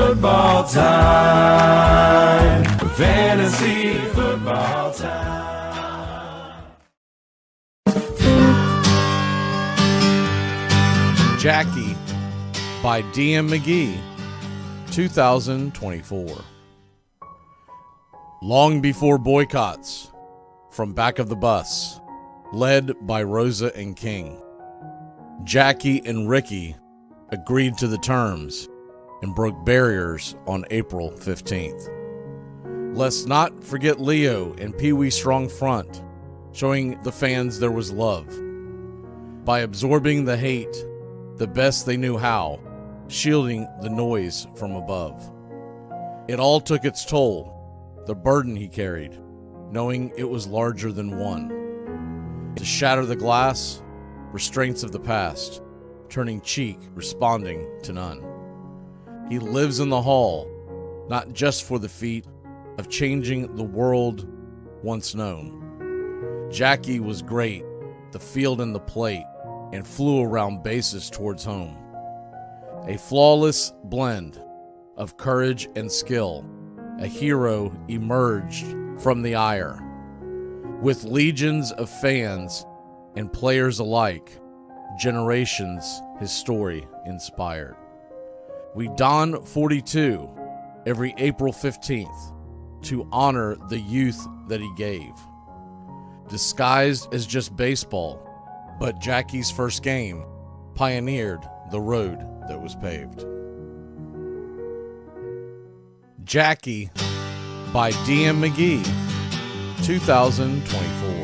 football time. Fantasy football time. Jackie by DM Magee, 2024. Long before boycotts, from back of the bus, led by Rosa and King, Jackie and Ricky agreed to the terms and broke barriers on April 15th. Let's not forget Leo and Pee Wee's strong front, showing the fans there was love. By absorbing the hate the best they knew how, shielding the noise from above. It all took its toll, the burden he carried, knowing it was larger than one. To shatter the glass, restraints of the past, turning cheek, responding to none. He lives in the hall, not just for the feat of changing the world once known. Jackie was great, the field and the plate, and flew around bases towards home. A flawless blend of courage and skill, a hero emerged from the ire. With legions of fans and players alike, generations his story inspired. We don 42 every April 15th to honor the youth that he gave. Disguised as just baseball, but Jackie's first game pioneered the road that was paved. Jackie by DM Magee, 2024.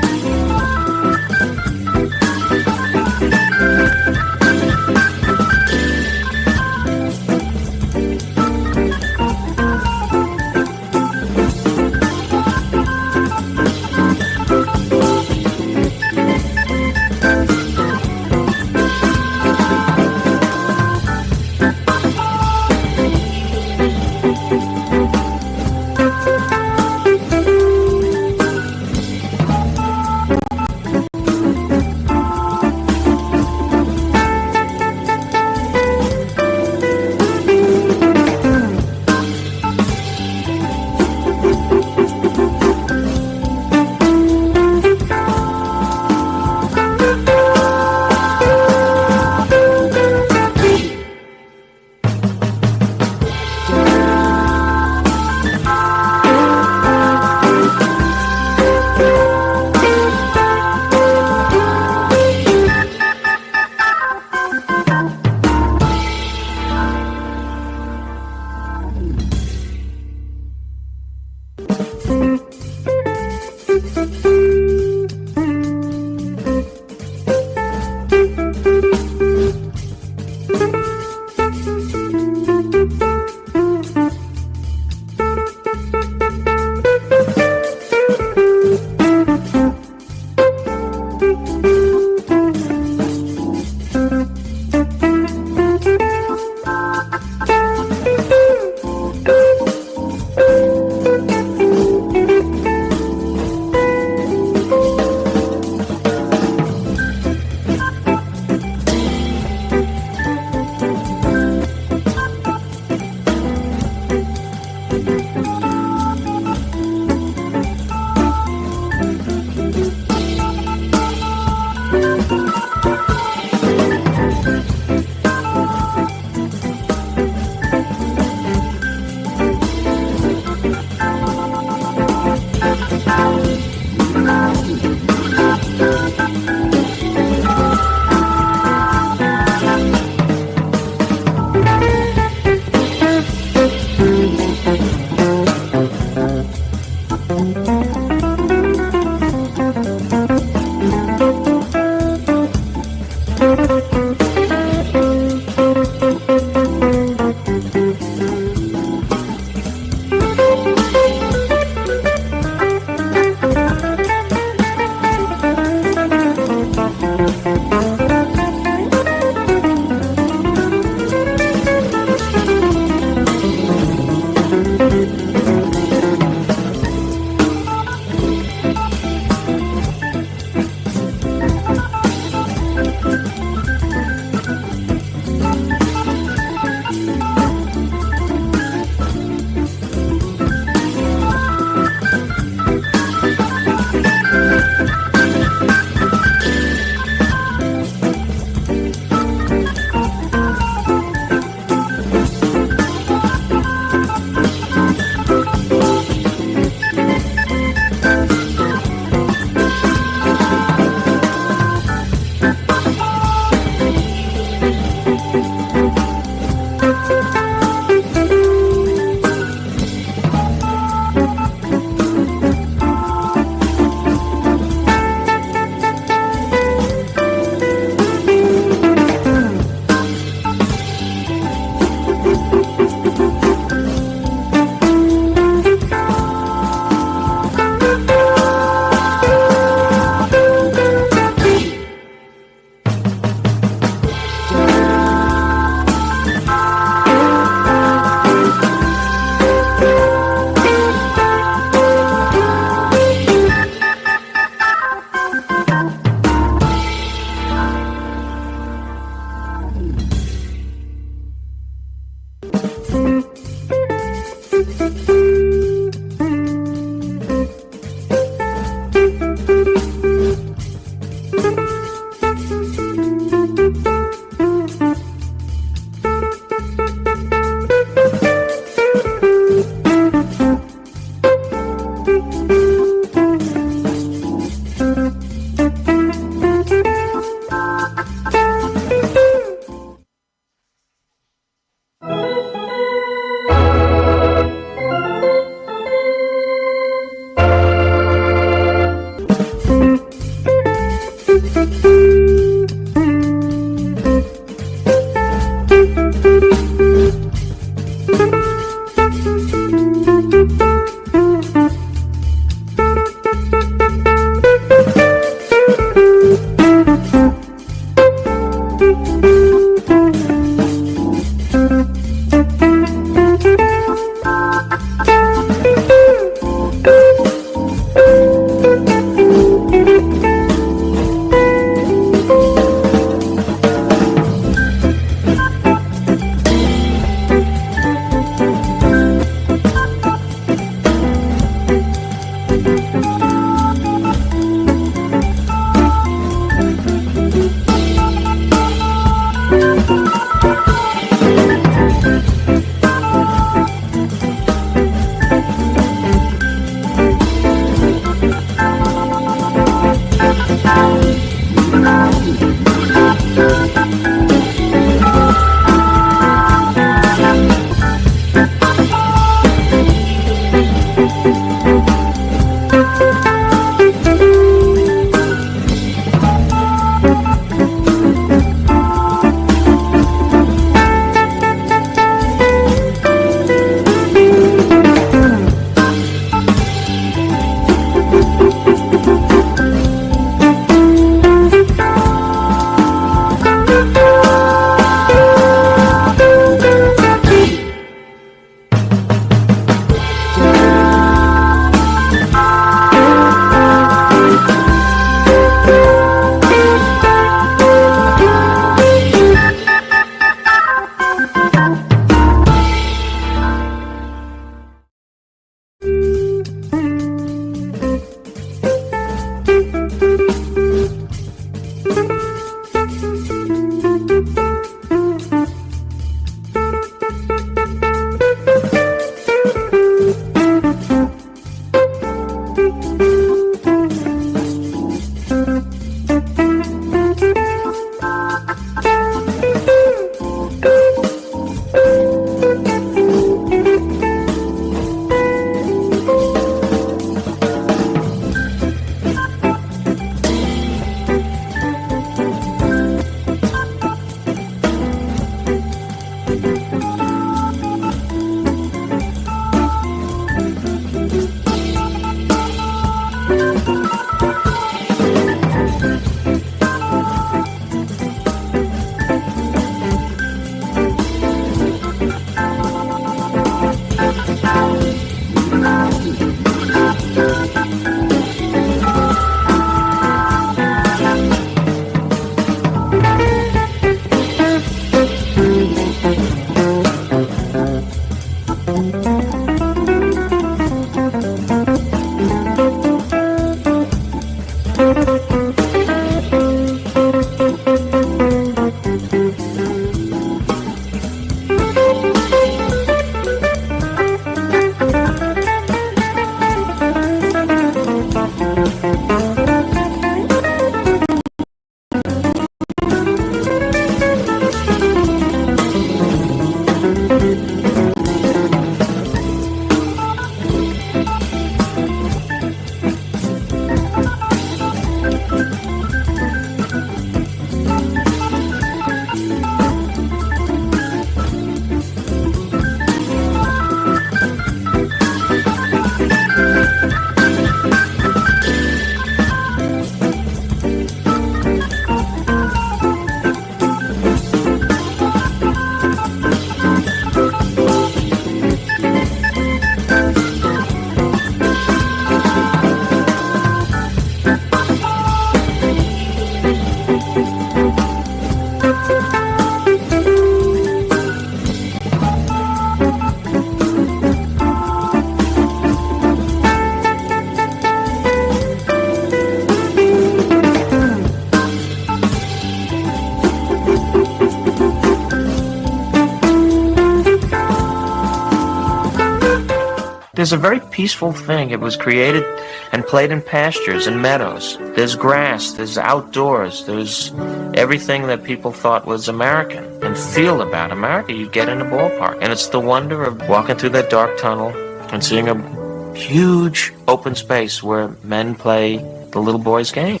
There's a very peaceful thing. It was created and played in pastures and meadows. There's grass, there's outdoors, there's everything that people thought was American and feel about America. You get in a ballpark, and it's the wonder of walking through that dark tunnel and seeing a huge open space where men play the little boy's game.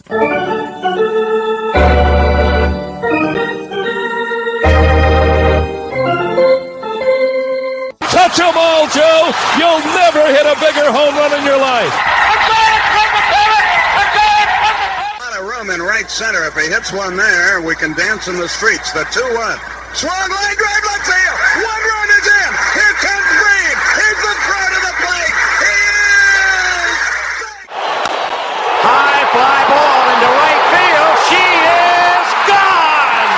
Touch 'em all, Joe. You'll never hit a bigger home run in your life. A lot of room in right center. If he hits one there, we can dance in the streets. The 2-1. Swung line drive left field. One run is in. Here comes Green. Here's the throw to the plate. He is. High fly ball into right field. She is gone.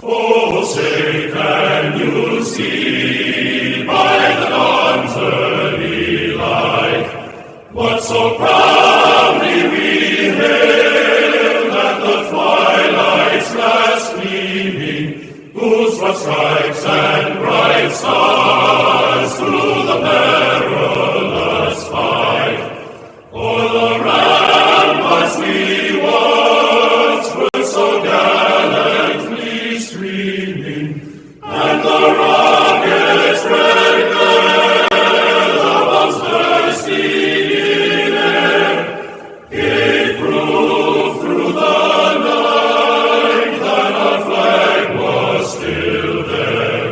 Oh, say can you see by the dawn's early light what so proudly we hailed at the twilight's last gleaming, whose broad stripes and bright stars through the perilous fight o'er the ramparts we once were so gallantly streaming, and the rockets red glare the bombs bursting in air gave proof through the night that our flag was still there.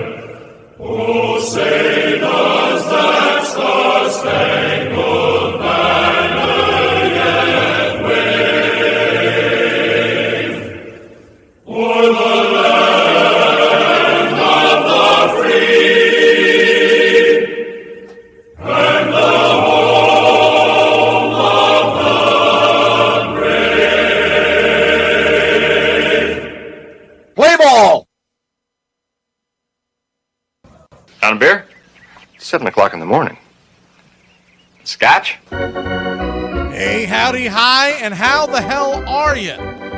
Oh, say does that star-spangled banner yet wave o'er the land of the free and the home of the brave? Play ball. Out of beer? 7 o'clock in the morning. Scotch? Hey, howdy, hi, and how the hell are you?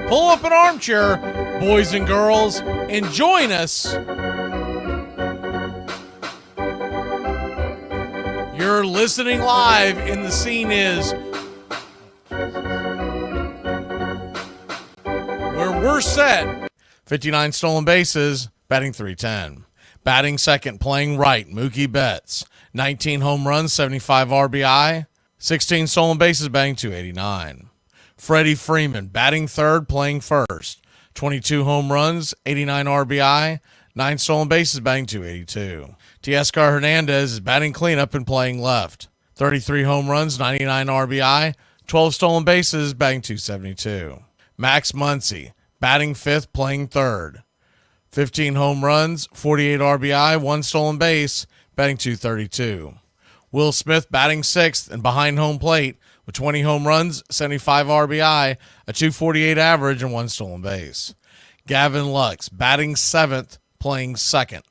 Pull up an armchair, boys and girls, and join us. You're listening live, and the scene is where we're set. 59 stolen bases, batting .310. Batting second, playing right, Mookie Betts. 19 home runs, 75 RBI. 16 stolen bases, batting .289. Freddie Freeman, batting third, playing first. 22 home runs, 89 RBI. 9 stolen bases, batting .282. Teoscar Hernandez is batting cleanup and playing left. 33 home runs, 99 RBI. 12 stolen bases, batting .272. Max Muncy, batting fifth, playing third. 15 home runs, 48 RBI, 1 stolen base, batting .232. Will Smith batting sixth and behind home plate with 20 home runs, 75 RBI, a .248 average, and 1 stolen base. Gavin Lux batting seventh, playing second.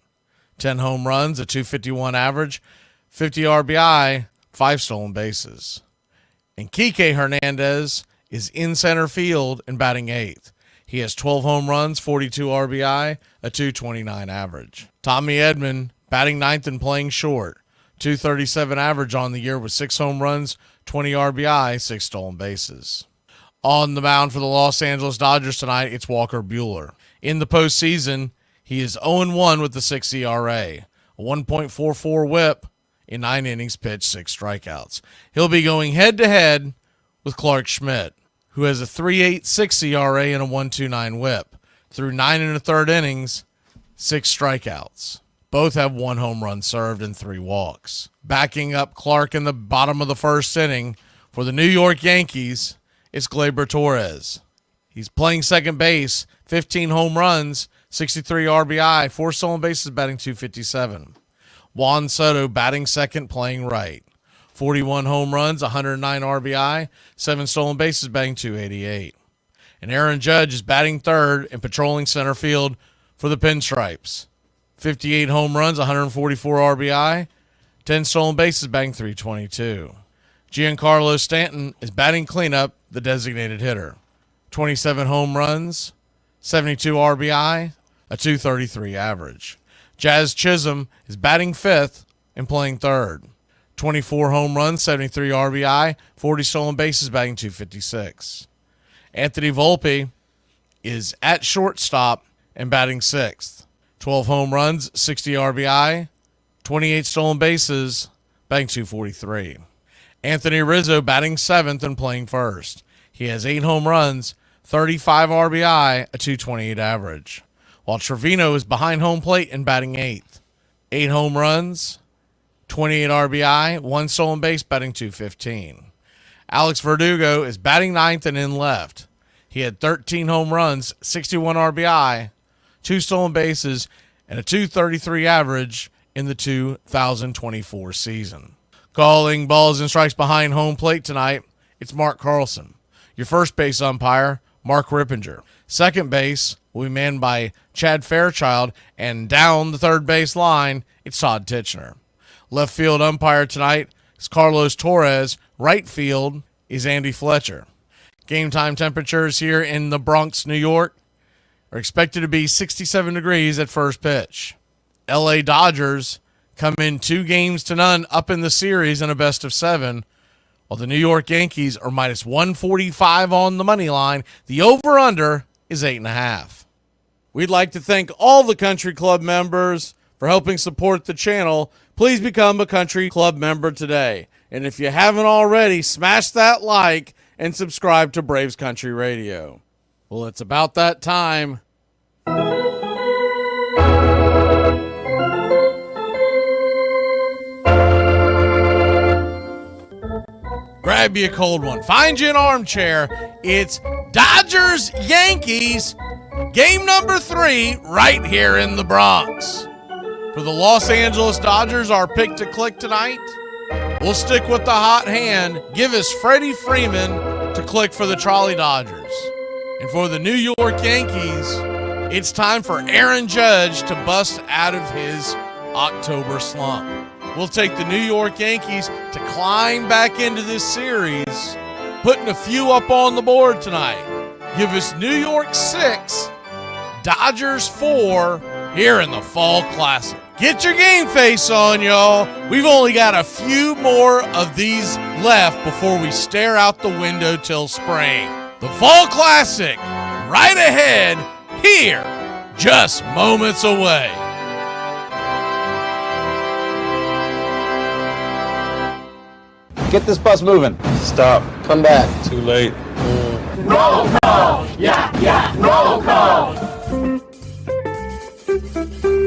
10 home runs, a .251 average, 50 RBI, 5 stolen bases. And Kike Hernandez is in center field and batting eighth. He has 12 home runs, 42 RBI, a .229 average. Tommy Edman batting ninth and playing short. .237 average on the year with 6 home runs, 20 RBI, 6 stolen bases. On the mound for the Los Angeles Dodgers tonight, it's Walker Buehler. In the postseason, he is 0-1 with the 6 ERA, a 1.44 whip in 9 innings pitched, 6 strikeouts. He'll be going head-to-head with Clark Schmidt, who has a 3.86 ERA and a 1.29 whip. Through 9 1/3 innings, 6 strikeouts. Both have 1 home run served and 3 walks. Backing up Clark in the bottom of the first inning for the New York Yankees, it's Gleyber Torres. He's playing second base, 15 home runs, 63 RBI, 4 stolen bases, batting .257. Juan Soto batting second, playing right. 41 home runs, 109 RBI, 7 stolen bases, batting .288. And Aaron Judge is batting third and patrolling center field for the Pinstripes. 58 home runs, 144 RBI, 10 stolen bases, batting .322. Giancarlo Stanton is batting cleanup, the designated hitter. 27 home runs, 72 RBI, a .233 average. Jazz Chisholm is batting 5th and playing 3rd. 24 home runs, 73 RBI, 40 stolen bases, batting .256. Anthony Volpe is at shortstop and batting 6th. 12 home runs, 60 RBI, 28 stolen bases, batting .243. Anthony Rizzo batting 7th and playing 1st. He has 8 home runs, 35 RBI, a .228 average. While Trevino is behind home plate and batting 8th. 8 home runs, 28 RBI, 1 stolen base, batting .215. Alex Verdugo is batting 9th and in left. He had 13 home runs, 61 RBI, 2 stolen bases, and a .233 average in the 2024 season. Calling balls and strikes behind home plate tonight, it's Mark Carlson. Your first base umpire, Mark Rippinger. Second base will be manned by Chad Fairchild, and down the third base line, it's Todd Titchener. Left field umpire tonight is Carlos Torres. Right field is Andy Fletcher. Game time temperatures here in the Bronx, New York, are expected to be 67 degrees at first pitch. LA Dodgers come in 2-0 up in the series in a best of 7, while the New York Yankees are minus 145 on the money line. The over-under is 8.5. We'd like to thank all the Country Club members for helping support the channel. Please become a Country Club member today. And if you haven't already, smash that like and subscribe to Braves Country Radio. Well, it's about that time. Grab you a cold one. Find you an armchair. It's Dodgers Yankees, game number 3, right here in the Bronx. For the Los Angeles Dodgers, our pick to click tonight, we'll stick with the hot hand. Give us Freddie Freeman to click for the Trolley Dodgers. And for the New York Yankees, it's time for Aaron Judge to bust out of his October slump. We'll take the New York Yankees to climb back into this series, putting a few up on the board tonight. Give us New York 6, Dodgers 4 here in the Fall Classic. Get your game face on, y'all. We've only got a few more of these left before we stare out the window till spring. The Fall Classic, right ahead, here, just moments away. Get this bus moving. Stop. Come back. Too late. Roll call! Yeah, roll call!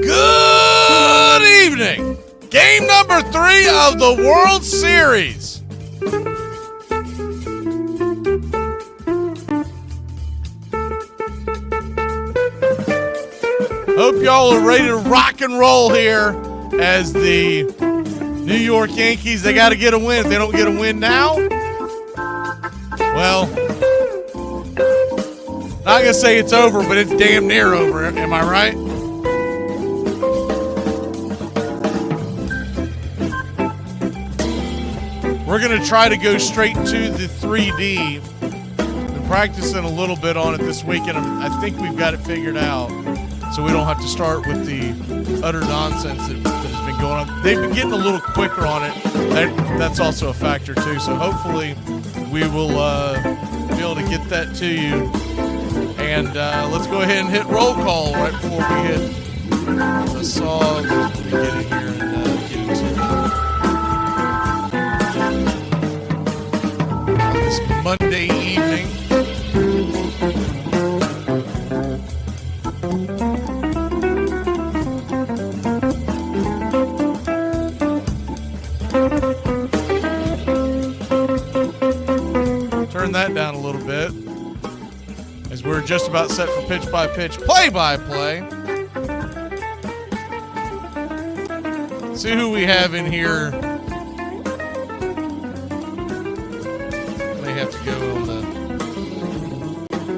Good evening. Game number 3 of the World Series. Hope y'all are ready to rock and roll here as the New York Yankees, they got to get a win. If they don't get a win now, well, not going to say it's over, but it's damn near over. Am I right? We're going to try to go straight to the 3D. Been practicing a little bit on it this week, and I think we've got it figured out, so we don't have to start with the utter nonsense that has been going on. They've been getting a little quicker on it. That's also a factor, too. So hopefully we will be able to get that to you. And let's go ahead and hit roll call right before we hit the song. Let me get in here and get into it. This Monday evening. Turn that down a little bit as we're just about set for pitch-by-pitch, play-by-play. See who we have in here. May have to go on the...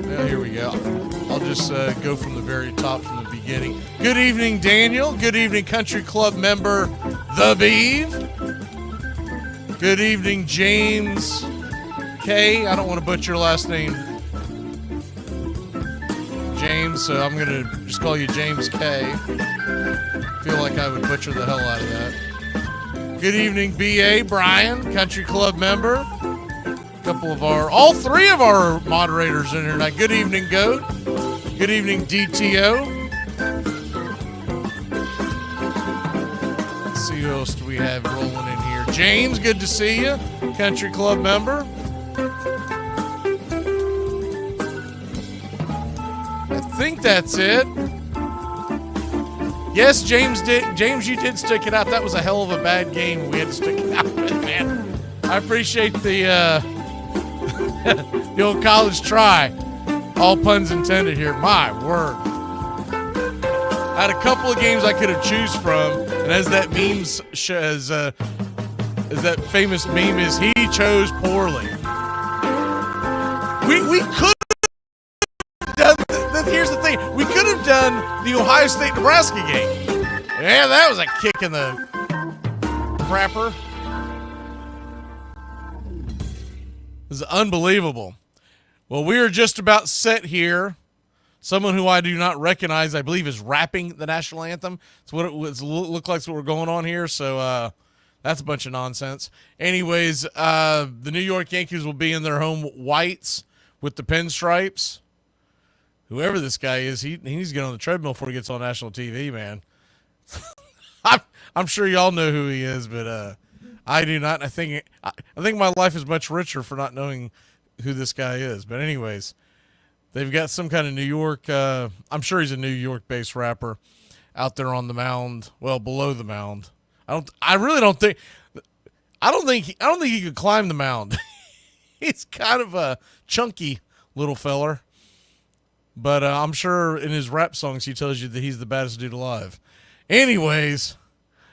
Well, here we go. I'll just go from the very top, from the beginning. Good evening, Daniel. Good evening, Country Club member, The Beeve. Good evening, James K. I don't want to butcher your last name. James, James, so I'm going to just call you James K. Feel like I would butcher the hell out of that. Good evening, B.A. Brian, Country Club member. All three of our moderators in here tonight. Good evening, Goat. Good evening, DTO. Let's see who else do we have rolling in here. James, good to see you. Country Club member. I think that's it. Yes, James, you did stick it out. That was a hell of a bad game we had to stick it out with, man. I appreciate the the old college try. All puns intended here. My word. I had a couple of games I could have choose from, and as that that famous meme is, he chose poorly. We could have done. Here's the thing: we could have done the Ohio State-Nebraska game. Yeah, that was a kick in the crapper. This is unbelievable. Well, we are just about set here. Someone who I do not recognize, I believe, is rapping the national anthem. It's what it look like. What we're going on here. So that's a bunch of nonsense. Anyways, the New York Yankees will be in their home whites with the pinstripes. Whoever this guy is, he needs to get on the treadmill before he gets on national TV, man. I'm sure y'all know who he is, but I do not. I think my life is much richer for not knowing who this guy is. But anyways, they've got some kind of New York. I'm sure he's a New York-based rapper out there on the mound. Well, below the mound. I don't think he could climb the mound. He's kind of a chunky little feller. But I'm sure in his rap songs he tells you that he's the baddest dude alive. Anyways,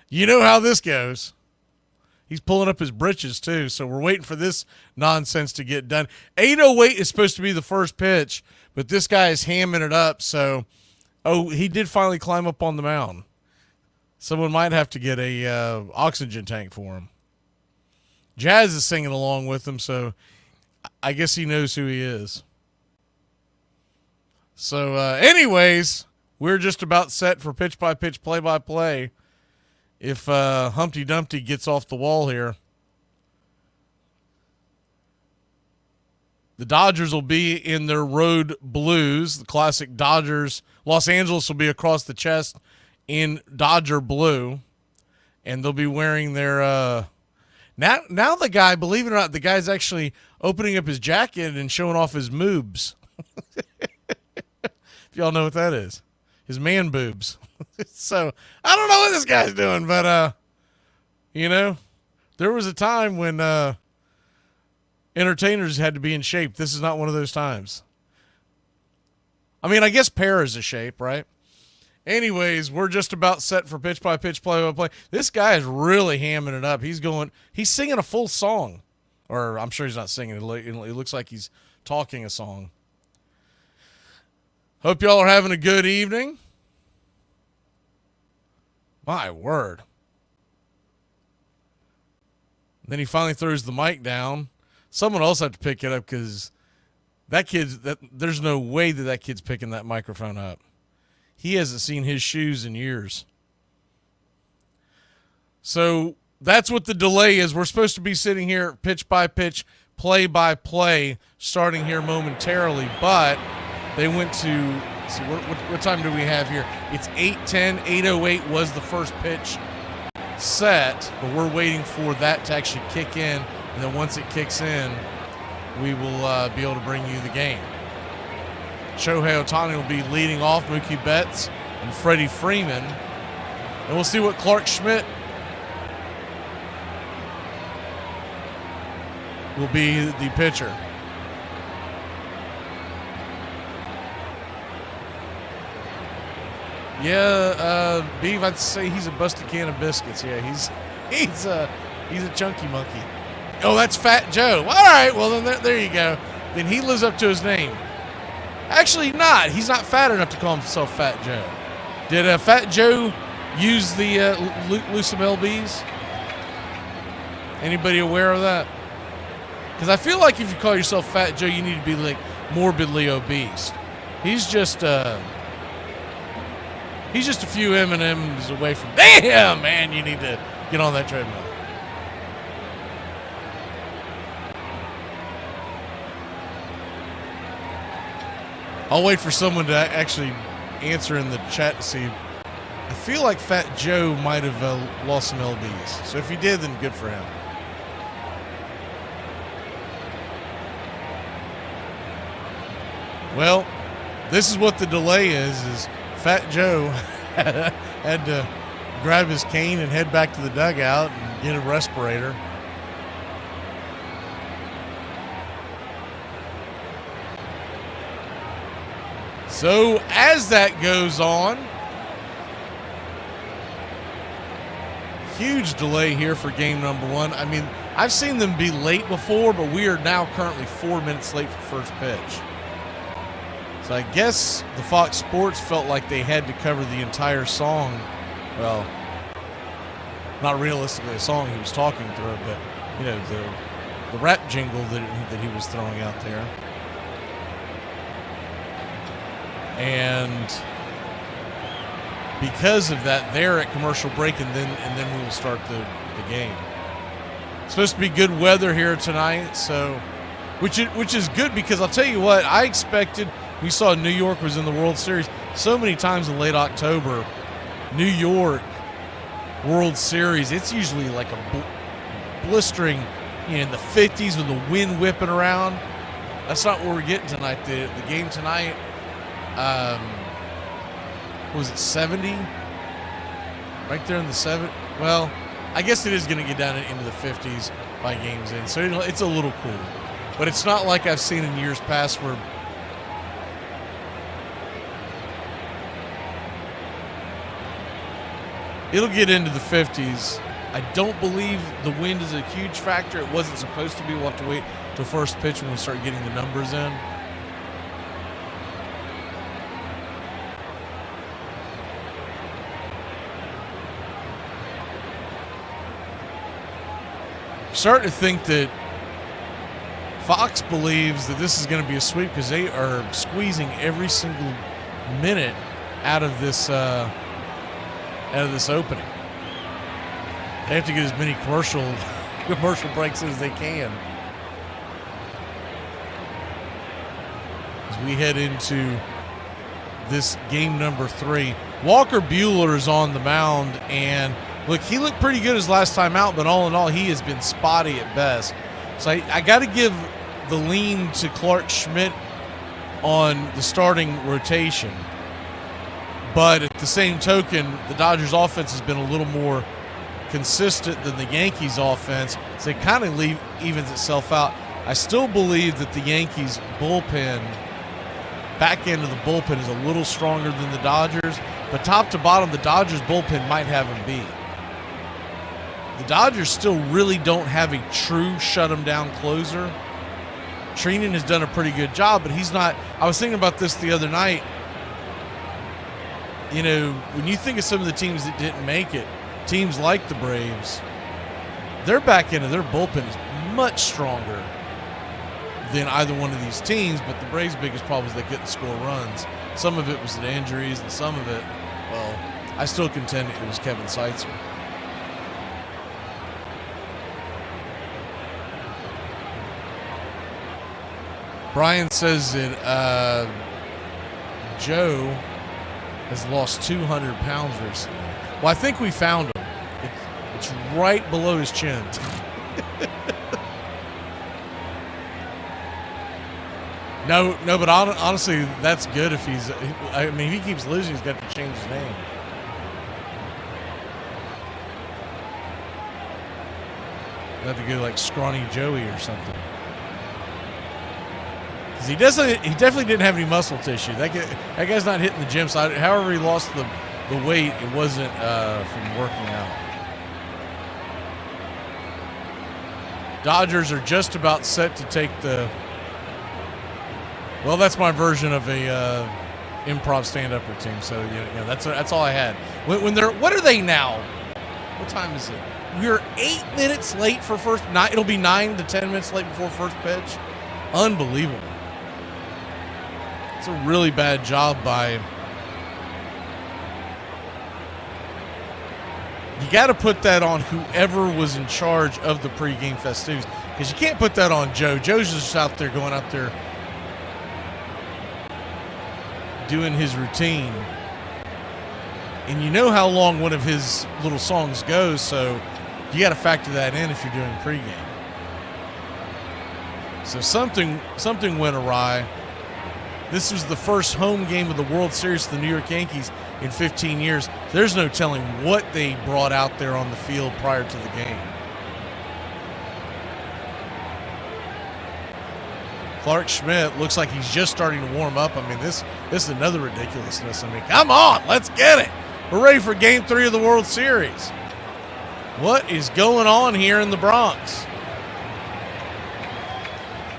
you know how this goes. He's pulling up his britches, too, so we're waiting for this nonsense to get done. 8:08 is supposed to be the first pitch, but this guy is hamming it up, so he did finally climb up on the mound. Someone might have to get a oxygen tank for him. Jazz is singing along with him, so I guess he knows who he is. So, anyways, we're just about set for pitch-by-pitch, play-by-play. If Humpty Dumpty gets off the wall here. The Dodgers will be in their road blues, the classic Dodgers. Los Angeles will be across the chest in Dodger blue. And they'll be wearing their now the guy, believe it or not, the guy's actually opening up his jacket and showing off his moobs. If y'all know what that is. His man boobs. So, I don't know what this guy's doing, but, there was a time when entertainers had to be in shape. This is not one of those times. I mean, I guess pear is a shape, right? Anyways, we're just about set for pitch-by-pitch, play-by-play. This guy is really hamming it up. He's singing a full song. Or I'm sure he's not singing. It looks like he's talking a song. Hope y'all are having a good evening. My word. Then he finally throws the mic down. Someone else had to pick it up because there's no way that kid's picking that microphone up. He hasn't seen his shoes in years. So that's what the delay is. We're supposed to be sitting here pitch by pitch, play by play, starting here momentarily, but they went to, see, what time do we have here? It's 8:10. 8:08 was the first pitch set, but we're waiting for that to actually kick in, and then once it kicks in, we will be able to bring you the game. Shohei Ohtani will be leading off, Mookie Betts and Freddie Freeman, and we'll see what Clark Schmidt will be the pitcher. Yeah, Beef, I'd say he's a busted can of biscuits. Yeah, he's a chunky monkey. Oh, that's Fat Joe. All right, well, then there you go. Then he lives up to his name. Actually, not. He's not fat enough to call himself Fat Joe. Did Fat Joe use the loose MLBs? Anybody aware of that? Because I feel like if you call yourself Fat Joe, you need to be like morbidly obese. He's just a few M&Ms away from. Damn, man, you need to get on that treadmill. I'll wait for someone to actually answer in the chat to see. I feel like Fat Joe might have lost some LBs. So if he did, then good for him. Well, this is what the delay is Fat Joe had to grab his cane and head back to the dugout and get a respirator. So as that goes on, huge delay here for game number one. I mean, I've seen them be late before, but we are now currently 4 minutes late for first pitch. So I guess the Fox Sports felt like they had to cover the entire song. Well, not realistically a song he was talking through, but, you know, the rap jingle that he was throwing out there. And because of that, they're at commercial break, and then we will start the game. It's supposed to be good weather here tonight, so which is good, because I'll tell you what, I expected. We saw New York was in the World Series so many times in late October. New York World Series, it's usually like a blistering, in the 50s with the wind whipping around. That's not what we're getting tonight. The game tonight. Was it 70? Right there in the 7. Well, I guess it is going to get down into the 50s by game's end. So it's a little cool. But it's not like I've seen in years past where it'll get into the 50s. I don't believe the wind is a huge factor. It wasn't supposed to be. We'll have to wait till first pitch when we start getting the numbers in. Starting to think that Fox believes that this is going to be a sweep because they are squeezing every single minute out of this opening. They have to get as many commercial breaks as they can as we head into this game number 3. Walker Buehler is on the mound, and look, he looked pretty good his last time out, but all in all, he has been spotty at best. So I got to give the lean to Clark Schmidt on the starting rotation. But at the same token, the Dodgers offense has been a little more consistent than the Yankees offense, so it kind of evens itself out. I still believe that the Yankees bullpen, back end of the bullpen, is a little stronger than the Dodgers, but top to bottom, the Dodgers bullpen might have them beat. The Dodgers still really don't have a true shut-them-down closer. Treinen has done a pretty good job, but he's not. I was thinking about this the other night. You know, when you think of some of the teams that didn't make it, teams like the Braves, their back end of their bullpen is much stronger than either one of these teams, but the Braves' biggest problem is they couldn't score runs. Some of it was the injuries, and some of it, well, I still contend it was Kevin Seitzer. Brian says that Joe has lost 200 pounds recently. Well, I think we found him. It's right below his chin. No, but honestly, that's good if he's. I mean, if he keeps losing, he's got to change his name. He'll have to go like Scrawny Joey or something. Because he definitely didn't have any muscle tissue. That guy's not hitting the gym side. However, he lost the weight. It wasn't from working out. Dodgers are just about set to take the. Well, that's my version of a improv stand-up routine. So that's all I had. When they're, what are they now? What time is it? We're 8 minutes late for first. It'll be 9 to 10 minutes late before first pitch. Unbelievable. It's a really bad job by him. You got to put that on whoever was in charge of the pregame festivities, because you can't put that on Joe. Joe's just out there going out there doing his routine. And you know how long one of his little songs goes, so you got to factor that in if you're doing pregame. So something went awry. This was the first home game of the World Series for the New York Yankees in 15 years. There's no telling what they brought out there on the field prior to the game. Clark Schmidt looks like he's just starting to warm up. I mean, this is another ridiculousness. I mean, come on, let's get it. We're ready for Game 3 of the World Series. What is going on here in the Bronx?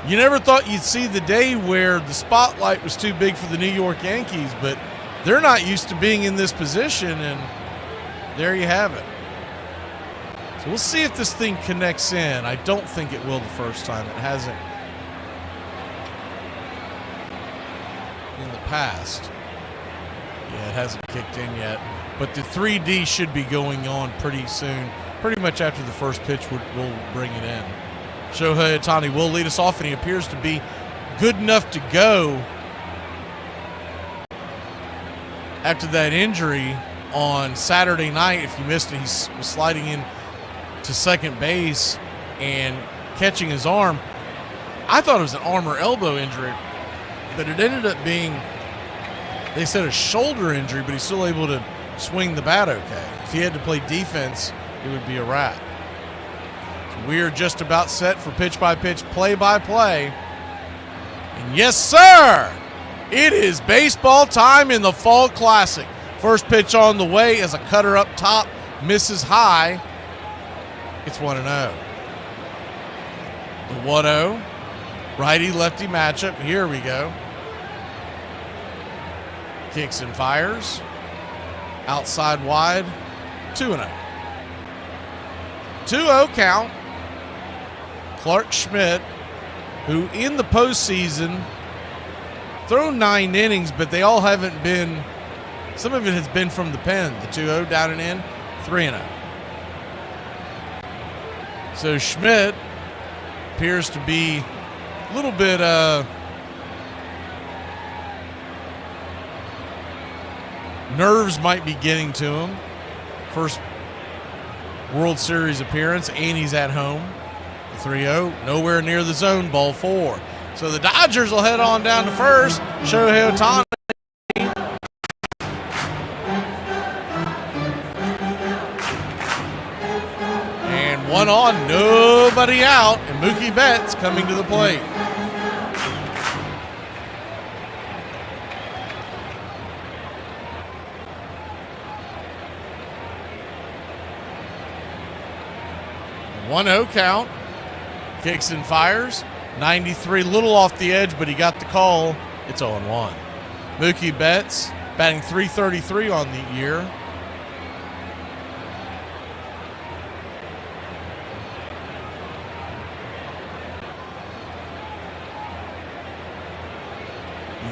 You never thought you'd see the day where the spotlight was too big for the New York Yankees, but they're not used to being in this position, and there you have it. So we'll see if this thing connects in. I don't think it will the first time. It hasn't in the past. Yeah, it hasn't kicked in yet. But the 3D should be going on pretty soon. Pretty much after the first pitch, we'll bring it in. Shohei Ohtani will lead us off, and he appears to be good enough to go after that injury on Saturday night. If you missed it, he was sliding in to second base and catching his arm. I thought it was an arm or elbow injury, but it ended up being, they said, a shoulder injury, but he's still able to swing the bat okay. If he had to play defense, it would be a wrap. So we are just about set for pitch-by-pitch, play-by-play. And yes, sir, it is baseball time in the Fall Classic. First pitch on the way as a cutter up top misses high. It's 1-0. The 1-0. Righty-lefty matchup. Here we go. Kicks and fires. Outside wide. 2-0. 2-0 count. Clark Schmidt, who in the postseason thrown 9 innings, but they all haven't been, some of it has been from the pen. The 2-0 down and in, 3-0. So Schmidt appears to be a little bit nerves might be getting to him. First World Series appearance, and he's at home. The 3-0, nowhere near the zone, ball 4. So the Dodgers will head on down to first. Shohei Ohtani. And 1 on, nobody out, and Mookie Betts coming to the plate. The 1-0 count. Kicks and fires. 93, little off the edge, but he got the call. It's 0-1. Mookie Betts batting .333 on the year.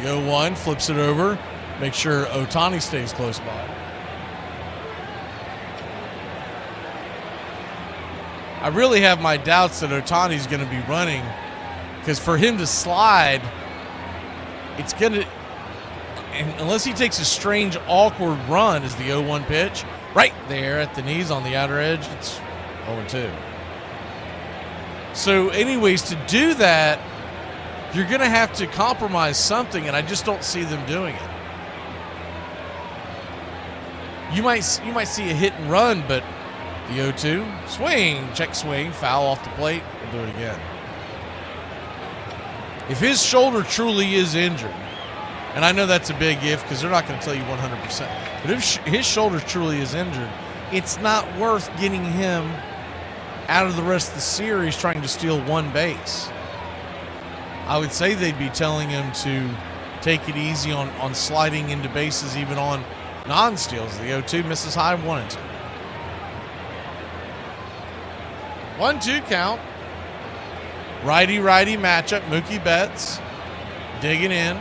The 0-1 flips it over. Make sure Ohtani stays close by. I really have my doubts that Ohtani's going to be running, because for him to slide, it's going to, unless he takes a strange, awkward run, as the 0-1 pitch, right there at the knees on the outer edge, it's 0-2. So anyways, to do that, you're going to have to compromise something, and I just don't see them doing it. You might see a hit and run, but the 0-2, swing, check swing, foul off the plate. We'll do it again. If his shoulder truly is injured, and I know that's a big if because they're not going to tell you 100%, but if his shoulder truly is injured, it's not worth getting him out of the rest of the series trying to steal one base. I would say they'd be telling him to take it easy on sliding into bases, even on non-steals. The 0-2 misses high, 1-2. 1-2 count. Righty-righty matchup. Mookie Betts digging in.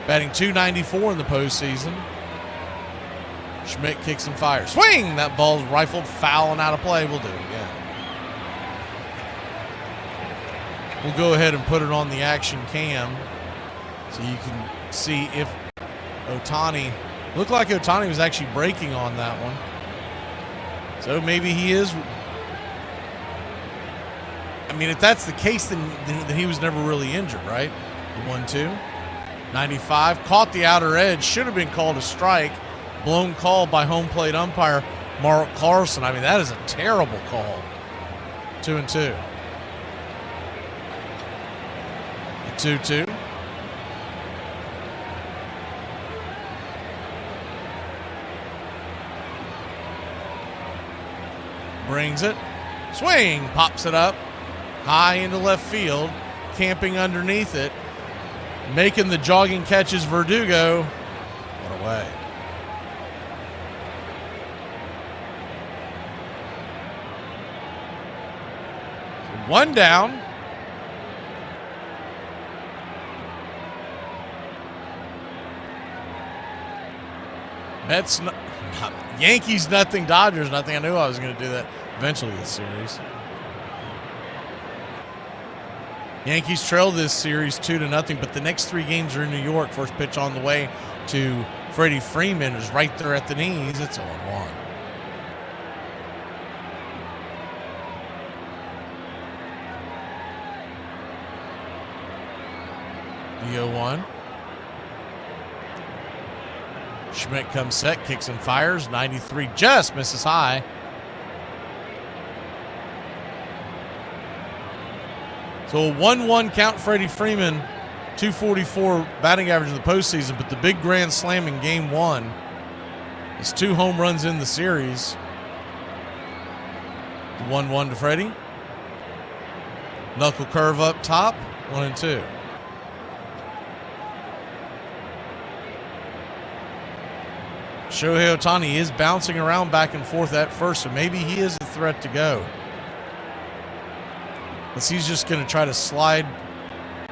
batting .294 in the postseason. Schmidt kicks and fires. Swing! That ball's rifled foul and out of play. We'll do it again. We'll go ahead and put it on the action cam so you can see if Ohtani, looked like Ohtani was actually breaking on that one. So maybe he is. I mean, if that's the case, then he was never really injured, right? The 1-2. 95, caught the outer edge, should have been called a strike. Blown call by home plate umpire Mark Carlson. I mean, that is a terrible call. 2-2. 2-2. Brings it. Swing. Pops it up. High into left field. Camping underneath it. Making the jogging catches Verdugo. What a way. One down. Yankees nothing, Dodgers nothing. I knew I was going to do that eventually this series. Yankees trail this series 2-0, but the next 3 games are in New York. First pitch on the way to Freddie Freeman is right there at the knees. It's 0-1. The 0-1. Schmidt comes set, kicks and fires. 93 just misses high. So a 1-1 count, Freddie Freeman, 244 batting average in the postseason, but the big grand slam in game 1 is 2 home runs in the series. 1-1 to Freddie. Knuckle curve up top, 1-2. Shohei Ohtani is bouncing around back and forth at first, so maybe he is a threat to go. Unless he's just going to try to slide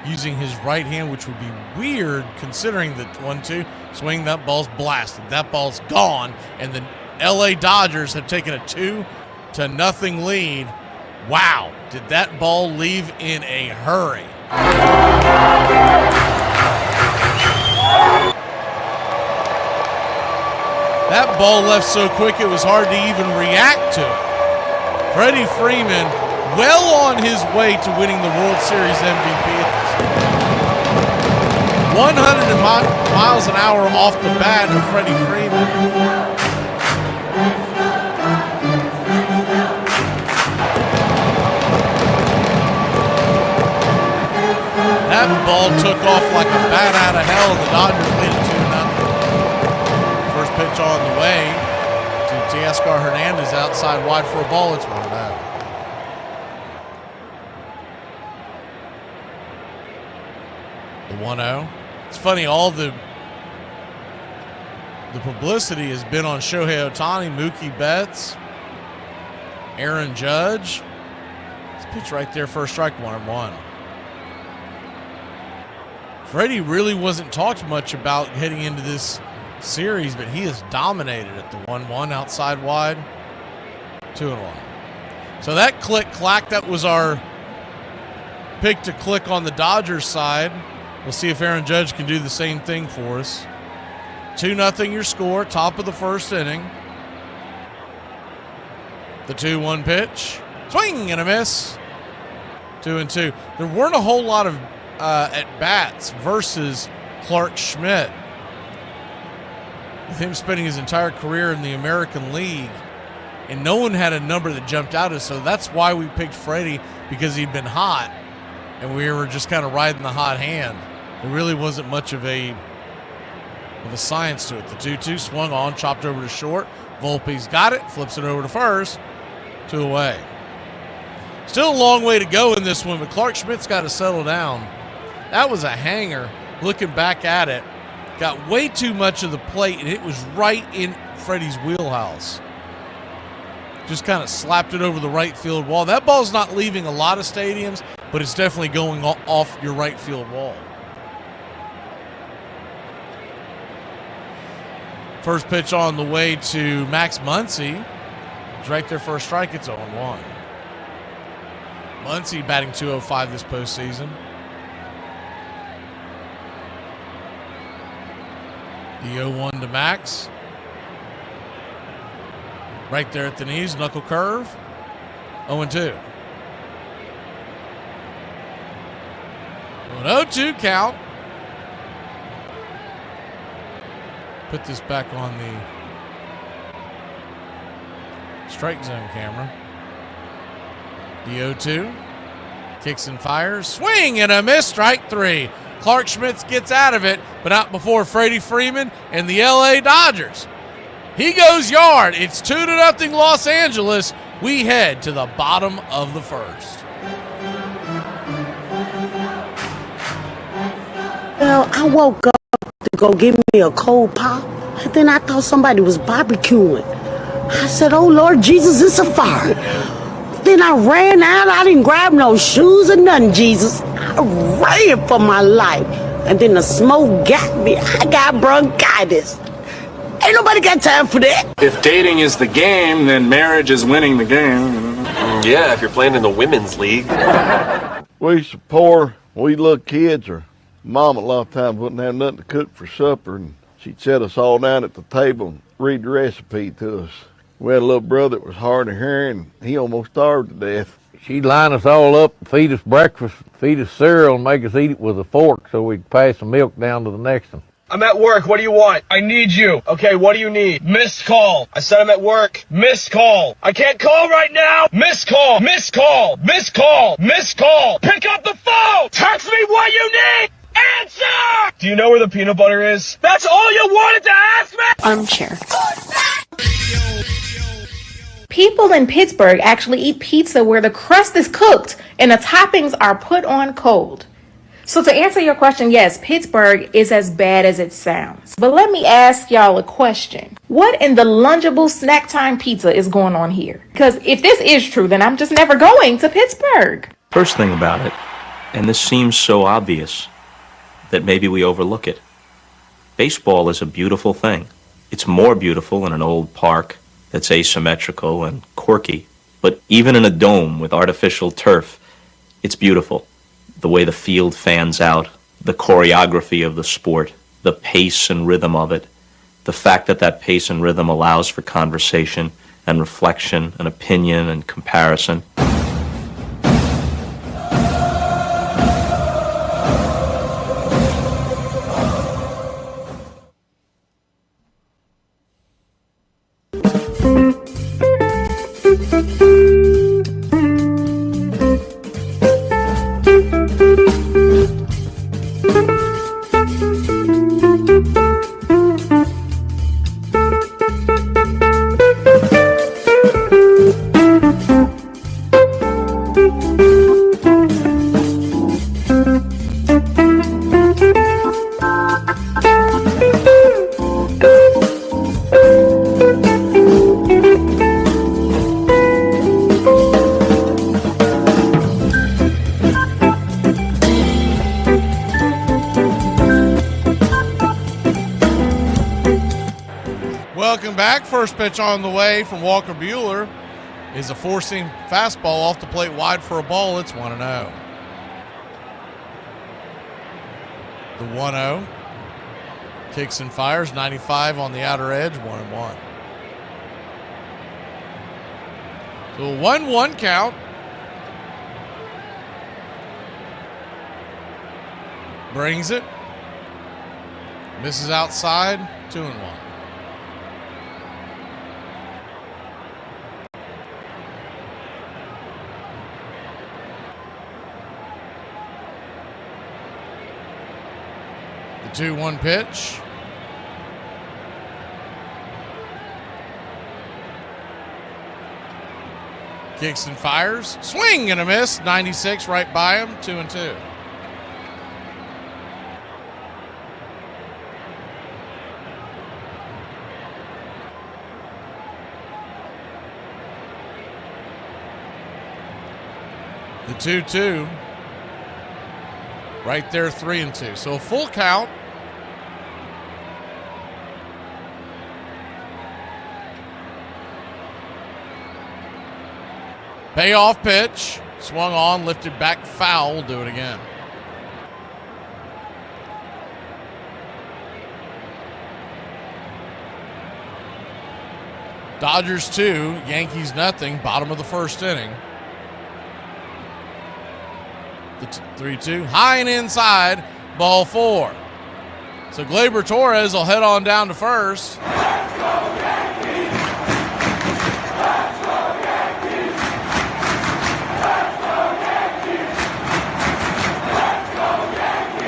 using his right hand, which would be weird considering the 1-2. Swing, that ball's blasted. That ball's gone, and the LA Dodgers have taken a 2-0 lead. Wow, did that ball leave in a hurry? That ball left so quick it was hard to even react to it. Freddie Freeman well on his way to winning the World Series MVP at this point. 100 miles an hour off the bat of Freddie Freeman. That ball took off like a bat out of hell. The Dodgers lead it 2-0. First pitch on the way to Teoscar Hernandez outside wide for a ball. It's 1-0. The 1-0. It's funny, all the publicity has been on Shohei Ohtani, Mookie Betts, Aaron Judge. This pitch right there, first strike, 1-1. Freddie really wasn't talked much about heading into this series, but he has dominated at the 1-1 outside wide, 2-1. So that click-clack, that was our pick to click on the Dodgers side. We'll see if Aaron Judge can do the same thing for us. 2-0 your score, top of the first inning. The 2-1 pitch. Swing and a miss. 2-2. There weren't a whole lot of at-bats versus Clark Schmidt, with him spending his entire career in the American League, and no one had a number that jumped out at us. So that's why we picked Freddie, because he'd been hot, and we were just kind of riding the hot hand. There really wasn't much of a science to it. The 2-2 swung on, chopped over to short. Volpe's got it, flips it over to first. 2 away. Still a long way to go in this one, but Clark Schmidt's got to settle down. That was a hanger. Looking back at it, got way too much of the plate, and it was right in Freddie's wheelhouse. Just kind of slapped it over the right field wall. That ball's not leaving a lot of stadiums, but it's definitely going off your right field wall. First pitch on the way to Max Muncy. It's right there for a strike. It's 0-1. Muncy batting .205 this postseason. The 0-1 to Max. Right there at the knees, knuckle curve. 0-2. 0-2 count. Put this back on the strike zone camera. The 0-2. Kicks and fires. Swing and a miss. Strike 3. Clark Schmitz gets out of it, but not before Freddie Freeman and the LA Dodgers. He goes yard. It's 2-0 Los Angeles. We head to the bottom of the first. Well, I woke up to go get me a cold pop, and then I thought somebody was barbecuing. I said, oh, Lord Jesus, it's a fire. Then I ran out. I didn't grab no shoes or nothing, Jesus. I ran for my life. And then the smoke got me. I got bronchitis. Ain't nobody got time for that. If dating is the game, then marriage is winning the game. Yeah, if you're playing in the women's league. We used to poor, we little kids, or Mom a lot of times wouldn't have nothing to cook for supper, and she'd set us all down at the table and read the recipe to us. We had a little brother that was hard of hearing, and he almost starved to death. She'd line us all up, feed us breakfast, feed us cereal, and make us eat it with a fork so we'd pass the milk down to the next one. I'm at work. What do you want? I need you. Okay, what do you need? Missed call. I said I'm at work. Missed call. I can't call right now. Missed call. Missed call. Missed call. Missed call. Pick up the phone. Text me what you need. Answer! Do you know where the peanut butter is? That's all you wanted to ask me? Armchair. People in Pittsburgh actually eat pizza where the crust is cooked and the toppings are put on cold. So to answer your question, yes, Pittsburgh is as bad as it sounds. But let me ask y'all a question. What in the lungeable snack time pizza is going on here? Because if this is true, then I'm just never going to Pittsburgh. First thing about it, and this seems so obvious that maybe we overlook it, baseball is a beautiful thing. It's more beautiful in an old park that's asymmetrical and quirky. But even in a dome with artificial turf, it's beautiful. The way the field fans out, the choreography of the sport, the pace and rhythm of it, the fact that that pace and rhythm allows for conversation and reflection and opinion and comparison. Welcome back. First pitch on the way from Walker Buehler is a four-seam fastball off the plate wide for a ball. It's 1-0. The 1-0. Kicks and fires. 95 on the outer edge. 1-1. So a 1-1 count. Brings it. Misses outside. 2-1. The 2-1 pitch. Kicks and fires. Swing and a miss. 96 right by him. 2-2. The 2-2. Right there, 3-2. So a full count. Payoff pitch. Swung on, lifted back, foul. We'll do it again. Dodgers 2, Yankees nothing. Bottom of the first inning. The 3-2. High and inside. Ball 4. So Gleyber Torres will head on down to first. Let's go Yankees! Let's go Yankees! Let's go Yankees! Let's go Yankees!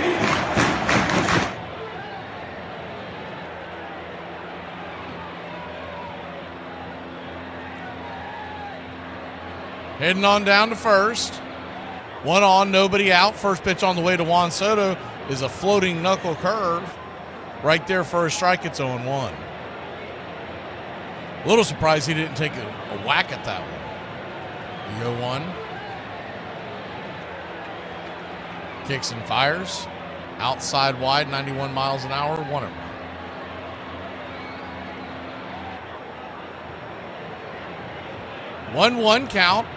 Heading on down to first. One on, nobody out. First pitch on the way to Juan Soto is a floating knuckle curve. Right there for a strike, it's 0-1. A little surprised he didn't take a whack at that one. The 0-1. Kicks and fires. Outside wide, 91 miles an hour, 1-1. One count.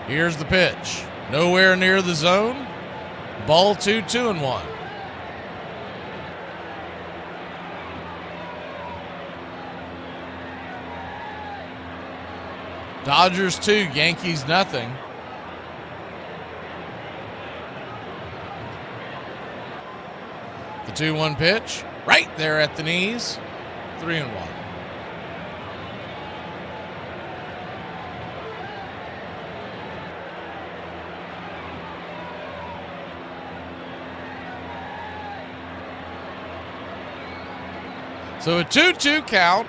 Here's the pitch. Nowhere near the zone. Ball 2, 2-1. Dodgers 2, Yankees nothing. The 2-1 pitch. Right there at the knees. 3-1. So a 2-2 count.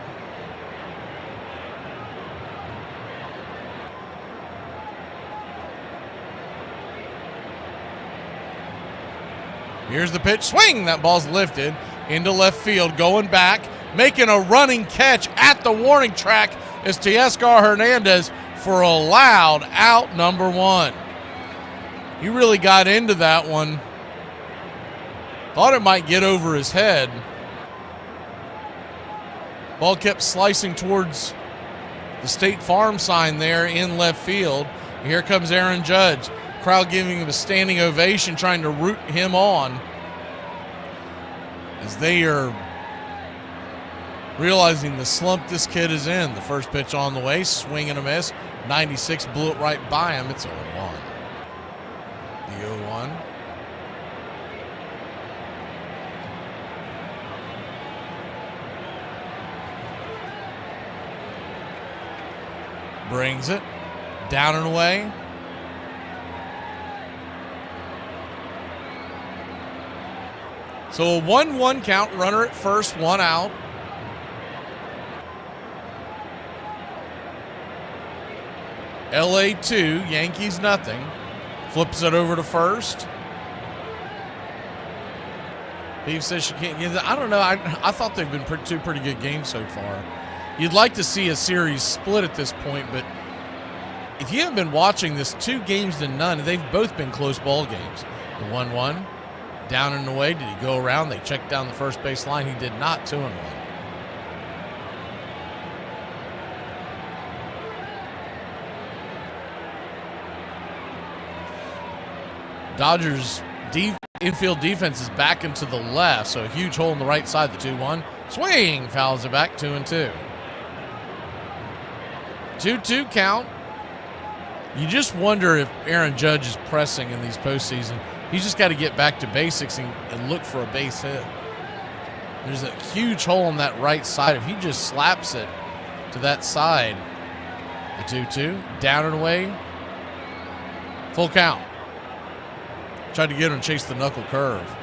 Here's the pitch. Swing. That ball's lifted into left field. Going back. Making a running catch at the warning track is Teoscar Hernandez for a loud out, number 1. He really got into that one. Thought it might get over his head. Ball kept slicing towards the State Farm sign there in left field. Here comes Aaron Judge. Crowd giving him a standing ovation, trying to root him on as they are realizing the slump this kid is in. The first pitch on the way, swing and a miss. 96 blew it right by him. It's 0-1. The 0-1. Brings it down and away. So a 1-1 count, runner at first, 1 out. LA 2, Yankees nothing. Flips it over to first. Steve says she can't get it. I don't know. I thought they've been two pretty good games so far. You'd like to see a series split at this point, but if you haven't been watching this, 2 games to none, they've both been close ball games. The 1-1, down and away. Did he go around? They checked down the first base line. He did not. 2-1. Dodgers infield defense is back into the left, so a huge hole in the right side. The 2-1. Swing, fouls it back, 2-2. 2-2 count. You just wonder if Aaron Judge is pressing in these postseason. He's just got to get back to basics and look for a base hit. There's a huge hole in that right side. If he just slaps it to that side, the 2-2, down and away, full count. Tried to get him and chase the knuckle curve.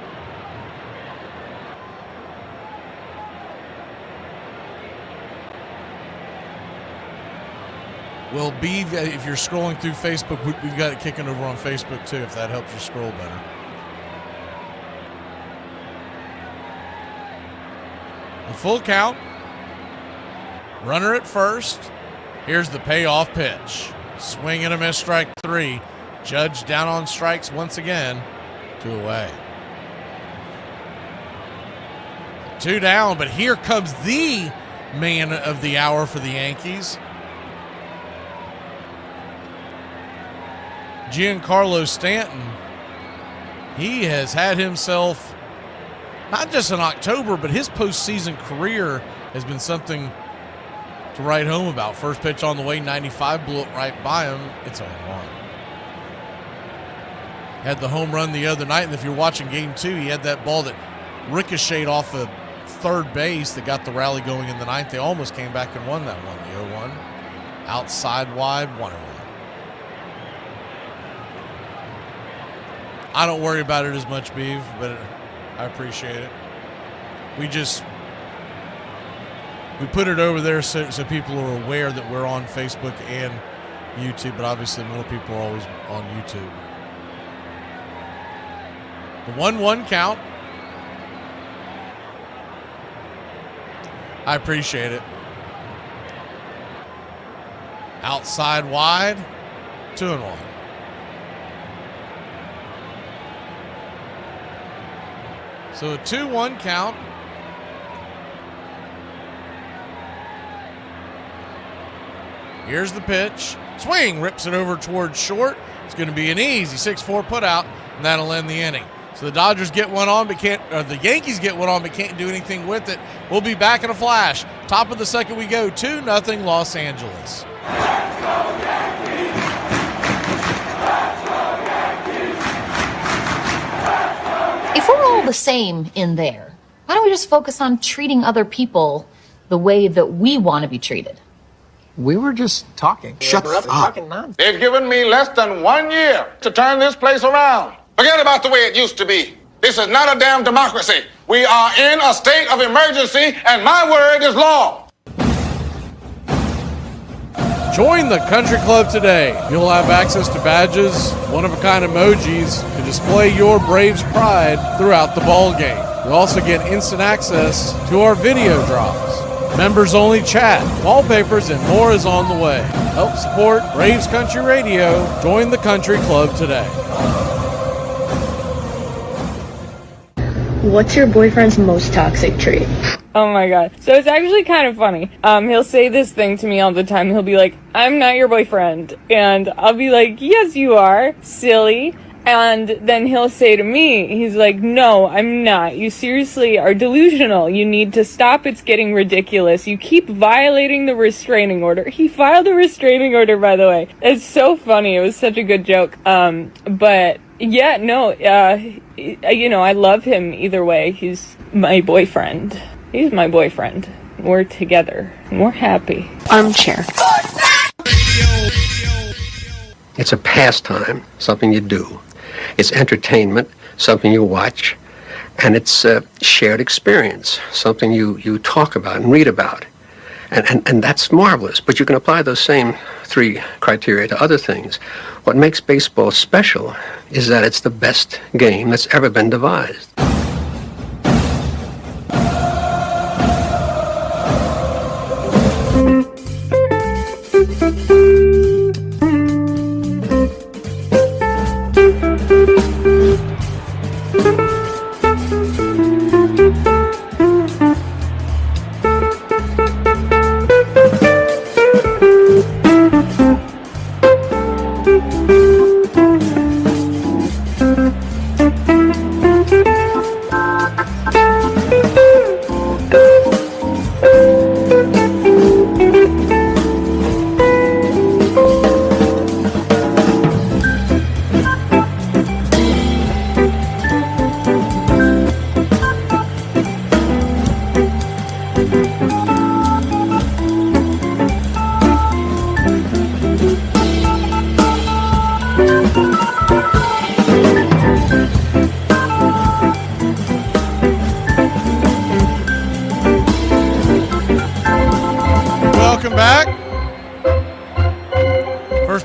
Well, B, if you're scrolling through Facebook, we've got it kicking over on Facebook too, if that helps you scroll better. A full count. Runner at first. Here's the payoff pitch. Swing and a miss, strike 3. Judge down on strikes once again. 2 away. 2 down, but here comes the man of the hour for the Yankees. Giancarlo Stanton, he has had himself not just in October, but his postseason career has been something to write home about. First pitch on the way, 95, blew it right by him. It's 0-1. Had the home run the other night, and if you're watching Game 2, he had that ball that ricocheted off of third base that got the rally going in the ninth. They almost came back and won that one, the 0-1. Outside wide, 1-1. I don't worry about it as much, Beav, but I appreciate it. We put it over there so people are aware that we're on Facebook and YouTube, but obviously more people are always on YouTube. The 1-1 count. I appreciate it. Outside wide, 2-1. So a 2-1 count. Here's the pitch. Swing, rips it over towards short. It's going to be an easy 6-4 put out, and that'll end the inning. So the Dodgers get one on, but the Yankees get one on, but can't do anything with it. We'll be back in a flash. Top of the second we go, 2-0 Los Angeles. Let's go Yankees! Let's go Yankees! Let's go Yankees! If we're all the same in there, why don't we just focus on treating other people the way that we want to be treated? We were just talking. Shut up. Nonsense. They've given me less than 1 year to turn this place around. Forget about the way it used to be. This is not a damn democracy. We are in a state of emergency, and my word is law. Join the country club today. You'll have access to badges, one-of-a-kind emojis to display your Braves pride throughout the ball game. You'll also get instant access to our video drops. Members-only chat, wallpapers, and more is on the way. Help support Braves Country Radio. Join the country club today. What's your boyfriend's most toxic trait? Oh my god. So it's actually kind of funny. He'll say this thing to me all the time. He'll be like, I'm not your boyfriend. And I'll be like, yes, you are. Silly. And then he'll say to me, he's like, no, I'm not. You seriously are delusional. You need to stop. It's getting ridiculous. You keep violating the restraining order. He filed a restraining order, by the way. It's so funny. It was such a good joke. But yeah, no, I love him either way. He's my boyfriend. He's my boyfriend. We're together. And we're happy. Armchair. It's a pastime, something you do. It's entertainment, something you watch. And it's a shared experience, something you talk about and read about. And that's marvelous. But you can apply those same three criteria to other things. What makes baseball special is that it's the best game that's ever been devised.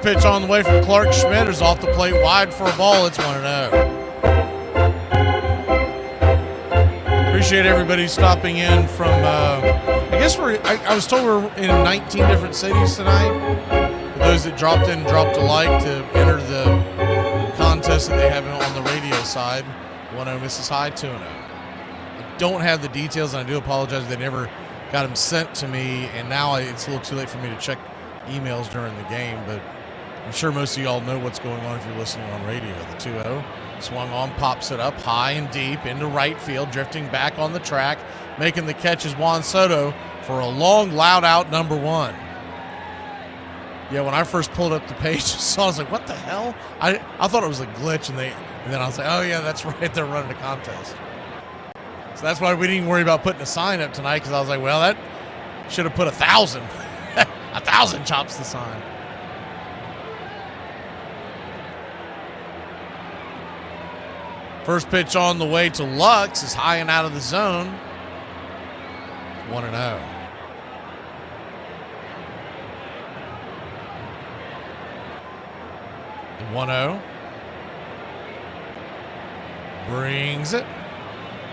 Pitch on the way from Clark Schmidt is off the plate wide for a ball. It's 1-0. Appreciate everybody stopping in from, I guess I was told we're in 19 different cities tonight. For those that dropped in and dropped a like to enter the contest that they have on the radio side. 1-0 Mrs. High, 2-0. I don't have the details, and I do apologize. They never got them sent to me, and now it's a little too late for me to check emails during the game, but I'm sure most of y'all know what's going on if you're listening on radio. The 2-0 swung on, pops it up high and deep into right field, drifting back on the track. Making the catch is Juan Soto for a long, loud out number 1. Yeah, when I first pulled up the page, I was like, what the hell? I thought it was a glitch, and then I was like, oh, yeah, that's right. They're running a contest. So that's why we didn't worry about putting a sign up tonight, because I was like, well, that should have put 1,000. 1,000 chops the sign. First pitch on the way to Lux is high and out of the zone. 1-0. The 1-0. Brings it.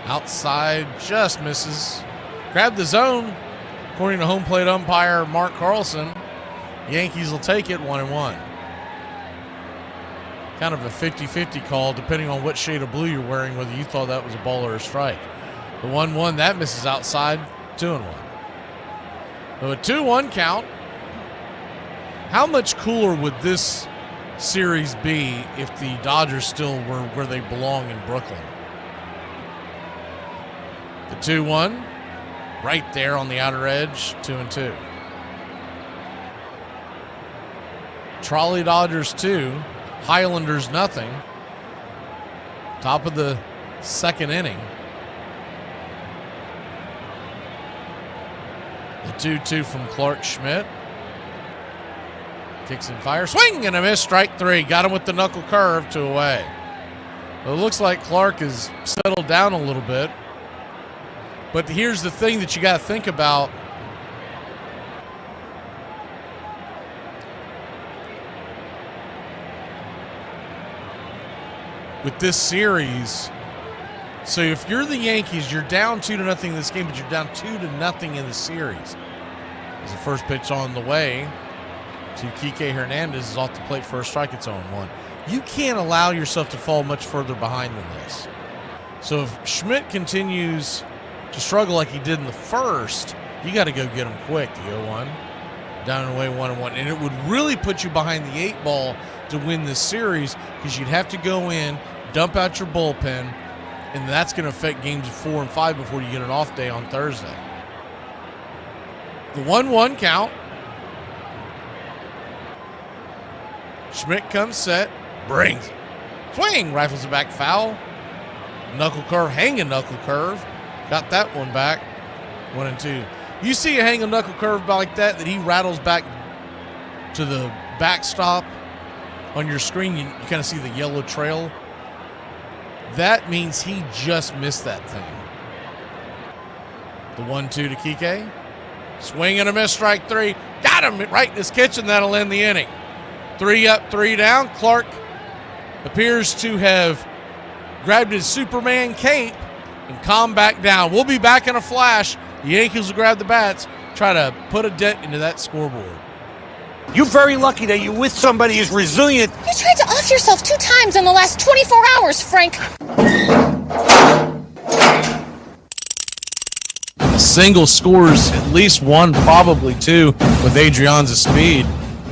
Outside, just misses. Grabbed the zone. According to home plate umpire Mark Carlson, Yankees will take it 1-1. Kind of a 50-50 call, depending on what shade of blue you're wearing, whether you thought that was a ball or a strike. The 1-1, that misses outside, 2-1. So a 2-1 count. How much cooler would this series be if the Dodgers still were where they belong in Brooklyn? The 2-1, right there on the outer edge, 2-2. Trolley Dodgers 2, Highlanders nothing. Top of the second inning. The 2-2 from Clark Schmidt. Kicks and fire. Swing and a miss. Strike 3. Got him with the knuckle curve, 2 away. Well, it looks like Clark has settled down a little bit. But here's the thing that you got to think about. With this series, so if you're the Yankees, you're down 2-0 in this game, but you're down 2-0 in the series. As the first pitch on the way to Kike Hernandez is off the plate for a strike. It's 0-1. You can't allow yourself to fall much further behind than this. So if Schmidt continues to struggle like he did in the first, you got to go get him quick. The 0-1, down and away 1-1, and it would really put you behind the 8 ball to win this series, because you'd have to go in, dump out your bullpen, and that's going to affect games 4 and 5 before you get an off day on Thursday. The 1-1 count. Schmidt comes set, brings it. Swing, rifles it back, foul. Knuckle curve, hanging knuckle curve. Got that one back, 1-2. You see a hanging knuckle curve like that he rattles back to the backstop on your screen, you kind of see the yellow trail. That means he just missed that thing. The 1-2 to Kike. Swing and a miss, strike 3. Got him right in his kitchen. That'll end the inning. 3 up, 3 down. Clark appears to have grabbed his Superman cape and calmed back down. We'll be back in a flash. The Yankees will grab the bats, try to put a dent into that scoreboard. You're very lucky that you're with somebody as resilient. You tried to off yourself 2 times in the last 24 hours, Frank. A single scores at least 1, probably 2, with Adrianza's speed.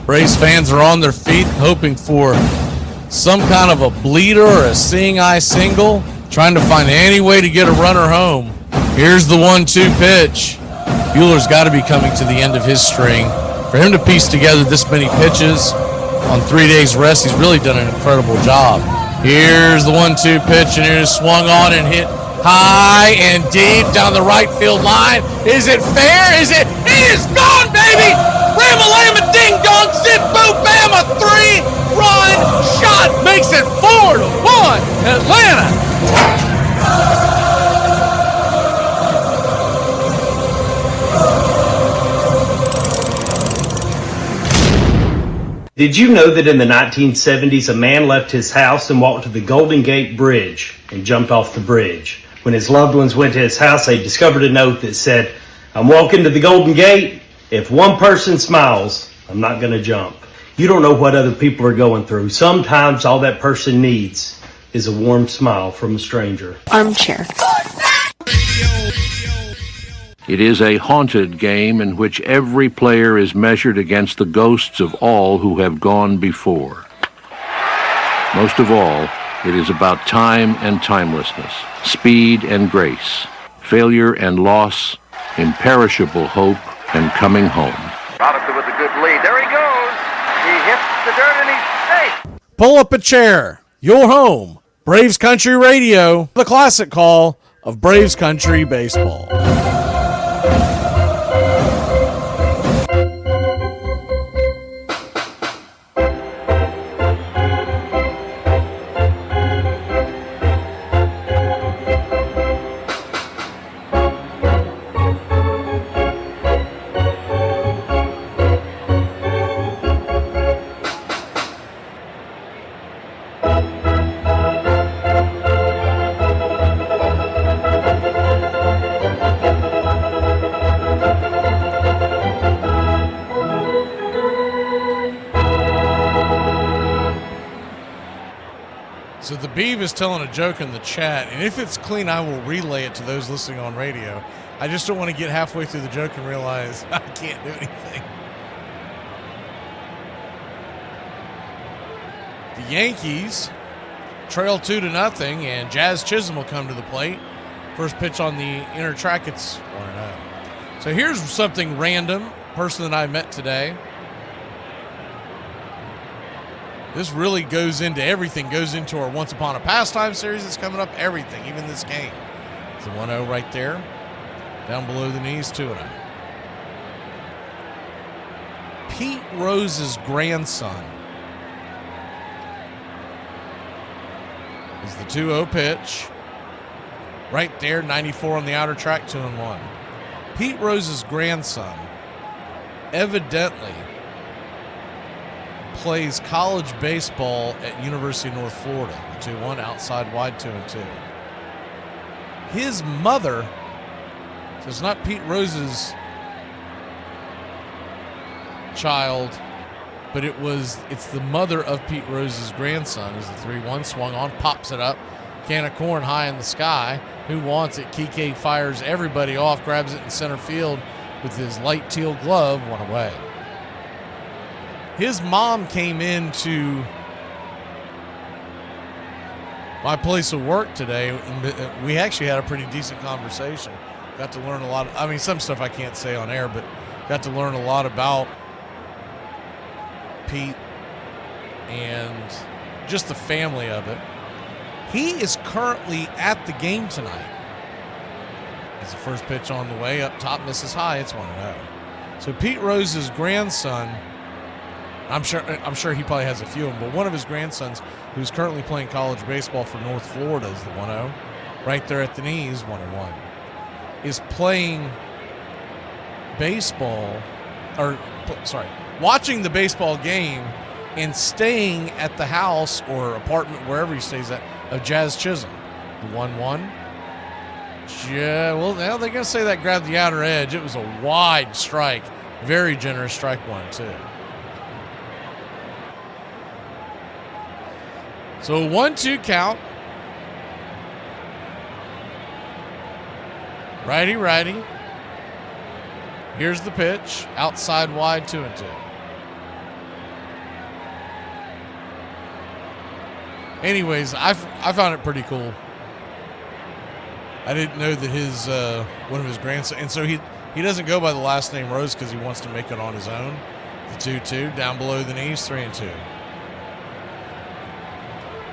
Braves fans are on their feet hoping for some kind of a bleeder or a seeing eye single, trying to find any way to get a runner home. Here's the 1-2 pitch. Buehler's got to be coming to the end of his string. For him to piece together this many pitches on 3 days rest, he's really done an incredible job. Here's the 1-2 pitch, and it is swung on and hit high and deep down the right field line. Is it fair? Is it? It is gone, baby! Ram-a-lam-a ding-dong, zip-boo-bam, a 3-run shot makes it 4-1 Atlanta. Did you know that in the 1970s, a man left his house and walked to the Golden Gate Bridge and jumped off the bridge? When his loved ones went to his house, they discovered a note that said, "I'm walking to the Golden Gate. If one person smiles, I'm not going to jump." You don't know what other people are going through. Sometimes all that person needs is a warm smile from a stranger. Armchair. It is a haunted game in which every player is measured against the ghosts of all who have gone before. Most of all, it is about time and timelessness, speed and grace, failure and loss, imperishable hope and coming home. Robinson with a good lead. There he goes. He hits the dirt and he's safe. Pull up a chair. Your home. Braves Country Radio. The classic call of Braves Country Baseball. So the Beav is telling a joke in the chat, and if it's clean, I will relay it to those listening on radio. I just don't want to get halfway through the joke and realize I can't do anything. The Yankees trail 2-0, and Jazz Chisholm will come to the plate. First pitch on the inner track, it's 1-0. So here's something random, person that I met today. This really goes into everything, goes into our Once Upon a Pastime series that's coming up, everything, even this game. It's a 1-0 right there. Down below the knees, 2-0. Pete Rose's grandson is the 2-0 pitch. Right there, 94 on the outer track, 2-1. Pete Rose's grandson evidently plays college baseball at University of North Florida. 2-1, outside wide, 2-2. His mother, so it's not Pete Rose's child, but it's the mother of Pete Rose's grandson. Is the 3-1 swung on, pops it up, can of corn high in the sky. Who wants it? Kike fires everybody off, grabs it in center field with his light teal glove, 1 away. His mom came into my place of work today, and we actually had a pretty decent conversation. Got to learn a lot. Some stuff I can't say on air, but got to learn a lot about Pete and just the family of it. He is currently at the game tonight. As the first pitch on the way, up top, misses high, it's 1-0. So Pete Rose's grandson, I'm sure he probably has a few of them, but one of his grandsons, who's currently playing college baseball for North Florida, is the 1-0. Right there at the knees, 1-1. Is playing baseball, watching the baseball game and staying at the house or apartment, wherever he stays at, of Jazz Chisholm. The 1-1. Yeah, well, now they're going to say that grabbed the outer edge. It was a wide strike. Very generous strike 1-2. So a 1-2 count. Righty. Here's the pitch. Outside wide, 2-2. Anyways, I found it pretty cool. I didn't know that his one of his grandsons, and so he doesn't go by the last name Rose because he wants to make it on his own. The 2-2 down below the knees, 3-2.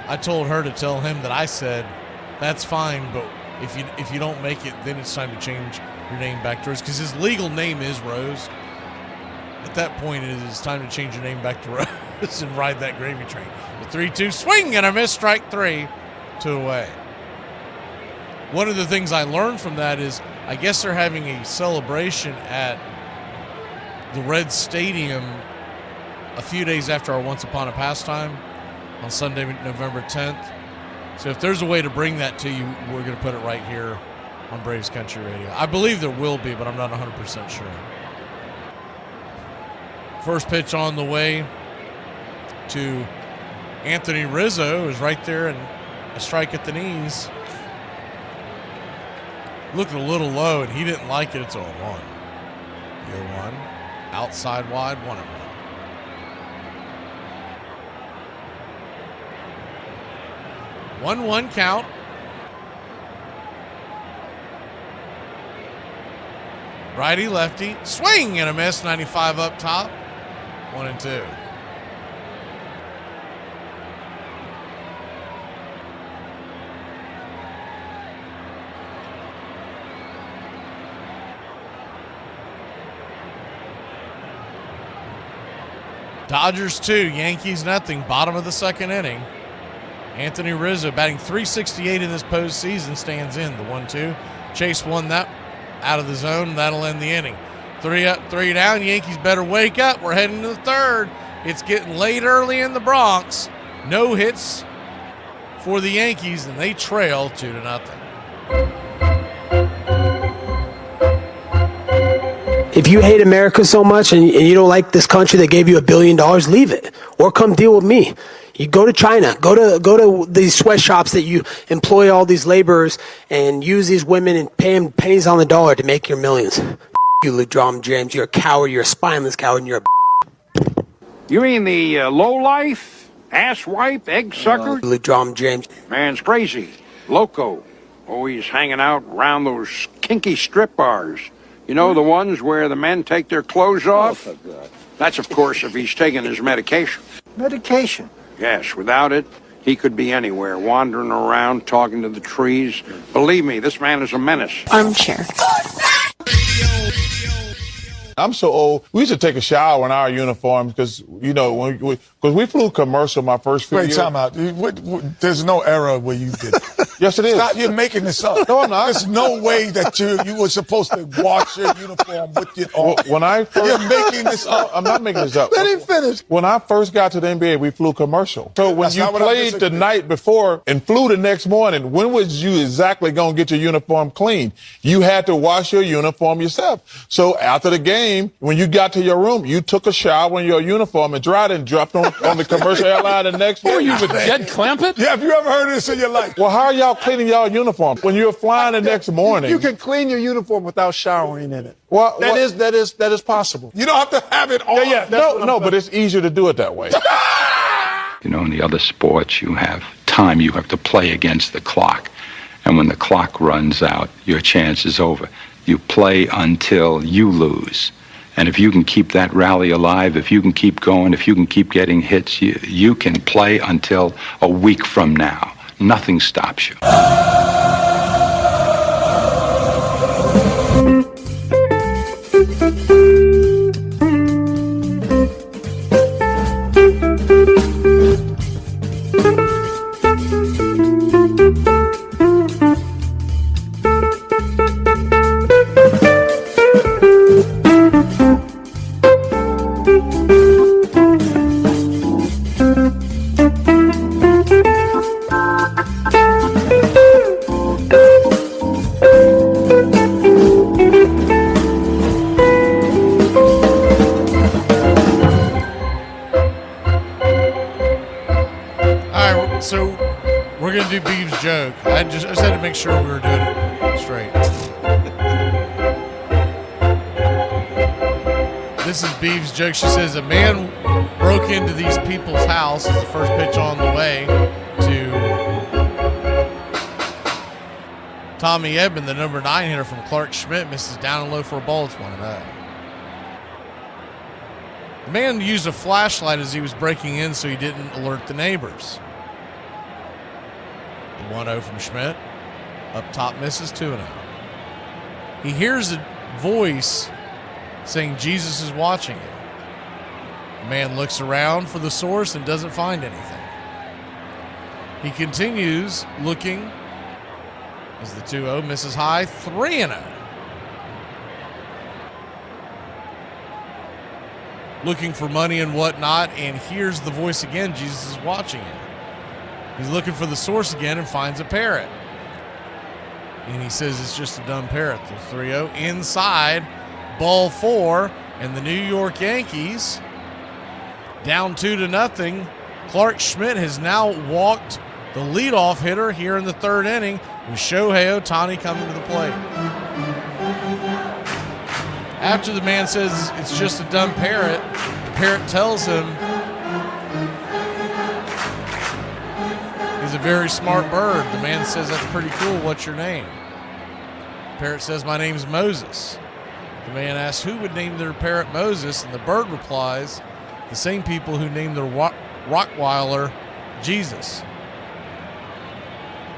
I told her to tell him that I said, that's fine, but if you don't make it, then it's time to change your name back to Rose, because his legal name is Rose. At that point, it is time to change your name back to Rose and ride that gravy train. The 3-2 swing and a miss, strike 3, 2 away. One of the things I learned from that is I guess they're having a celebration at the Red Stadium a few days after our Once Upon a Pastime on Sunday, November 10th. So if there's a way to bring that to you, we're going to put it right here on Braves Country Radio. I believe there will be, but I'm not 100% sure. First pitch on the way to Anthony Rizzo is right there, and a strike at the knees. Looked a little low, and he didn't like it. It's 0-1. 0-1. Outside wide, 1-1. One count. Righty, lefty, swing and a miss. 95 up top. 1-2. Dodgers 2, Yankees nothing. Bottom of the second inning. Anthony Rizzo batting .368 in this postseason stands in the 1-2. Chase won that out of the zone. That'll end the inning. 3 up, 3 down. Yankees better wake up. We're heading to the third. It's getting late early in the Bronx. No hits for the Yankees, and they trail 2-0. If you hate America so much and you don't like this country that gave you $1 billion, leave it or come deal with me. You go to China, go to these sweatshops that you employ all these laborers and use these women and pay them pennies on the dollar to make your millions. You, LeBron James, you're a coward, you're a spineless coward, and you're a You mean the low-life, asswipe, egg sucker? LeBron James. Man's crazy, loco, always hanging out around those kinky strip bars. You know, the ones where the men take their clothes off? That's, of course, if he's taking his medication. Medication? Yes, without it, he could be anywhere, wandering around, talking to the trees. Believe me, this man is a menace. Armchair. I'm so old. We used to take a shower in our uniforms because, you know, because we flew commercial my first few years. Wait, time out. There's no era where you did. Yes, it is. Stop, you're making this up. No, I'm not. There's no way that you were supposed to wash your uniform with it on. When I first, you're making this up. I'm not making this up. Let him finish. When I first got to the NBA, we flew commercial. So when you played the night before and flew the next morning, when was you exactly going to get your uniform clean? You had to wash your uniform yourself. So after the game, when you got to your room, you took a shower in your uniform and dried it and dropped on the commercial airline the next day. Were you with Jed Clampett? Yeah, have you ever heard of this in your life? Well, how are y'all cleaning y'all uniform when you're flying the next morning? You can clean your uniform without showering in it. Well, that is possible. You don't have to have it on. Yeah. No, but it's easier to do it that way. You know, in the other sports, you have time you have to play against the clock. And when the clock runs out, your chance is over. You play until you lose. And if you can keep that rally alive, if you can keep going, if you can keep getting hits, you can play until a week from now. Nothing stops you. So we're gonna do Beeves' joke. I just had to make sure we were doing it straight. This is Beeves' joke. She says a man broke into these people's house. It's the first pitch on the way to Tommy Edman, the number 9 hitter from Clark Schmidt, misses down and low for a ball. It's 1-0. The man used a flashlight as he was breaking in so he didn't alert the neighbors. 1-0 from Schmidt. Up top misses, 2-0. He hears a voice saying Jesus is watching you. The man looks around for the source and doesn't find anything. He continues looking as the 2-0 misses high, 3-0. Looking for money and whatnot, and hears the voice again, Jesus is watching you. He's looking for the source again and finds a parrot. And he says it's just a dumb parrot. The 3-0 inside, ball 4, and the New York Yankees down 2-0. Clark Schmidt has now walked the leadoff hitter here in the third inning. with Shohei Ohtani coming to the plate. After the man says it's just a dumb parrot, the parrot tells him he's a very smart bird. The man says, that's pretty cool. What's your name? The parrot says, my name's Moses. The man asks who would name their parrot Moses, and the bird replies, the same people who named their Rottweiler Jesus.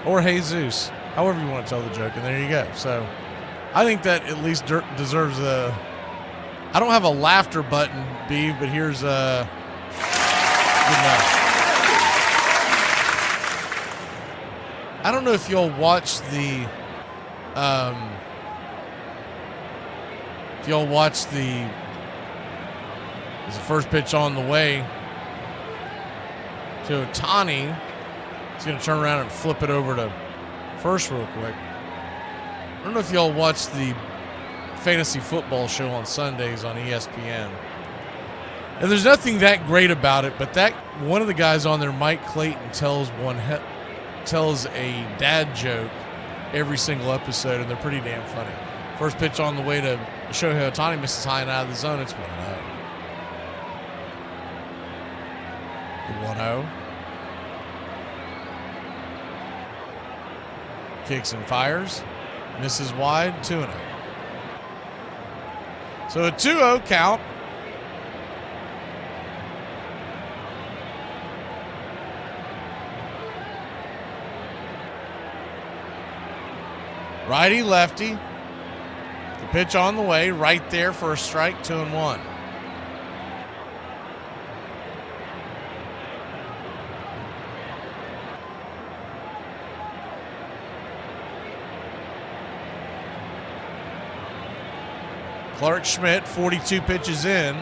Or Jesus. However you want to tell the joke, and there you go. So I think that at least deserves a... I don't have a laughter button, Beeve, but here's a... Good enough. I don't know if y'all watched the... if y'all watched the... There's the first pitch on the way to Ohtani. He's going to turn around and flip it over to first real quick. I don't know if y'all watched the fantasy football show on Sundays on ESPN. And there's nothing that great about it, but that one of the guys on there, Mike Clayton, tells a dad joke every single episode, and they're pretty damn funny. First pitch on the way to Shohei Ohtani, misses high and out of the zone. It's 1-0. The 1-0. Kicks and fires. Misses wide. 2-0. So a 2-0 count. Righty, lefty. The pitch on the way, right there for a strike, 2-1. Clark Schmidt, 42 pitches in.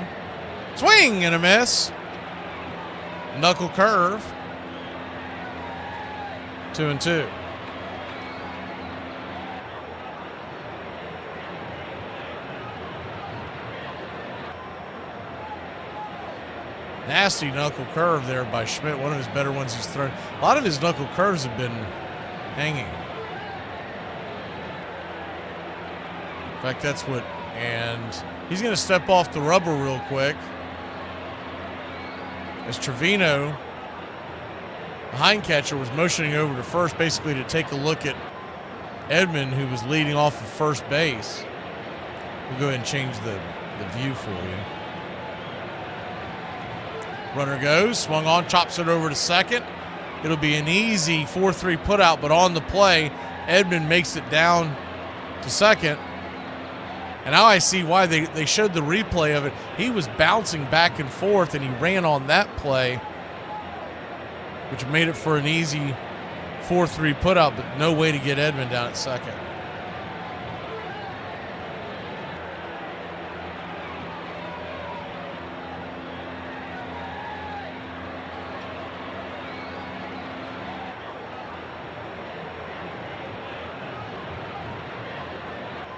Swing and a miss. Knuckle curve. 2-2. Nasty knuckle curve there by Schmidt. One of his better ones he's thrown. A lot of his knuckle curves have been hanging. In fact, that's what... And he's going to step off the rubber real quick. As Trevino, the hind catcher, was motioning over to first, basically to take a look at Edman, who was leading off of first base. We'll go ahead and change the view for you. Runner goes, swung on, chops it over to second. It'll be an easy 4-3 putout, but on the play, Edman makes it down to second. And now I see why they showed the replay of it. He was bouncing back and forth, and he ran on that play, which made it for an easy 4-3 putout, but no way to get Edman down at second.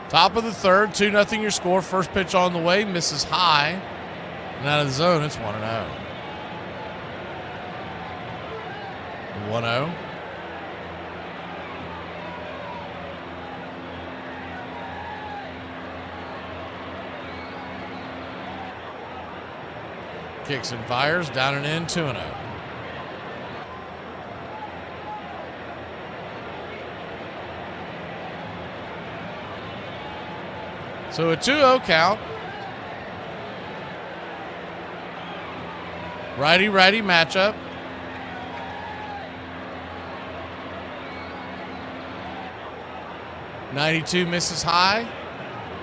Top of the third, 2-0 your score. First pitch on the way, misses high. And out of the zone, it's 1-0. 1-0. Kicks and fires, down and in, 2-0. So a 2-0 count. Righty-righty matchup. .92 misses high.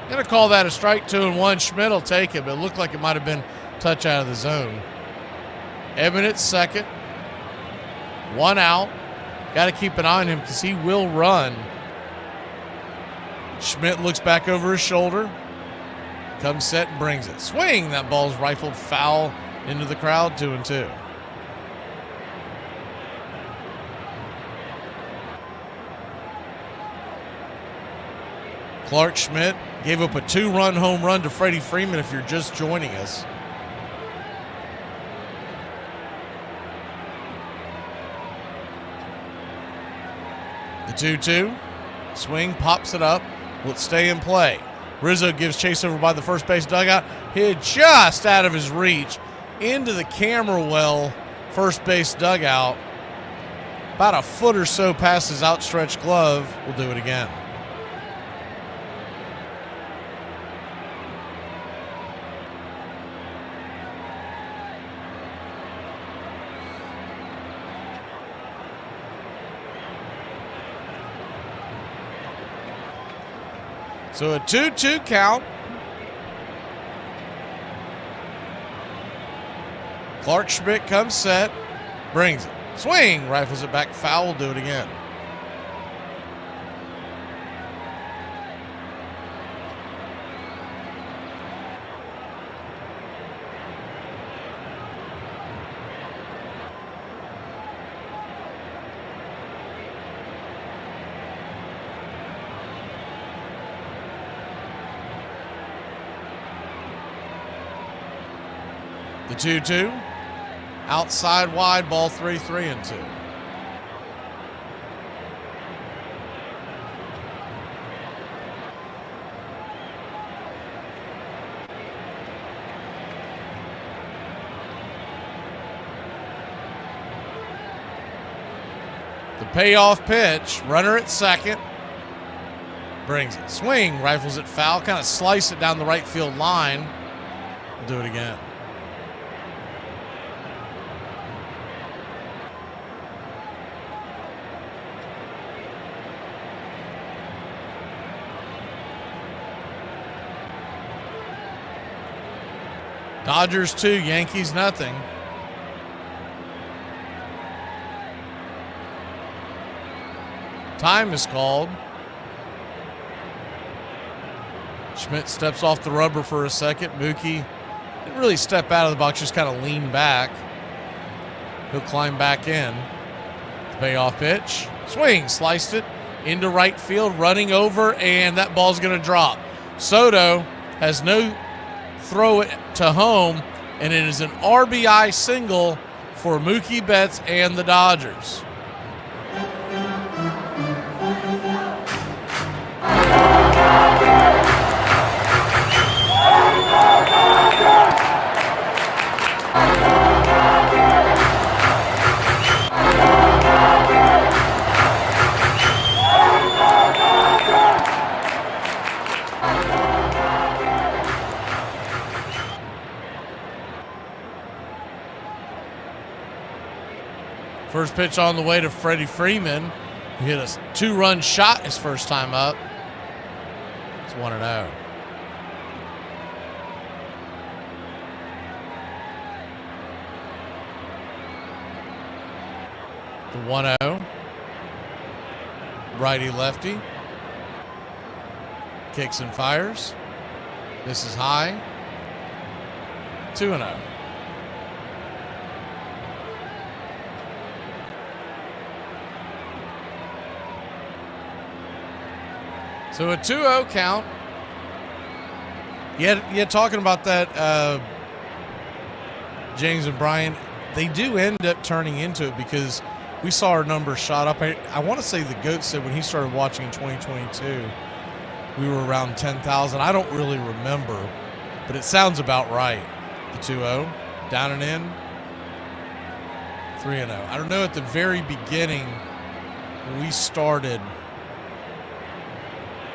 Gonna call that a strike, 2-1. Schmidt will take it, but it looked like it might have been touch out of the zone. Edman at second. 1 out. Got to keep an eye on him because he will run. Schmidt looks back over his shoulder. Comes set and brings it. Swing! That ball's rifled foul into the crowd, 2-2. Clark Schmidt gave up a 2-run home run to Freddie Freeman if you're just joining us. The 2-2. Swing, pops it up. Will it stay in play? Rizzo gives chase over by the first base dugout. Hit just out of his reach into the camera well first base dugout. About a foot or so past his outstretched glove. We'll do it again. So a 2-2 count. Clark Schmidt comes set, brings it. Swing, rifles it back, foul, do it again. The 2-2. Outside wide, ball 3-2. The payoff pitch, runner at second. Brings it. Swing, rifles it foul, kind of slice it down the right field line. We'll do it again. Dodgers 2, Yankees nothing. Time is called. Schmidt steps off the rubber for a second. Mookie didn't really step out of the box, just kind of lean back. He'll climb back in. The payoff pitch. Swing, sliced it into right field, running over, and that ball's going to drop. Soto has no throw it to home, and it is an RBI single for Mookie Betts and the Dodgers. First pitch on the way to Freddie Freeman, who hit a 2-run shot his first time up. It's 1-0. The 1-0. Righty lefty. Kicks and fires. This is high. 2-0. So a 2-0 count. Yeah, talking about that, James and Brian, they do end up turning into it because we saw our numbers shot up. I want to say the GOAT said when he started watching in 2022, we were around 10,000. I don't really remember, but it sounds about right. The 2-0, down and in, 3-0. I don't know, at the very beginning, when we started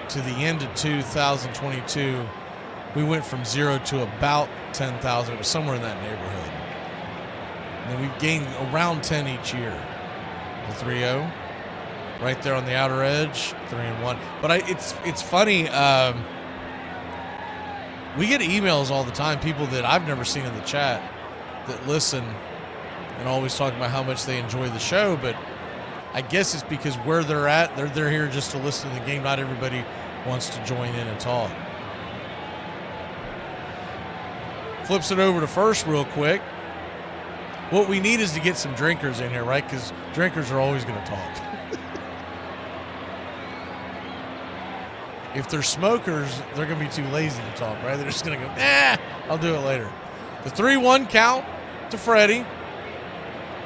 to the end of 2022, we went from 0 to about 10,000. It was somewhere in that neighborhood. And then we've gained around 10 each year. The 3-0, right there on the outer edge, 3-1. But it's funny. We get emails all the time, people that I've never seen in the chat that listen and always talk about how much they enjoy the show, but I guess it's because where they're at, they're here just to listen to the game. Not everybody wants to join in and talk. Flips it over to first real quick. What we need is to get some drinkers in here, right? Because drinkers are always going to talk. If they're smokers, they're going to be too lazy to talk, right? They're just going to go, I'll do it later. The 3-1 count to Freddie.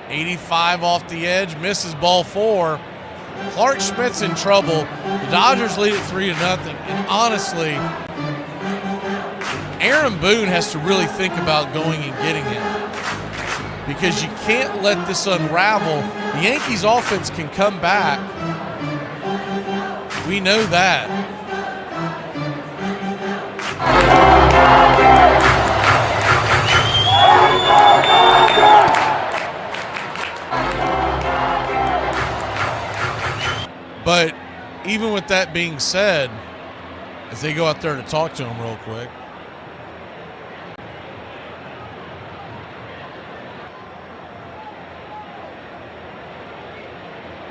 85 off the edge, misses ball 4. Clark Schmidt's in trouble. The Dodgers lead it 3-0. And honestly, Aaron Boone has to really think about going and getting him, because you can't let this unravel. The Yankees offense can come back. We know that. But even with that being said, as they go out there to talk to him real quick,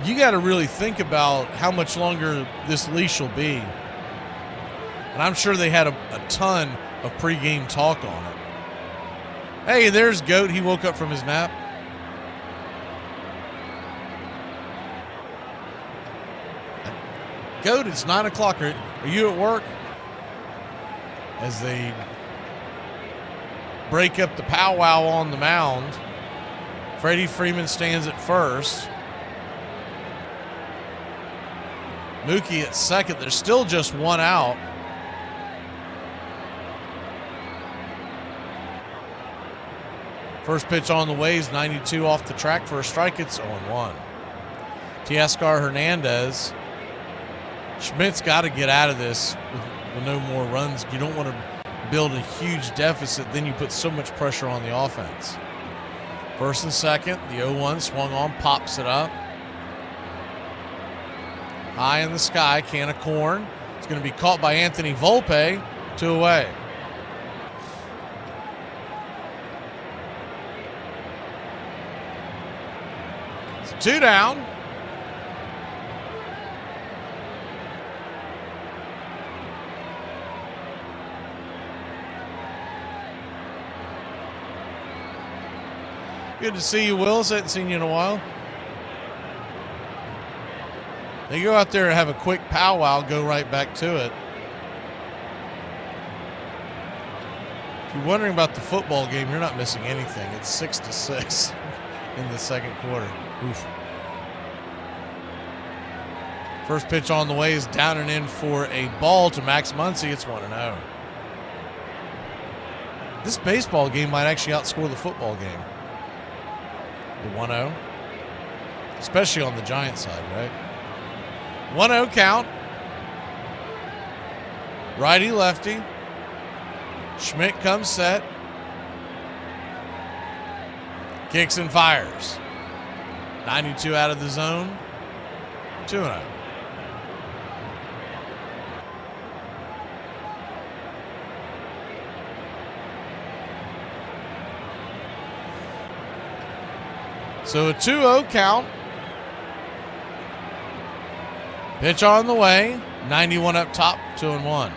you got to really think about how much longer this leash will be. And I'm sure they had a ton of pregame talk on it. Hey, there's Goat. He woke up from his nap. Goat, it's 9 o'clock. Are you at work? As they break up the powwow on the mound, Freddie Freeman stands at first. Mookie at second. There's still just one out. First pitch on the way is 92 off the track for a strike. It's 0-1. Teoscar Hernandez. Schmidt's got to get out of this with no more runs. You don't want to build a huge deficit. Then you put so much pressure on the offense. First and second. The 0-1 swung on, pops it up. High in the sky, can of corn. It's going to be caught by Anthony Volpe. 2 away. So 2 down. Good to see you, Wills. I haven't seen you in a while. They go out there and have a quick powwow, go right back to it. If you're wondering about the football game, you're not missing anything. It's 6-6 in the second quarter. Oof. First pitch on the way is down and in for a ball to Max Muncy. It's 1-0. This baseball game might actually outscore the football game. The 1-0. Especially on the Giants side, right? 1-0 count. Righty, lefty. Schmidt comes set. Kicks and fires. 92 out of the zone. 2-0. So a 2-0 count. Pitch on the way. 91 up top, 2-1.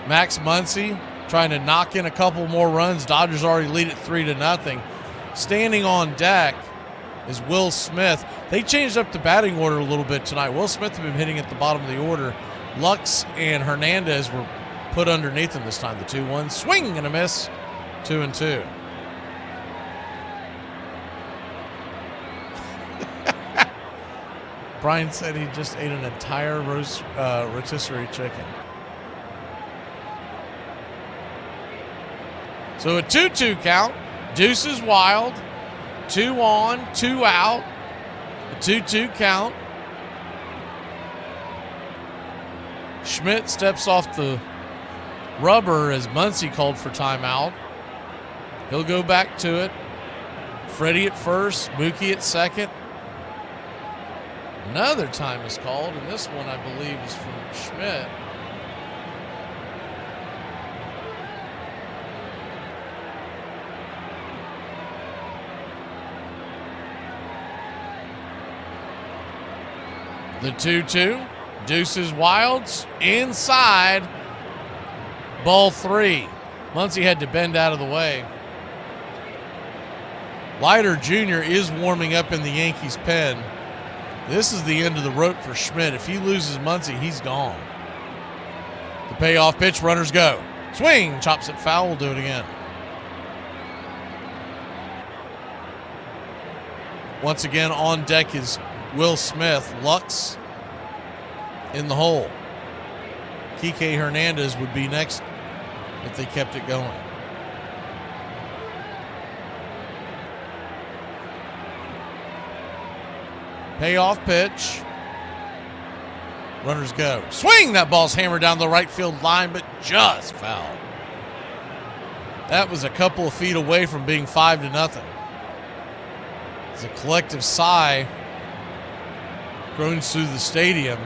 Max Muncy trying to knock in a couple more runs. Dodgers already lead it 3-0. Standing on deck is Will Smith. They changed up the batting order a little bit tonight. Will Smith had been hitting at the bottom of the order. Lux and Hernandez were put underneath him this time. The 2-1 swing and a miss. 2-2. Brian said he just ate an entire rotisserie chicken. So a 2-2 count. Deuce is wild. 2 on, 2 out. A 2-2 count. Schmidt steps off the rubber as Muncy called for timeout. He'll go back to it. Freddie at first, Mookie at second. Another time is called, and this one, I believe, is from Schmidt. The 2-2. Deuces Wilds inside. Ball 3. Muncy had to bend out of the way. Leiter Jr. is warming up in the Yankees pen. This is the end of the rope for Schmidt. If he loses Muncy, he's gone. The payoff pitch, runners go. Swing, chops it foul, we'll do it again. Once again on deck is Will Smith. Lux in the hole. Kike Hernandez would be next if they kept it going. Payoff pitch. Runners go. Swing! That ball's hammered down the right field line, but just foul. That was a couple of feet away from being 5-0. As a collective sigh groans through the stadium.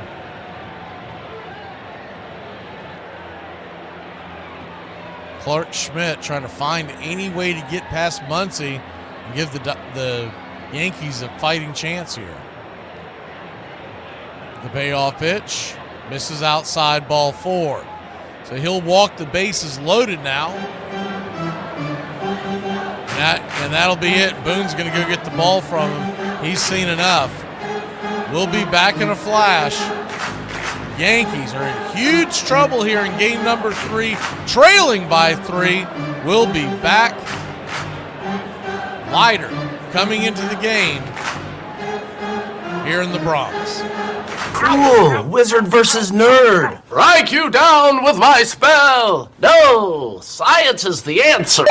Clark Schmidt trying to find any way to get past Muncy and give the Yankees a fighting chance here. The payoff pitch misses outside, ball 4. So he'll walk the bases loaded now. And that'll be it. Boone's going to go get the ball from him. He's seen enough. We'll be back in a flash. Yankees are in huge trouble here in game number 3, trailing by 3. We'll be back. Leiter coming into the game here in the Bronx. Cool. Wizard versus nerd. Write you down with my spell. No, science is the answer.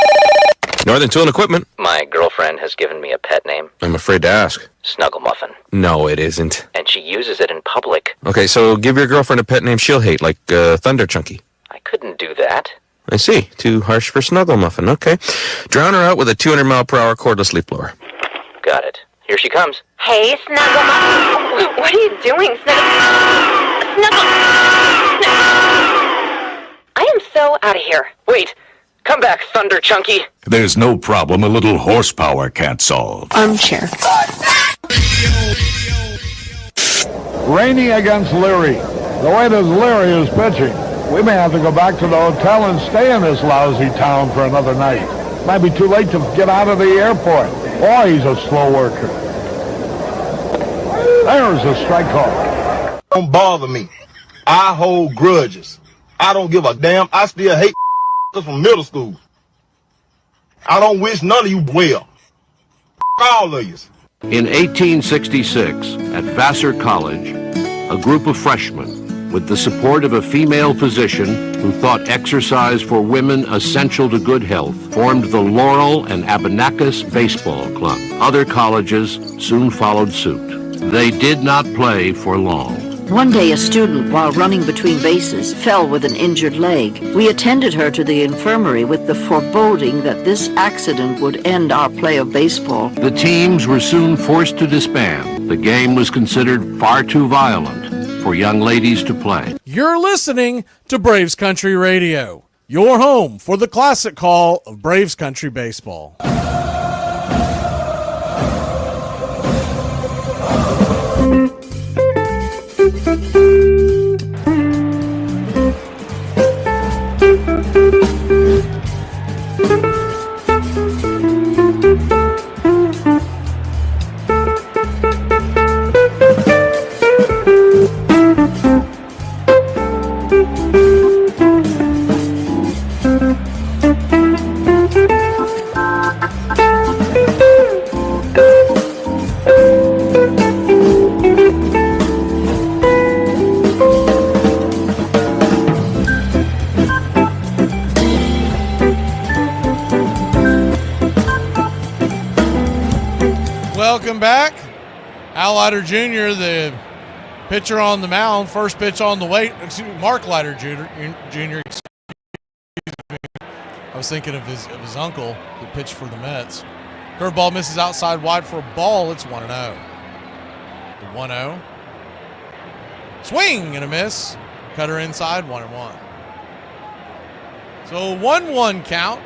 Northern Tool and Equipment. My girlfriend has given me a pet name. I'm afraid to ask. Snuggle Muffin. No, it isn't. And she uses it in public. Okay, so give your girlfriend a pet name she'll hate, like Thunder Chunky. I couldn't do that. I see. Too harsh for Snuggle Muffin. Okay. Drown her out with a 200-mile-per-hour cordless leaf blower. Got it. Here she comes. Hey, Snuggle Muffin. What are you doing, Snuggle? I am so out of here. Wait. Come back, Thunder Chunky. There's no problem a little horsepower can't solve. Armchair. Rainey against Leary. The way that Leary is pitching, we may have to go back to the hotel and stay in this lousy town for another night. Might be too late to get out of the airport. Boy, he's a slow worker. There's a strike call. Don't bother me. I hold grudges. I don't give a damn. I still hate from middle school. I don't wish none of you well. All of you. In 1866, at Vassar College, a group of freshmen, with the support of a female physician who thought exercise for women essential to good health, formed the Laurel and Abenakis Baseball Club. Other colleges soon followed suit. They did not play for long. One day, a student, while running between bases, fell with an injured leg. We attended her to the infirmary with the foreboding that this accident would end our play of baseball. The teams were soon forced to disband. The game was considered far too violent for young ladies to play. You're listening to Braves Country Radio, your home for the classic call of Braves Country Baseball. Welcome back. Al Leiter Jr., the pitcher on the mound, first pitch on the way. Mark Leiter Jr. I was thinking of his uncle who pitched for the Mets. Curveball misses outside wide for a ball. It's 1-0. The 1-0. Swing and a miss. Cutter inside, 1-1. So 1-1 count.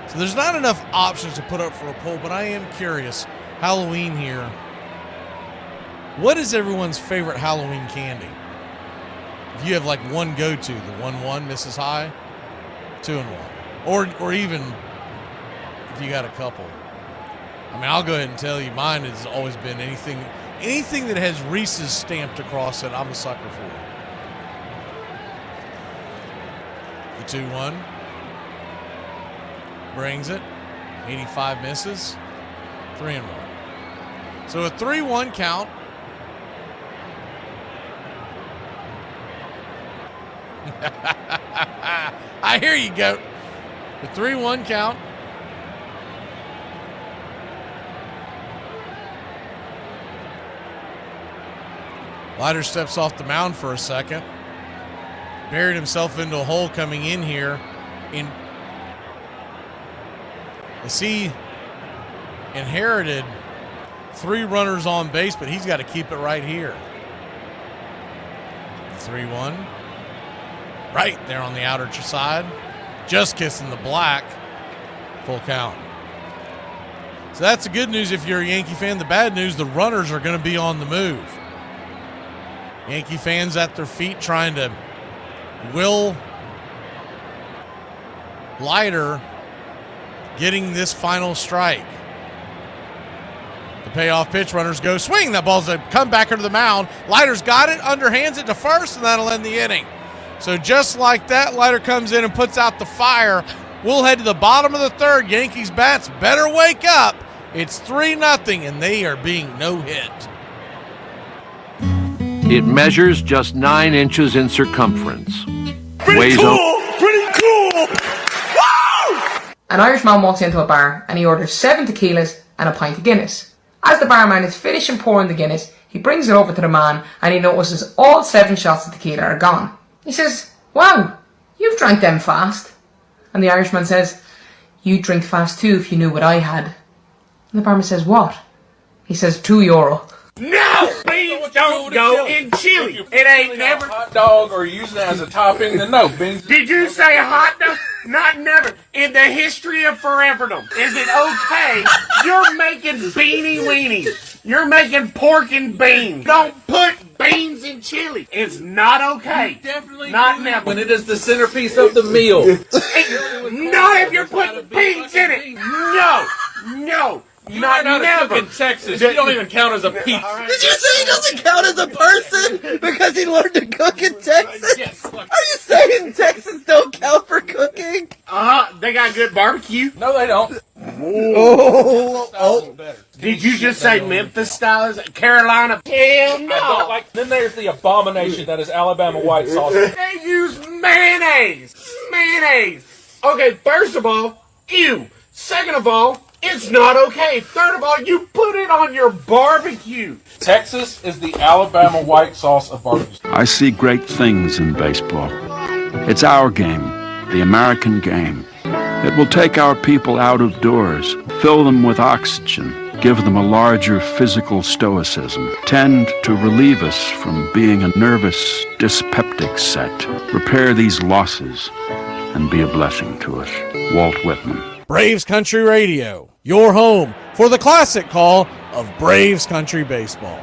So there's not enough options to put up for a poll, but I am curious. Halloween here. What is everyone's favorite Halloween candy? If you have like one go-to, the 1-1 misses high, 2-1. Or even if you got a couple. I mean, I'll go ahead and tell you mine has always been anything that has Reese's stamped across it, I'm a sucker for. The 2-1. Brings it. 85 misses. 3-1. So a 3-1 count. I hear you, Goat. The 3-1 count. Leiter steps off the mound for a second. Buried himself into a hole coming in here. As he inherited 3 runners on base, but he's got to keep it right here. 3-1. Right there on the outer side. Just kissing the black. Full count. So that's the good news if you're a Yankee fan. The bad news, the runners are going to be on the move. Yankee fans at their feet trying to will Leiter getting this final strike. The payoff pitch, runners go swing. That ball's a comebacker to the mound. Leiter's got it, underhands it to first, and that'll end the inning. So just like that, Leiter comes in and puts out the fire. We'll head to the bottom of the third. Yankees bats better wake up. It's 3-0, and they are being no-hit. It measures just 9 inches in circumference. Pretty cool! Woo! An Irishman walks into a bar and he orders 7 tequilas and a pint of Guinness. As the barman is finishing pouring the Guinness, he brings it over to the man and he notices all 7 shots of tequila are gone. He says, "Wow, you've drank them fast." And the Irishman says, "You'd drink fast too if you knew what I had." And the barman says, "What?" He says, €2. No! Beans don't go in chili. It ain't never hot dog or using it as a topping. Then no, beans. Did you say hot dog? Not never. In the history of foreverdom, is it okay? You're making beanie weenies. You're making pork and beans. Don't put beans in chili. It's not okay. Definitely not never. When it is the centerpiece of the meal. Not if you're putting beans in it. No. You not never. In Texas, you don't even count as a piece. Did you say he doesn't count as a person because he learned to cook in Texas? Yes. Are you saying Texans don't count for cooking? They got good barbecue. No, they don't. Oh. Did you just say Memphis style? Is it Carolina? Hell no. I don't like. Then there's the abomination that is Alabama white sauce. They use mayonnaise. Okay, first of all, ew. Second of all, it's not okay. Third of all, you put it on your barbecue. Texas is the Alabama white sauce of barbecue. I see great things in baseball. It's our game, the American game. It will take our people out of doors, fill them with oxygen, give them a larger physical stoicism, tend to relieve us from being a nervous, dyspeptic set, repair these losses, and be a blessing to us. Walt Whitman. Braves Country Radio, your home for the classic call of Braves Country Baseball.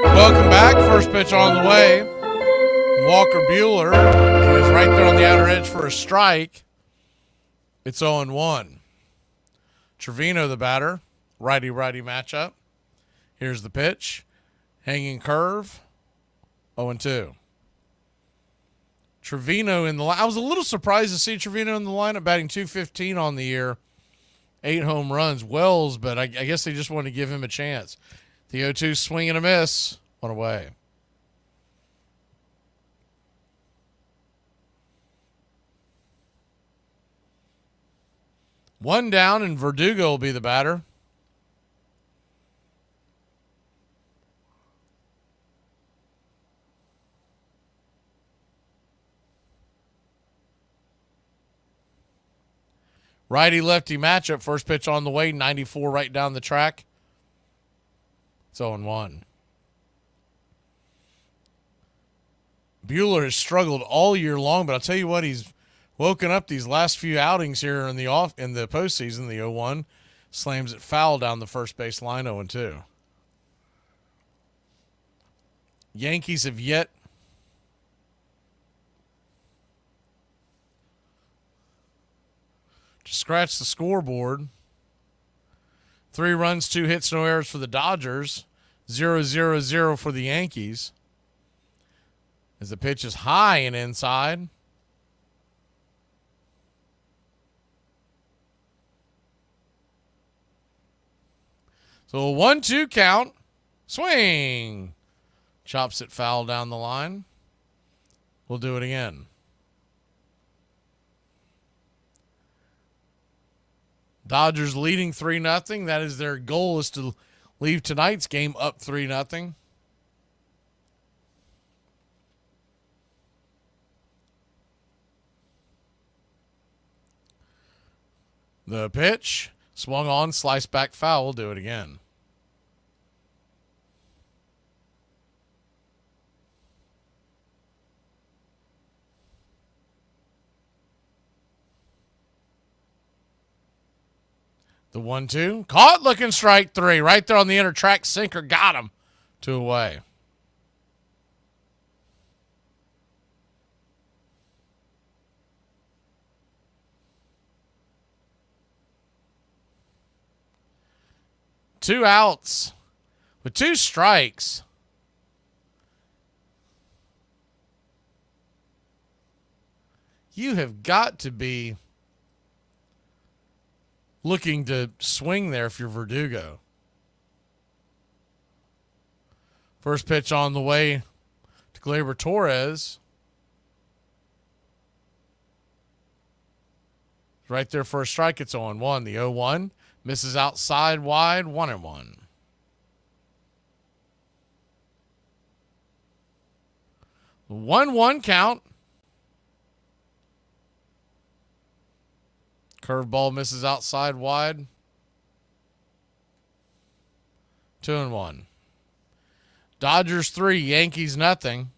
Welcome back. First pitch on the way. Walker Buehler is right there on the outer edge for a strike. It's 0-1. Trevino, the batter. Righty-righty matchup. Here's the pitch. Hanging curve. 0-2. Trevino in the line. I was a little surprised to see Trevino in the lineup batting .215 on the year. 8 home runs. Wells, but I guess they just wanted to give him a chance. The 0-2 swing and a miss. One away. One down, and Verdugo will be the batter. Righty-lefty matchup. First pitch on the way, 94 right down the track. It's 0-1. Buehler has struggled all year long, but I'll tell you what, he's woken up these last few outings here in the postseason. The 0-1 slams it foul down the first base line, 0-2. Yankees have yet to scratch the scoreboard. 3 runs, 2 hits, no errors for the Dodgers. 0-0-0 for the Yankees. As the pitch is high and inside. So a 1-2 count. Swing. Chops it foul down the line. We'll do it again. Dodgers leading 3-0. That is their goal, is to leave tonight's game up 3-0. The pitch swung on, slice back foul. We'll do it again. The 1-2. Caught, looking, strike 3. Right there on the inner track sinker. Got him. 2 away. Two outs with 2 strikes. You have got to be looking to swing there if you're Verdugo. First pitch on the way to Gleyber Torres. Right there for a strike. It's 0-1. The 0-1 misses outside wide. 1-1. The 1-1 count. Curveball misses outside wide. 2-1. Dodgers 3, Yankees nothing.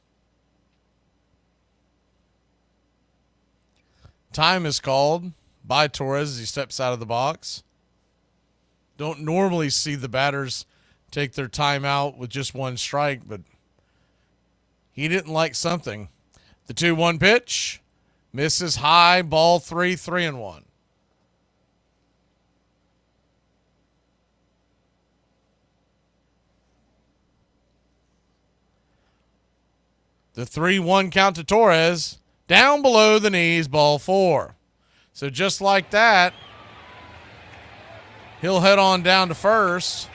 Time is called by Torres as he steps out of the box. Don't normally see the batters take their time out with just 1 strike, but he didn't like something. The 2-1 pitch misses high, ball 3, 3-1. The 3-1 count to Torres. Down below the knees, ball 4. So just like that, he'll head on down to first.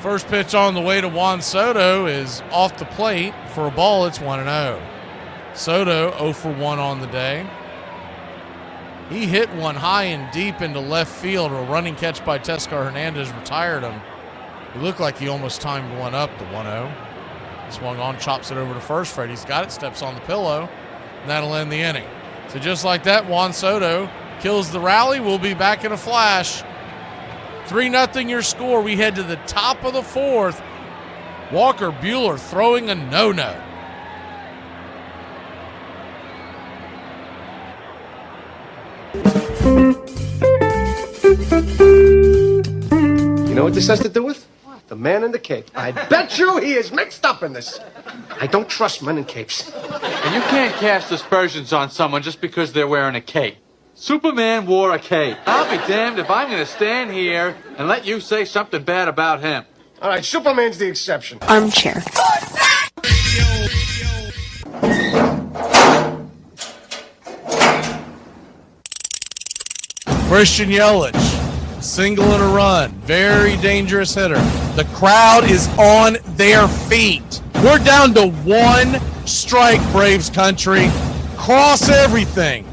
First pitch on the way to Juan Soto is off the plate for a ball. It's 1-0. Soto 0 for 1 on the day. He hit one high and deep into left field. A running catch by Teoscar Hernandez retired him. It looked like he almost timed one up to 1-0. Swung on, chops it over to first. Freddie's got it, steps on the pillow, and that'll end the inning. So just like that, Juan Soto kills the rally. We'll be back in a flash. 3-0 your score. We head to the top of the 4th. Walker Buehler throwing a no-no. You know what this has to do with? What? The man in the cape. I bet you he is mixed up in this. I don't trust men in capes. And you can't cast aspersions on someone just because they're wearing a cape. Superman wore a cape. I'll be damned if I'm going to stand here and let you say something bad about him. All right, Superman's the exception. Armchair. Christian Yelich, single and a run. Very dangerous hitter. The crowd is on their feet. We're down to one strike, Braves country. Cross everything.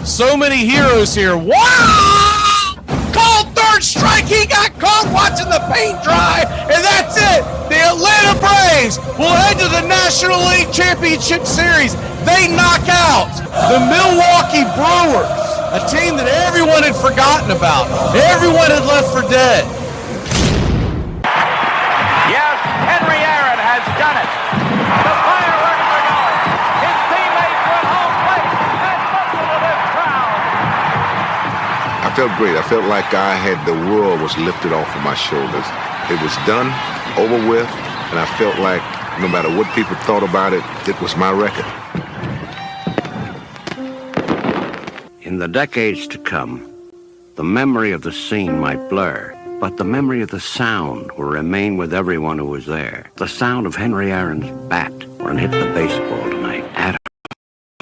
So many heroes here. Wow! Called third strike. He got caught watching the paint dry, and that's it. The Atlanta Braves will head to the National League Championship Series. They knock out the Milwaukee Brewers, a team that everyone had forgotten about. Everyone had left for dead. Yes, Henry Aaron has done it. The fireworks are going. His teammates are at home plate, and most of this crowd. I felt great. I felt like the world was lifted off of my shoulders. It was done, over with, and I felt like no matter what people thought about it, it was my record. In the decades to come, the memory of the scene might blur, but the memory of the sound will remain with everyone who was there. The sound of Henry Aaron's bat when it hit the baseball tonight. At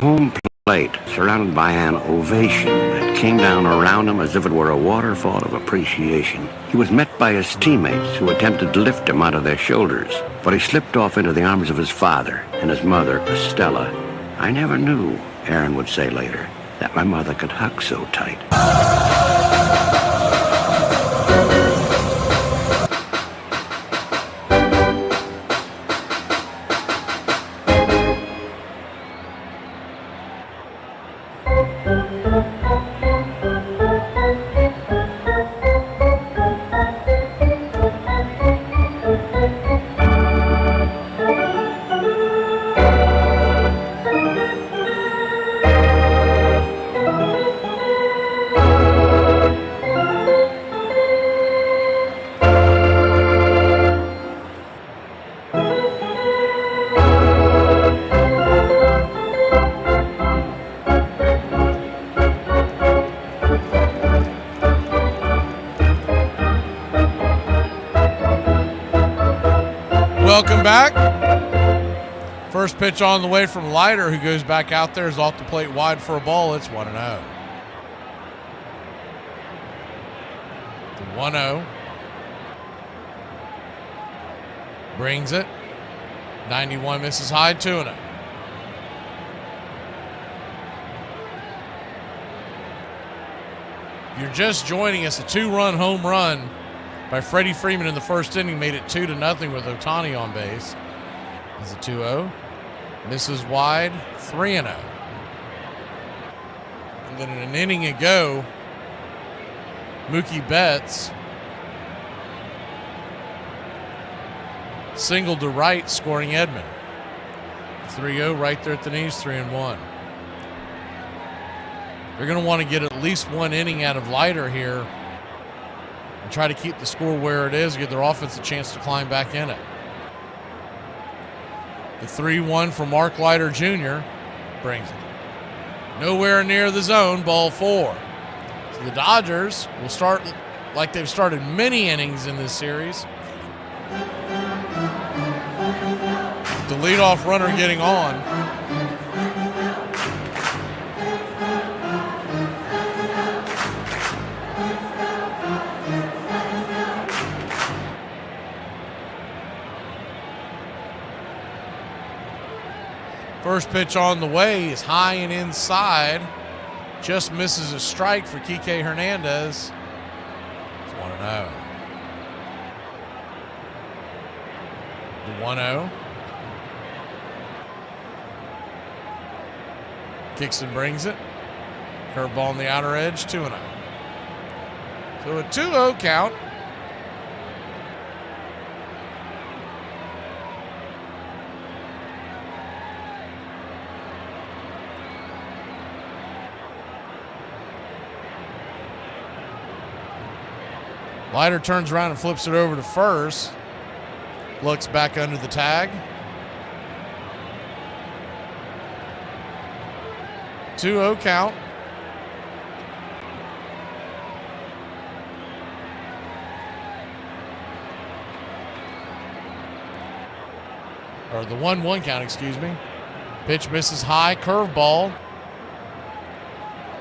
home plate, surrounded by an ovation that came down around him as if it were a waterfall of appreciation. He was met by his teammates who attempted to lift him out of their shoulders, but he slipped off into the arms of his father and his mother, Estella. I never knew, Aaron would say later, that my mother could hug so tight. Welcome back. First pitch on the way from Leiter, who goes back out there, is off the plate wide for a ball. It's 1-0. The 1-0. Brings it. 91 misses high, 2-0. You're just joining us. A 2-run home run by Freddie Freeman in the first inning made it 2-0 with Ohtani on base. As a 2-0. Misses wide, 3-0. And then in an inning ago, Mookie Betts singled to right, scoring Edman. 3-0 right there at the knees, 3-1. They're going to want to get at least one inning out of Leiter here and try to keep the score where it is, give their offense a chance to climb back in it. The 3-1 from Mark Leiter Jr. brings it. Nowhere near the zone, ball 4. So the Dodgers will start like they've started many innings in this series. The leadoff runner getting on. First pitch on the way is high and inside. Just misses a strike for Kike Hernandez. It's 1-0. The 1-0. Kixon brings it. Curveball on the outer edge, 2-0. So a 2-0 count. Leiter turns around and flips it over to first. Looks back under the tag. 2-0 count. Or the 1-1 count, excuse me. Pitch misses high, curveball.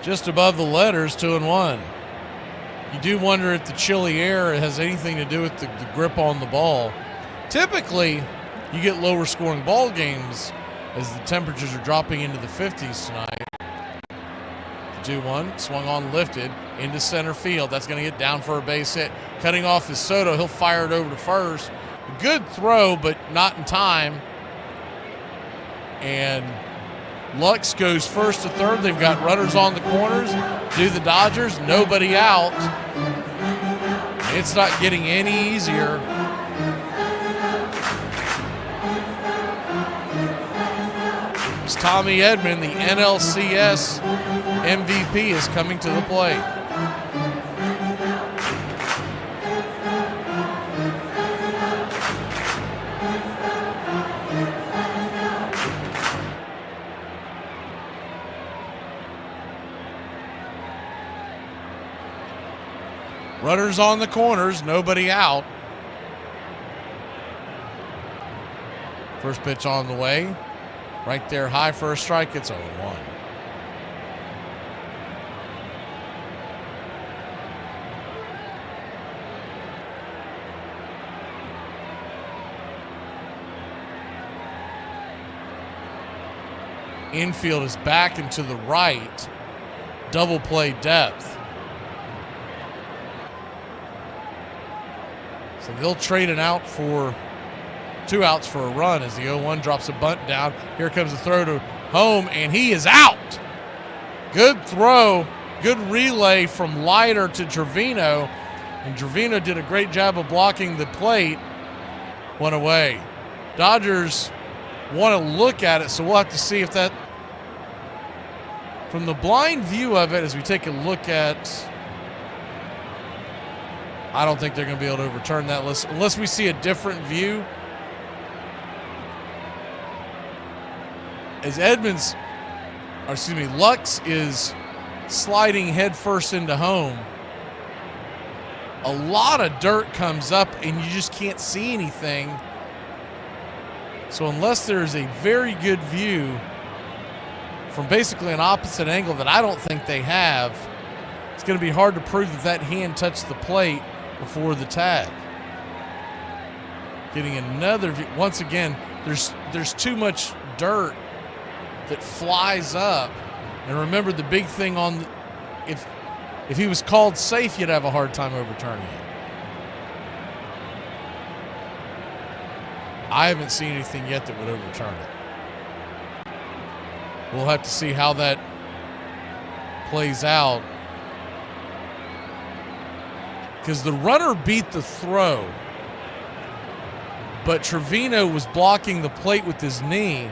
Just above the letters, 2-1. You do wonder if the chilly air has anything to do with the grip on the ball. Typically, you get lower scoring ball games as the temperatures are dropping into the 50s tonight. 2-1, swung on, lifted into center field. That's going to get down for a base hit. Cutting off is Soto. He'll fire it over to first. Good throw, but not in time. And Lux goes first to third. They've got runners on the corners. Do the Dodgers. Nobody out. It's not getting any easier. It's Tommy Edman, the NLCS MVP, is coming to the plate. Runners on the corners, nobody out. First pitch on the way. Right there, high for a strike. It's 0-1. Infield is back and to the right. Double play depth. So they'll trade it out for 2 outs for a run as the 0-1 drops a bunt down. Here comes the throw to home, and he is out. Good throw, good relay from Leiter to Trevino, and Trevino did a great job of blocking the plate. One away. Dodgers want to look at it, so we'll have to see if that, from the blind view of it, as we take a look at, I don't think they're going to be able to overturn that unless we see a different view. As Lux is sliding headfirst into home, a lot of dirt comes up and you just can't see anything. So unless there's a very good view from basically an opposite angle that I don't think they have, it's going to be hard to prove that hand touched the plate before the tag. Getting another view. Once again, there's too much dirt that flies up. And remember, the big thing on if he was called safe, you'd have a hard time overturning it. I haven't seen anything yet that would overturn it. We'll have to see how that plays out, because the runner beat the throw, but Trevino was blocking the plate with his knee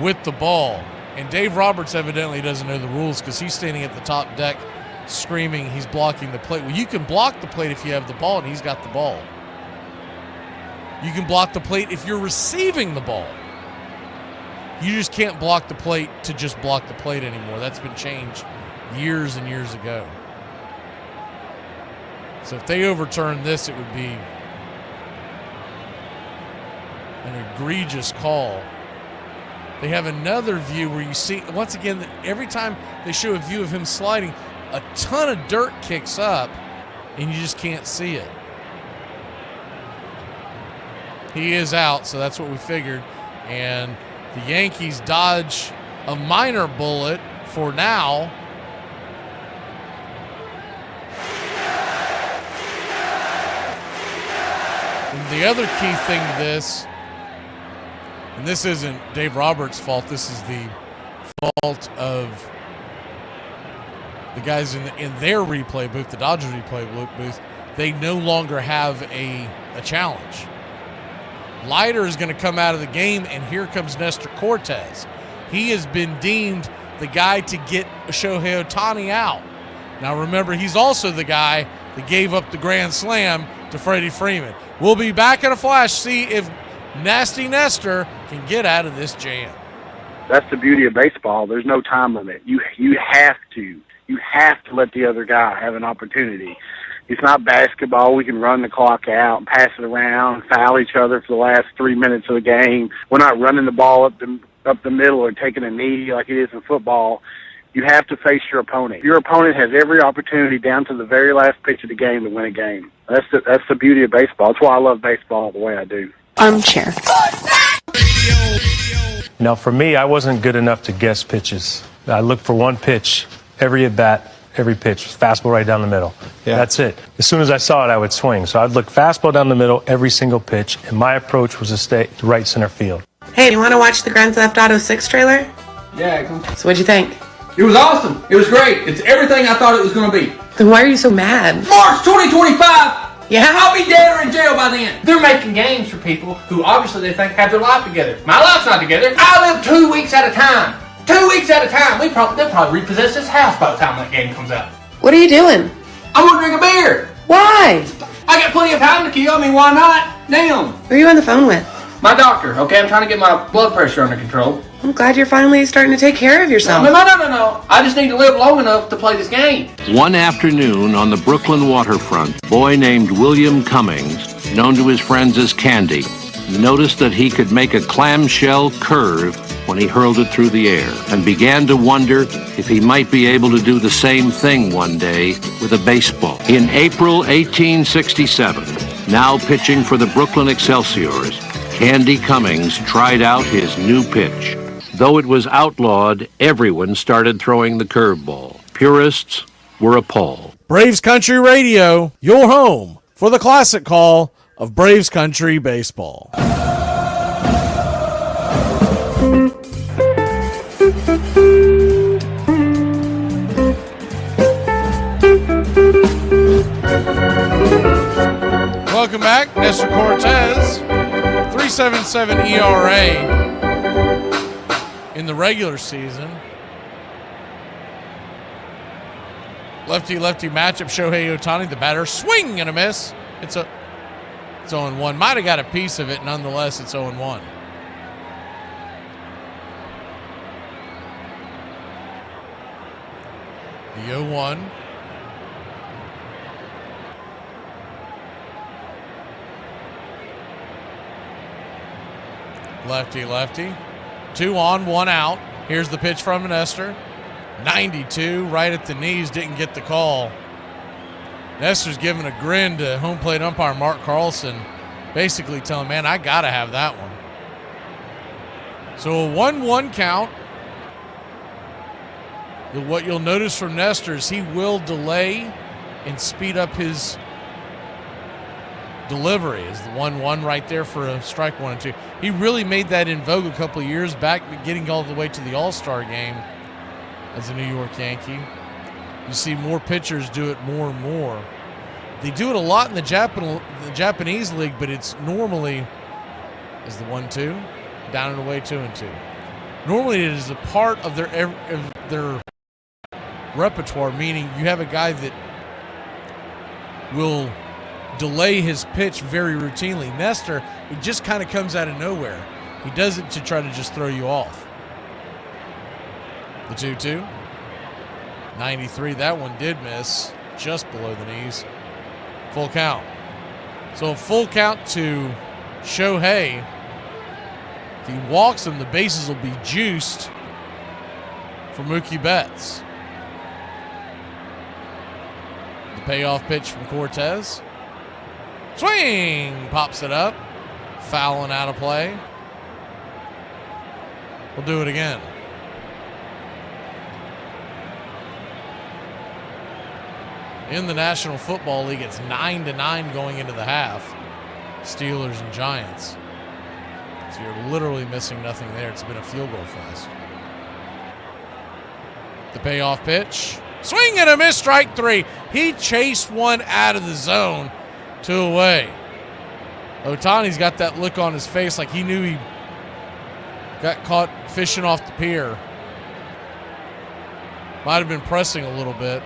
with the ball. And Dave Roberts evidently doesn't know the rules, because he's standing at the top deck screaming he's blocking the plate. Well, you can block the plate if you have the ball, and he's got the ball. You can block the plate if you're receiving the ball. You just can't block the plate to just block the plate anymore. That's been changed years and years ago. So if they overturn this, it would be an egregious call. They have another view where you see, once again, that every time they show a view of him sliding, a ton of dirt kicks up, and you just can't see it. He is out, so that's what we figured. And the Yankees dodge a minor bullet for now. And the other key thing to this, and this isn't Dave Roberts' fault, this is the fault of the guys in their replay booth, the Dodgers replay booth. They no longer have a challenge. Leiter is going to come out of the game, and here comes Nestor Cortez. He has been deemed the guy to get Shohei Ohtani out. Now remember, he's also the guy that gave up the grand slam to Freddie Freeman. We'll be back in a flash, see if Nasty Nestor can get out of this jam. That's the beauty of baseball. There's no time limit. You have to let the other guy have an opportunity. It's not basketball. We can run the clock out and pass it around and foul each other for the last 3 minutes of the game. We're not running the ball up the middle or taking a knee like it is in football. You have to face your opponent. Your opponent has every opportunity down to the very last pitch of the game to win a game. That's the beauty of baseball. That's why I love baseball the way I do. Armchair. Now, for me, I wasn't good enough to guess pitches. I looked for one pitch, every at-bat, every pitch, fastball right down the middle. Yeah. That's it. As soon as I saw it, I would swing. So I'd look fastball down the middle every single pitch, and my approach was to stay to right center field. Hey, you want to watch the Grand Theft Auto 6 trailer? Yeah. So what'd you think? It was awesome. It was great. It's everything I thought it was going to be. Then why are you so mad? March 2025! Yeah? I'll be dead or in jail by then. They're making games for people who obviously they think have their life together. My life's not together. I live 2 weeks at a time. 2 weeks at a time. They'll probably repossess this house by the time that game comes out. What are you doing? I'm going to drink a beer. Why? I got plenty of time to kill. I mean, why not? Damn. Who are you on the phone with? My doctor, okay? I'm trying to get my blood pressure under control. I'm glad you're finally starting to take care of yourself. No. I just need to live long enough to play this game. One afternoon on the Brooklyn waterfront, a boy named William Cummings, known to his friends as Candy, noticed that he could make a clamshell curve when he hurled it through the air and began to wonder if he might be able to do the same thing one day with a baseball. In April 1867, now pitching for the Brooklyn Excelsiors, Candy Cummings tried out his new pitch. Though it was outlawed, everyone started throwing the curveball. Purists were appalled. Braves Country Radio, your home for the classic call of Braves Country baseball. Welcome back, Nestor Cortez, 3.77 ERA in the regular season. Lefty-lefty matchup. Shohei Ohtani, the batter, swing and a miss. It's 0-1. Might have got a piece of it. Nonetheless, it's 0-1. The 0-1. Lefty-lefty. 2 on, 1 out. Here's the pitch from Nestor. 92, right at the knees, didn't get the call. Nestor's giving a grin to home plate umpire Mark Carlson, basically telling, man, I got to have that one. So a 1-1 count. What you'll notice from Nestor is he will delay and speed up his delivery. Is the 1-1 right there for a strike 1 and 2. He really made that in vogue a couple of years back, getting all the way to the All-Star game as a New York Yankee. You see more pitchers do it more and more. They do it a lot in the Japanese league, but it's normally is the 1-2 down and away 2-2. Normally it is a part of their repertoire, meaning you have a guy that will delay his pitch very routinely. Nestor, it just kind of comes out of nowhere. He does it to try to just throw you off. The 2-2. 93, that one did miss just below the knees. Full count. So a full count to Shohei. If he walks him, the bases will be juiced for Mookie Betts. The payoff pitch from Cortez. Swing! Pops it up. Foul and out of play. We'll do it again. In the National Football League, it's 9-9 going into the half. Steelers and Giants. So you're literally missing nothing there. It's been a field goal fest. The payoff pitch. Swing and a miss, strike 3. He chased one out of the zone. 2 away. Ohtani's got that look on his face like he knew he got caught fishing off the pier. Might have been pressing a little bit.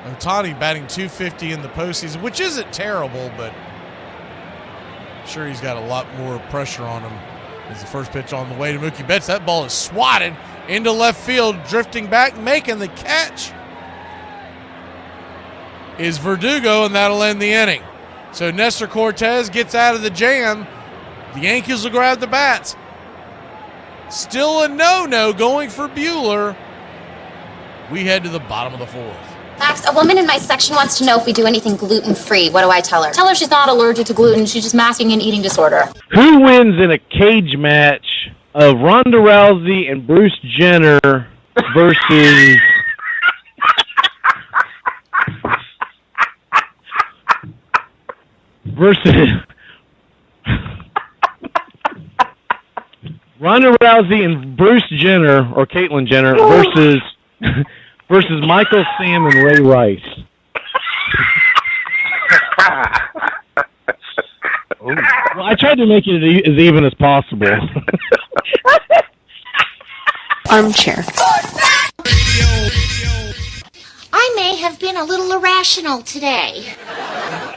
Ohtani batting .250 in the postseason, which isn't terrible, but I'm sure he's got a lot more pressure on him. As the first pitch on the way to Mookie Betts. That ball is swatted into left field, drifting back, making the catch. is Verdugo, and that'll end the inning. So Nestor Cortez gets out of the jam. The Yankees will grab the bats. Still a no-no going for Buehler. We head to the bottom of the fourth. Max, a woman in my section wants to know if we do anything gluten-free. What do I tell her? Tell her she's not allergic to gluten. She's just masking an eating disorder. Who wins in a cage match of Ronda Rousey and Bruce Jenner versus... Ronda Rousey and Bruce Jenner, or Caitlyn Jenner, versus Michael Sam and Ray Rice. Well, I tried to make it as even as possible. Armchair. I may have been a little irrational today.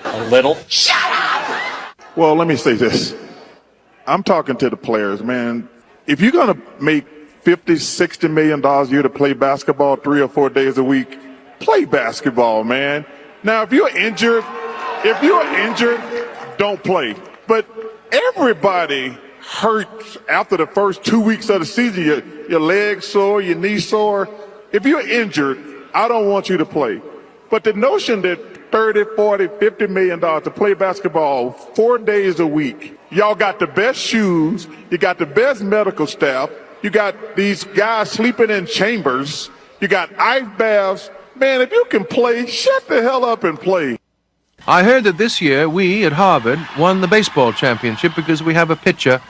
A little? Shut up! Well, let me say this. I'm talking to the players, man. If you're going to make $50, $60 million a year to play basketball 3 or 4 days a week, play basketball, man. Now, if you're injured, don't play. But everybody hurts after the first 2 weeks of the season. Your legs sore, your knees sore. If you're injured, I don't want you to play. But the notion that 30, 40, $50 million to play basketball 4 days a week, y'all got the best shoes, you got the best medical staff, you got these guys sleeping in chambers, you got ice baths. Man, if you can play, shut the hell up and play. I heard that this year we at Harvard won the baseball championship because we have a pitcher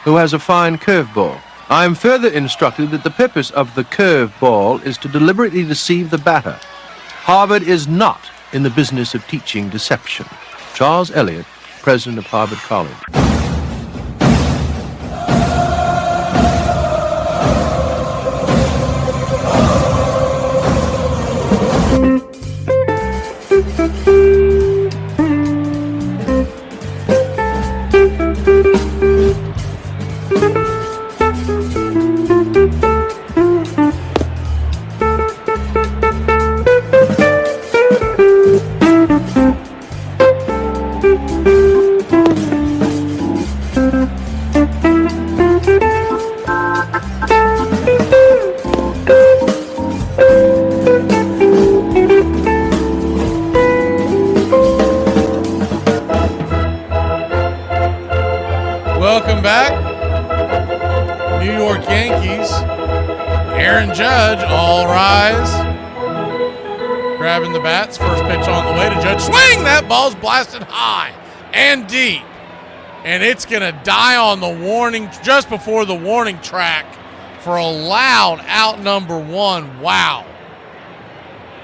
who has a fine curveball. I am further instructed that the purpose of the curveball is to deliberately deceive the batter. Harvard is not in the business of teaching deception. Charles Eliot, president of Harvard College. Welcome back. New York Yankees. Aaron Judge, all rise. Grabbing the bats. First pitch on the way to Judge. Swing! That ball's blasted high and deep. And it's going to die on the warning, just before the warning track for a loud out number one. Wow.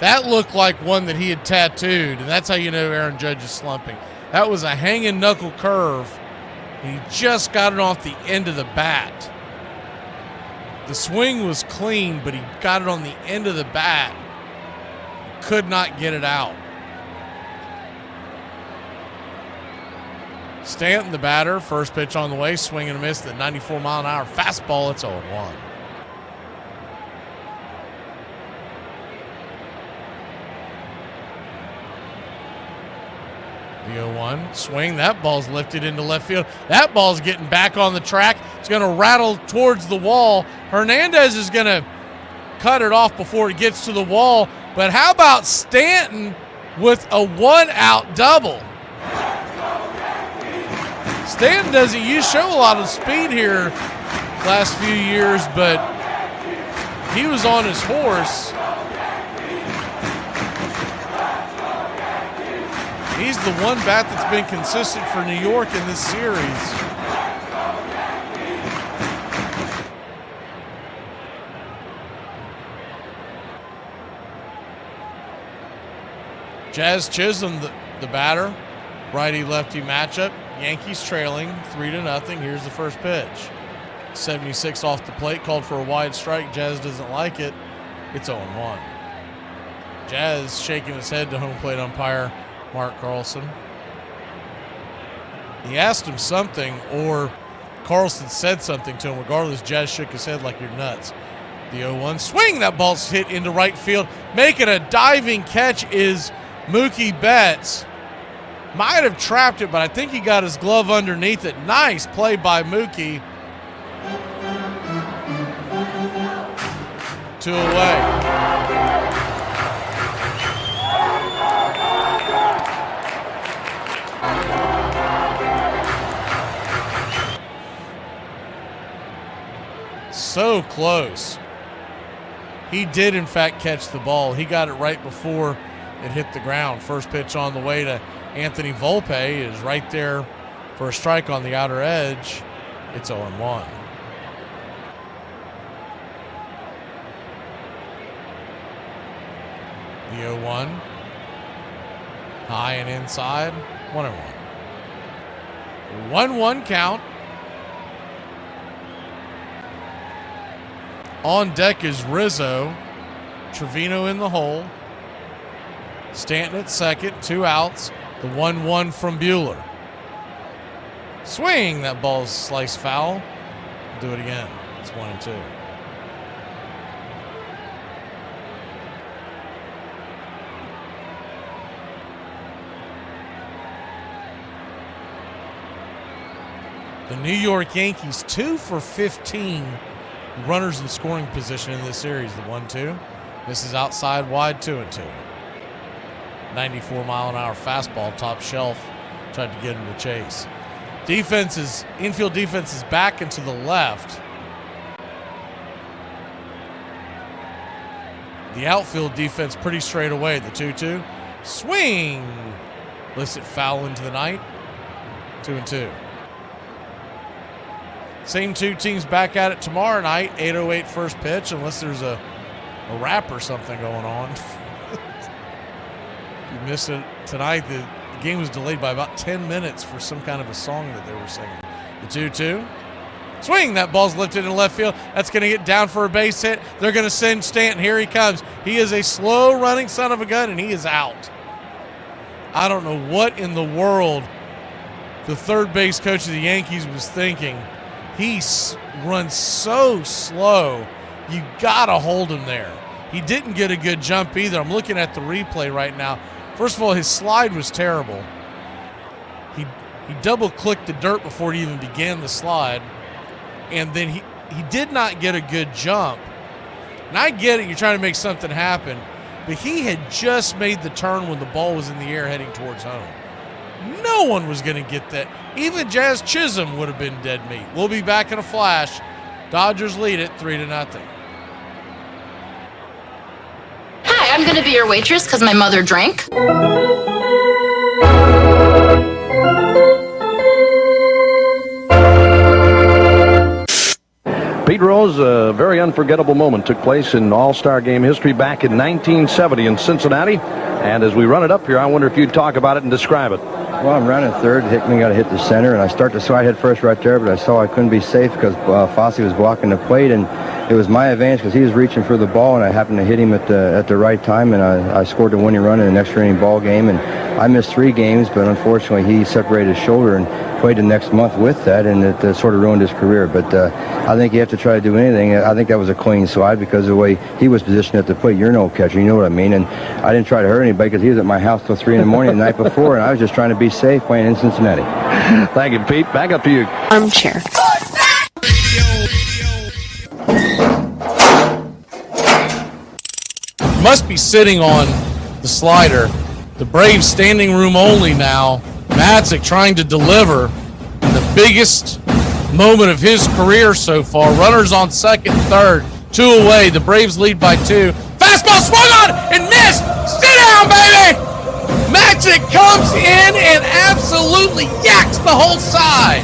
That looked like one that he had tattooed, and that's how you know Aaron Judge is slumping. That was a hanging knuckle curve. He just got it off the end of the bat. The swing was clean, but he got it on the end of the bat. Could not get it out. Stanton, the batter, first pitch on the way, swing and a miss, the 94-mile-an-hour fastball. It's 0-1. The 0-1 swing. That ball's lifted into left field. That ball's getting back on the track. It's going to rattle towards the wall. Hernandez is going to cut it off before it gets to the wall. But how about Stanton with a one-out double? Stanton doesn't show a lot of speed here last few years, but he was on his horse. He's the one bat that's been consistent for New York in this series. Jazz Chisholm, the batter. Righty-lefty matchup. Yankees trailing 3-0. Here's the first pitch. 76 off the plate, called for a wide strike. Jazz doesn't like it. It's 0-1. Jazz shaking his head to home plate umpire Mark Carlson. He asked him something, or Carlson said something to him. Regardless, Jazz shook his head like you're nuts. The 0-1 swing. That ball's hit into right field. Making a diving catch is Mookie Betts might have trapped it, but I think he got his glove underneath it. Nice play by Mookie. 2 away. So close. He did, in fact, catch the ball. He got it right before it hit the ground. First pitch on the way to Anthony Volpe is right there for a strike on the outer edge. It's 0-1. The 0-1. High and inside. 1-1. 1-1 count. On deck is Rizzo. Trevino in the hole. Stanton at second. 2 outs. The 1-1 from Buehler. Swing. That ball's sliced foul. Do it again. It's 1-2. The New York Yankees 2 for 15 runners in scoring position in this series. The 1-2. This is outside wide, 2-2. 94-mile-an-hour fastball, top shelf. Tried to get him to chase. Infield defense is back and to the left. The outfield defense pretty straight away. The 2-2. Swing. Lifts it foul into the night. 2-2. Same 2 teams back at it tomorrow night. 8:08 first pitch, unless there's a rap or something going on. If you missed it tonight, the game was delayed by about 10 minutes for some kind of a song that they were singing. The 2-2. Swing. That ball's lifted in left field. That's going to get down for a base hit. They're going to send Stanton. Here he comes. He is a slow-running son of a gun, and he is out. I don't know what in the world the third base coach of the Yankees was thinking. He runs so slow. You got to hold him there. He didn't get a good jump either. I'm looking at the replay right now. First of all, his slide was terrible. He double-clicked the dirt before he even began the slide. And then he did not get a good jump. And I get it, you're trying to make something happen. But he had just made the turn when the ball was in the air heading towards home. No one was going to get that. Even Jazz Chisholm would have been dead meat. We'll be back in a flash. Dodgers lead it 3-0. Hi, I'm going to be your waitress because my mother drank. Pete Rose, a very unforgettable moment took place in All-Star Game history back in 1970 in Cincinnati. And as we run it up here, I wonder if you'd talk about it and describe it. Well, I'm running third. Hickman got to hit the center, and I start to slide head first right there, but I saw I couldn't be safe because Fossey was blocking the plate, and it was my advantage because he was reaching for the ball, and I happened to hit him at the right time, and I scored the winning run in an extra inning ball game. And I missed 3 games, but unfortunately he separated his shoulder and played the next month with that, and it sort of ruined his career. But I think you have to try to do anything. I think that was a clean slide because of the way he was positioned at the plate. You're no catcher, you know what I mean. And I didn't try to hurt anybody because he was at my house till 3 in the morning the night before, and I was just trying to be safe playing in Cincinnati. Thank you, Pete. Back up to you. Armchair. Must be sitting on the slider. The Braves standing room only now. Matzik trying to deliver the biggest moment of his career so far. Runners on second and third. 2 away. The Braves lead by 2. Fastball swung on and missed. Sit down, baby. Matzik comes in and absolutely yaks the whole side.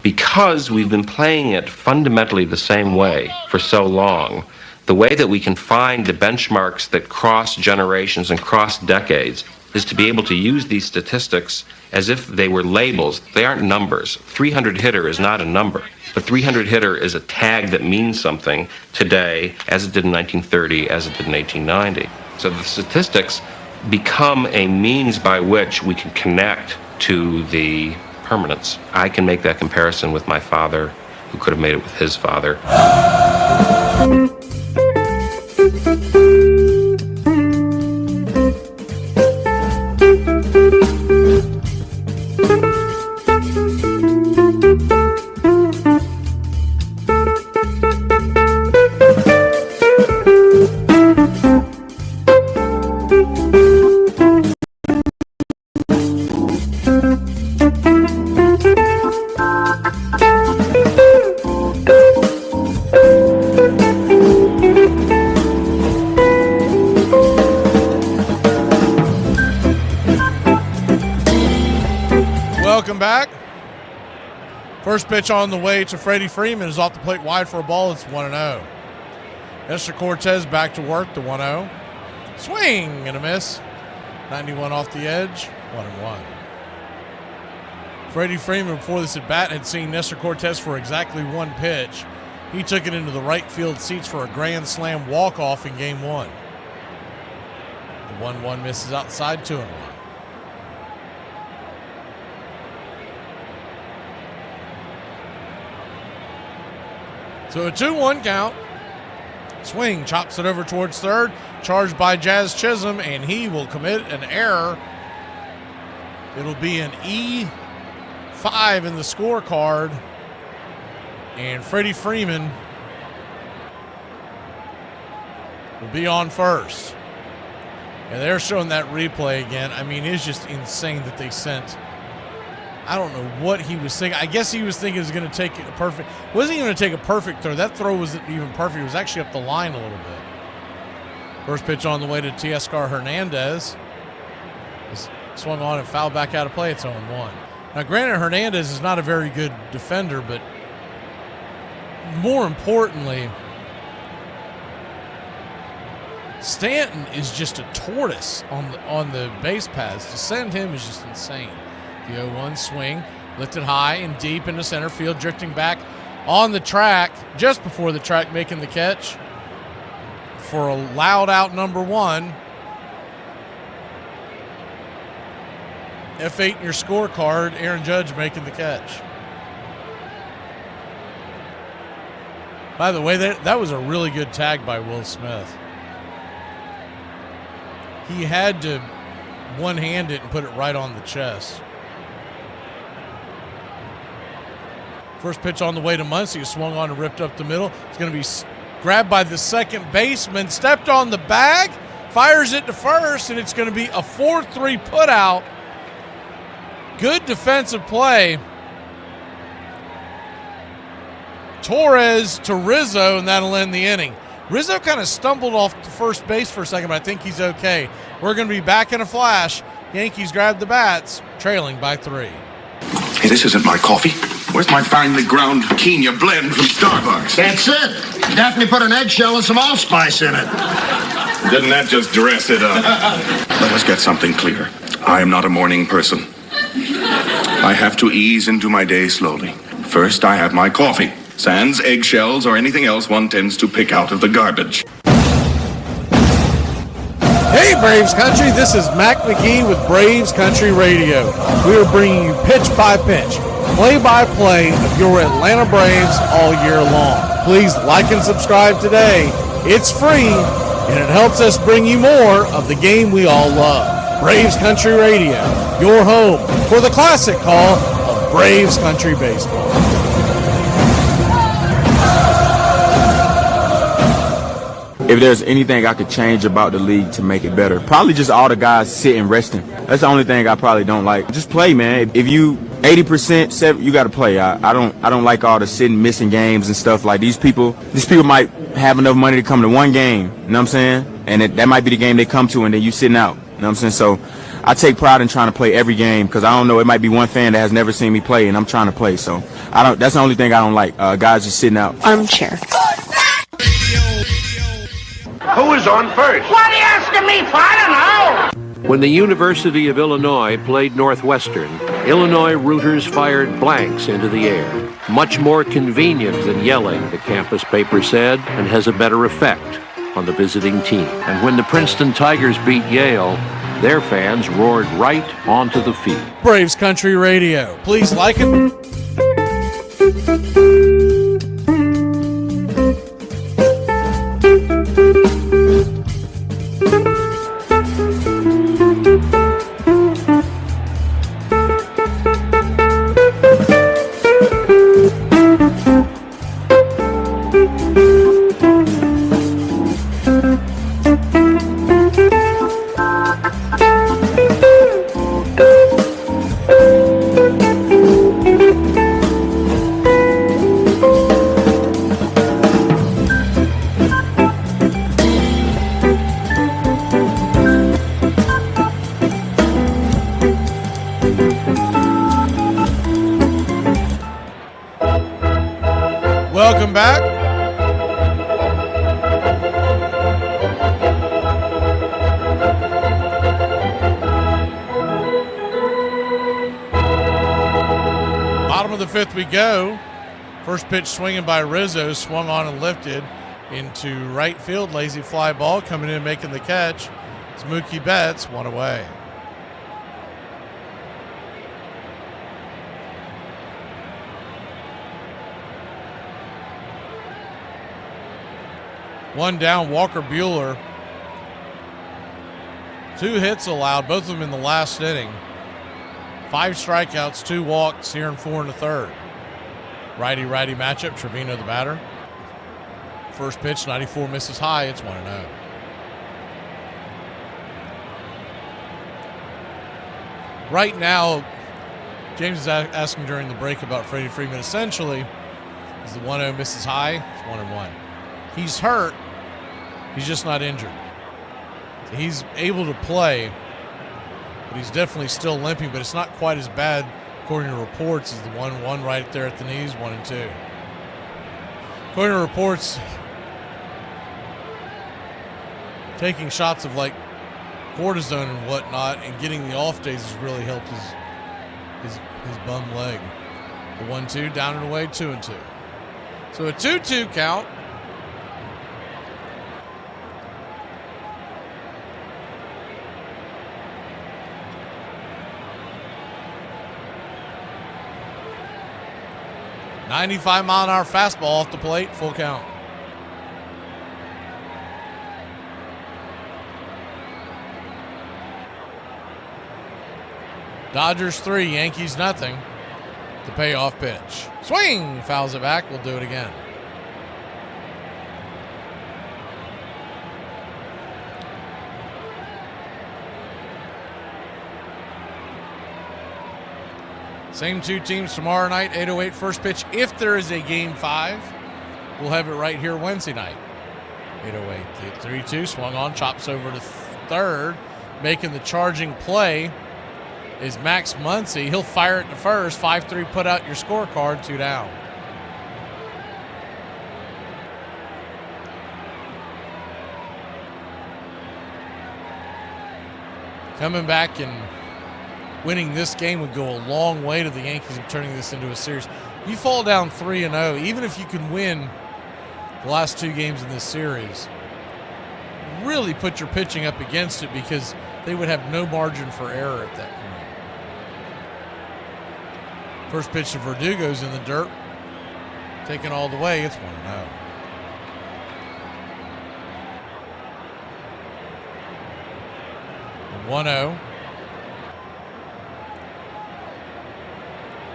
Because we've been playing it fundamentally the same way for so long, the way that we can find the benchmarks that cross generations and cross decades is to be able to use these statistics as if they were labels. They aren't numbers. 300 hitter is not a number. The 300 hitter is a tag that means something today, as it did in 1930, as it did in 1890. So the statistics become a means by which we can connect to the permanence. I can make that comparison with my father, who could have made it with his father. Welcome back. First pitch on the way to Freddie Freeman is off the plate wide for a ball. It's 1-0. Nestor Cortez back to work, the 1-0. Swing and a miss. 91 off the edge, 1-1. Freddie Freeman, before this at bat, had seen Nestor Cortez for exactly one pitch. He took it into the right field seats for a grand slam walk-off in Game 1. The 1-1 misses outside, 2-1. So a 2-1 count. Swing, chops it over towards third. Charged by Jazz Chisholm, and he will commit an error. It'll be an E5 in the scorecard. And Freddie Freeman will be on first. And they're showing that replay again. I mean, it's just insane that they sent. I don't know what he was thinking. I guess he was thinking it was going to take a perfect. Wasn't even going to take a perfect throw. That throw wasn't even perfect. It was actually up the line a little bit. First pitch on the way to Teoscar Hernandez. It's swung on and fouled back out of play. It's 0-1. Now, granted, Hernandez is not a very good defender, but more importantly, Stanton is just a tortoise on the base paths. To send him is just insane. The 0-1 swing, lifted high and deep into center field, drifting back on the track, just before the track, making the catch for a loud out number 1. F8 in your scorecard, Aaron Judge making the catch. By the way, that was a really good tag by Will Smith. He had to one-hand it and put it right on the chest. First pitch on the way to Muncy, swung on and ripped up the middle. It's going to be grabbed by the second baseman, stepped on the bag, fires it to first, and it's going to be a 4-3 putout. Good defensive play. Torres to Rizzo, and that'll end the inning. Rizzo kind of stumbled off to first base for a second, but I think he's okay. We're going to be back in a flash. Yankees grab the bats, trailing by 3. Hey, this isn't my coffee. Where's my finely ground quinoa blend from Starbucks? That's it. Daphne put an eggshell and some allspice in it. Didn't that just dress it up? Let us get something clear. I am not a morning person. I have to ease into my day slowly. First, I have my coffee. Sans eggshells or anything else one tends to pick out of the garbage. Hey Braves Country, this is Mac Magee with Braves Country Radio. We are bringing you pitch by pitch, play-by-play of your Atlanta Braves all year long. Please like and subscribe today. It's free, and it helps us bring you more of the game we all love. Braves Country Radio, your home for the classic call of Braves Country Baseball. If there's anything I could change about the league to make it better, probably just all the guys sitting resting. That's the only thing I probably don't like. Just play, man. If you 80%, you got to play. I don't like all the sitting, missing games and stuff. Like these people might have enough money to come to one game. You know what I'm saying? And that might be the game they come to, and then you sitting out. You know what I'm saying? So I take pride in trying to play every game because I don't know. It might be one fan that has never seen me play, and I'm trying to play. So that's the only thing I don't like. Guys just sitting out. Armchair. Who is on first? What are you asking me for? I don't know. When the University of Illinois played Northwestern, Illinois rooters fired blanks into the air. Much more convenient than yelling, the campus paper said, and has a better effect on the visiting team. And when the Princeton Tigers beat Yale, their fans roared right onto the field. Braves Country Radio. Please like it. fifth we go. First pitch swinging by Rizzo, swung on and lifted into right field. Lazy fly ball coming in, making the catch. It's Mookie Betts, one away. One down, Walker Buehler. 2 hits allowed, both of them in the last inning. 5 strikeouts, 2 walks here in 4 1/3. Righty-righty matchup, Trevino the batter. First pitch, 94, misses high. It's 1-0. Right now, James is asking during the break about Freddie Freeman. Essentially, is the 1-0 misses high, it's 1-1. He's hurt. He's just not injured. So he's able to play, but he's definitely still limping, but it's not quite as bad, according to reports, as the 1-1 right there at the knees, 1-2. According to reports, taking shots of like cortisone and whatnot and getting the off days has really helped his bum leg. The 1-2, down and away, 2-2. So a 2-2 count. $95-mile-an-hour fastball off the plate, full count. Dodgers 3, Yankees nothing. The payoff pitch. Swing! Fouls it back. We'll do it again. Same 2 teams tomorrow night, 8:08 first pitch. If there is a game 5, we'll have it right here Wednesday night. 8:08, 3-2, swung on, chops over to third. Making the charging play is Max Muncy. He'll fire it to first. 5-3, put out your scorecard, 2 down. Coming back and winning this game would go a long way to the Yankees of turning this into a series. You fall down 3-0, even if you can win the last 2 games in this series, really put your pitching up against it because they would have no margin for error at that point. First pitch to Verdugo's in the dirt. Taken all the way, it's 1-0. The 1-0.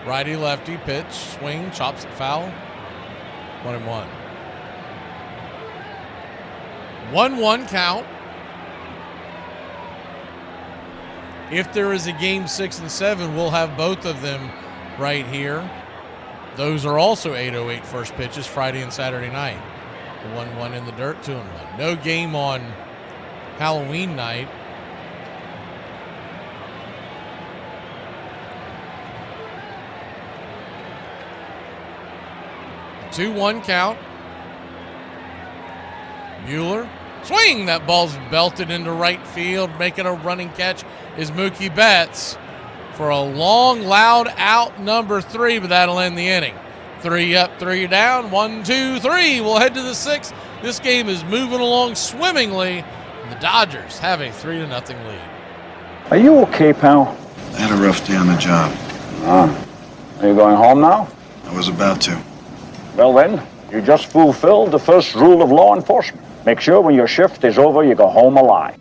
Righty-lefty pitch, swing, chops it foul. 1-1. 1-1 count. If there is a game 6 and 7, we'll have both of them right here. Those are also 8:08 first pitches, Friday and Saturday night. The 1-1 in the dirt, 2-1. No game on Halloween night. The 2-1 count. Buehler. Swing! That ball's belted into right field. Making a running catch is Mookie Betts for a long, loud out number 3, but that'll end the inning. 3 up, 3 down. 1, 2, 3. We'll head to the 6th. This game is moving along swimmingly. And the Dodgers have a 3-0 lead. Are you okay, pal? I had a rough day on the job. Are you going home now? I was about to. Well then, you just fulfilled the first rule of law enforcement. Make sure when your shift is over, you go home alive.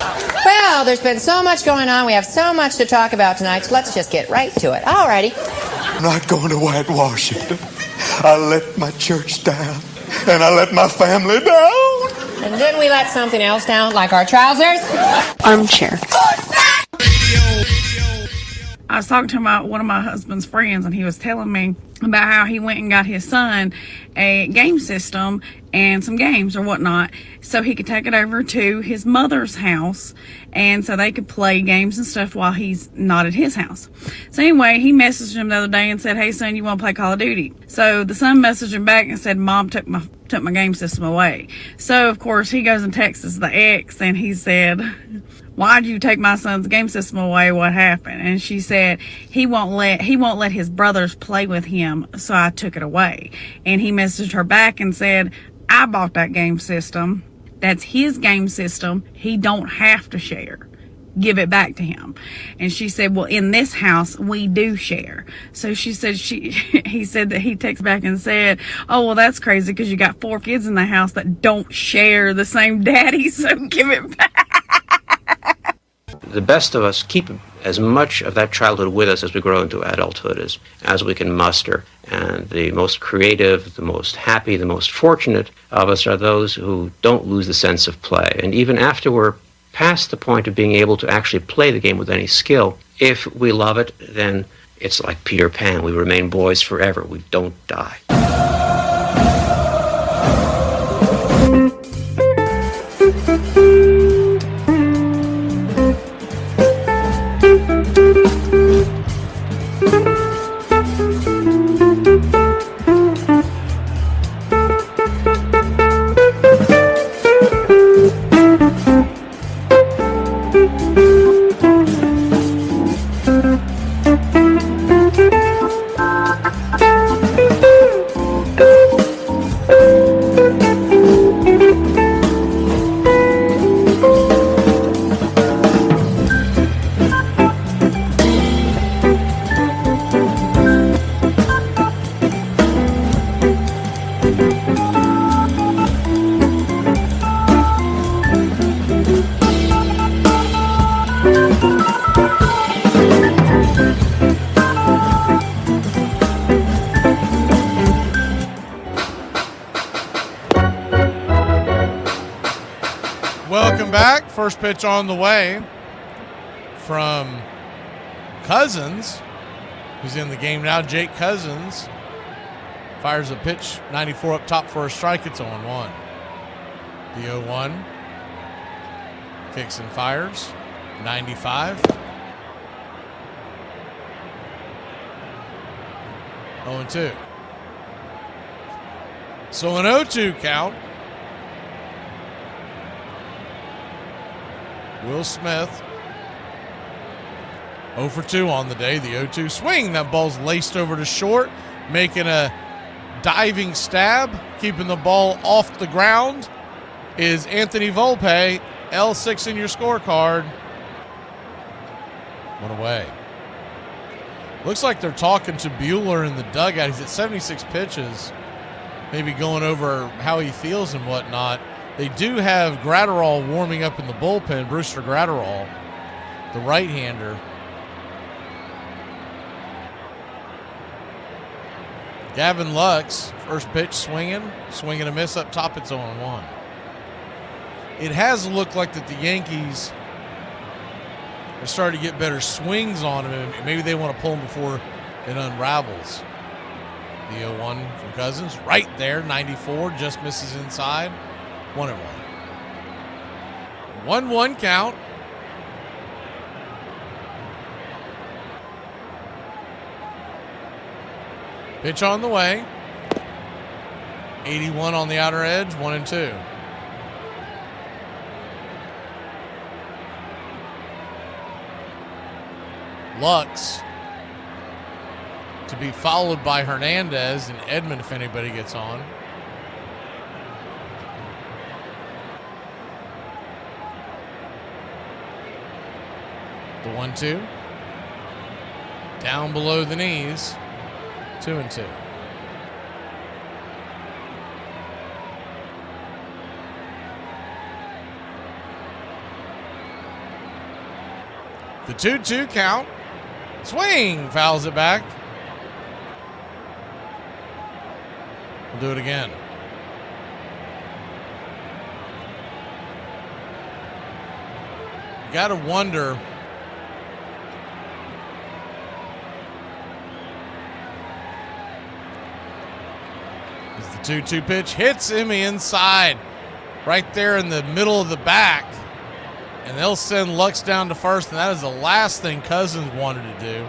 Well, there's been so much going on. We have so much to talk about tonight, so let's just get right to it. Alrighty. I'm not going to whitewash it. I let my church down, and I let my family down. And didn't we let something else down, like our trousers? Armchair. I was talking to one of my husband's friends, and he was telling me about how he went and got his son a game system and some games or whatnot so he could take it over to his mother's house and so they could play games and stuff while he's not at his house. So anyway, he messaged him the other day and said, "Hey son, you want to play Call of Duty?" So the son messaged him back and said, "Mom took my game system away." So of course he goes and texts the ex and he said, why'd you take my son's game system away? What happened? And she said, he won't let his brothers play with him, so I took it away. And he messaged her back and said, I bought that game system. That's his game system. He don't have to share. Give it back to him. And she said, well, in this house we do share. So she said he said that he texted back and said, oh, well, that's crazy because you got 4 kids in the house that don't share the same daddy, so give it back. The best of us keep as much of that childhood with us as we grow into adulthood as we can muster. And the most creative, the most happy, the most fortunate of us are those who don't lose the sense of play. And even after we're past the point of being able to actually play the game with any skill, if we love it, then it's like Peter Pan. We remain boys forever. We don't die. Welcome back. First pitch on the way from Cousins, who's in the game now. Jake Cousins fires a pitch, 94 up top for a strike. It's 0-1. The 0-1. Kicks and fires, 95. 0-2. So an 0-2 count. Will Smith, 0 for 2 on the day. The 0-2 swing. That ball's laced over to short, making a diving stab, keeping the ball off the ground, is Anthony Volpe. L6 in your scorecard. One away. Looks like they're talking to Bueller in the dugout. He's at 76 pitches, maybe going over how he feels and whatnot. They do have Gratterall warming up in the bullpen, Brewster Gratterall, the right-hander. Gavin Lux, first pitch swinging a miss up top. It's 0-1. It has looked like that the Yankees are starting to get better swings on him. Maybe they want to pull him before it unravels. The 0-1 from Cousins, right there, 94, just misses inside. 1-1. 1-1 count. Pitch on the way. 81 on the outer edge, 1-2. Lux to be followed by Hernandez and Edman if anybody gets on. The 1-2. Down below the knees. 2-2. The 2-2 count. Swing. Fouls it back. We'll do it again. You got to wonder. As the 2-2 pitch hits him inside, right there in the middle of the back. And they'll send Lux down to first, and that is the last thing Cousins wanted to do.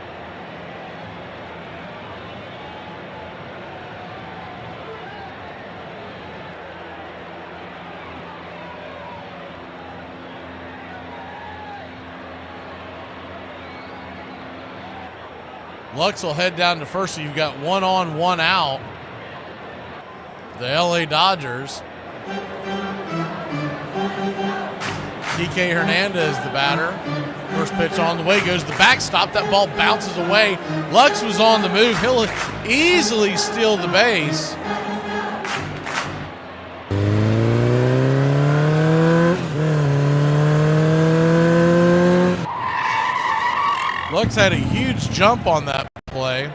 Lux will head down to first, so you've got 1 on, 1 out. The LA Dodgers. DK Hernandez, the batter. First pitch on the way, goes to the backstop. That ball bounces away. Lux was on the move. He'll easily steal the base. Lux had a huge jump on that play.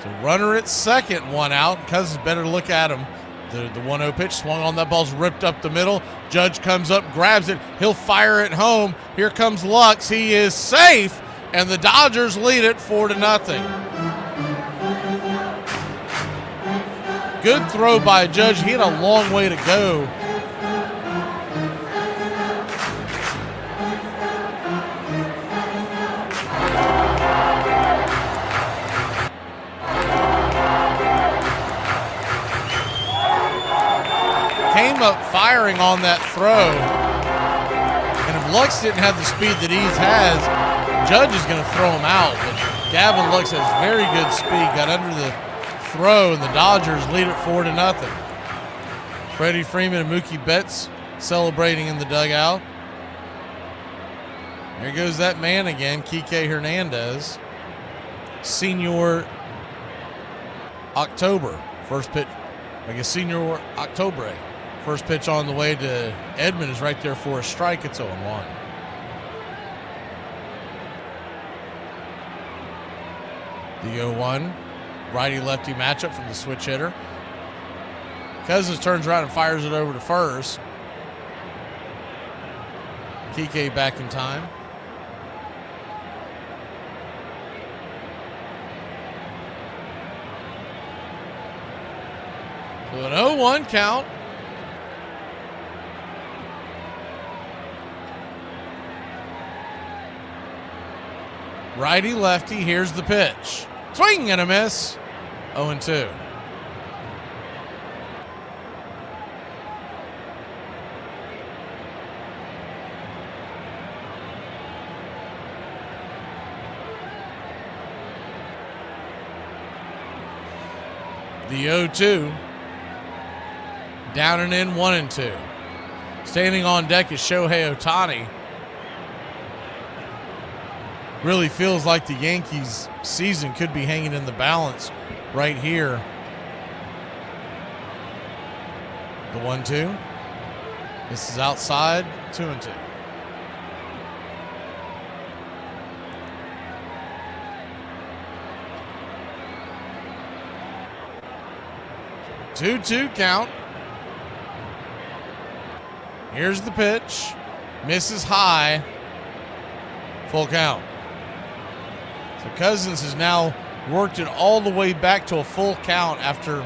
So runner at second, 1 out. Cousins better look at him. The 1-0 pitch swung on. That ball's ripped up the middle. Judge comes up, grabs it. He'll fire it home. Here comes Lux. He is safe, and the Dodgers lead it 4-0. Good throw by Judge. He had a long way to go. Came up firing on that throw. And if Lux didn't have the speed that Eads has, Judge is going to throw him out. But Gavin Lux has very good speed. Got under the throw, and the Dodgers lead it 4-0. Freddie Freeman and Mookie Betts celebrating in the dugout. There goes that man again, Kike Hernandez. Senior October. First pitch, Senior October. First pitch on the way to Edmund is right there for a strike. It's 0-1. The 0-1. Righty-lefty matchup from the switch hitter. Cousins turns around and fires it over to first. Kike back in time. So an 0-1 count. Righty-lefty, here's the pitch. Swing and a miss. 0-2. The 0-2. Down and in, 1-2. Standing on deck is Shohei Ohtani. Really feels like the Yankees' season could be hanging in the balance right here. The 1-2. This is outside, 2-2. Two-two count. Here's the pitch. Misses high. Full count. So Cousins has now worked it all the way back to a full count after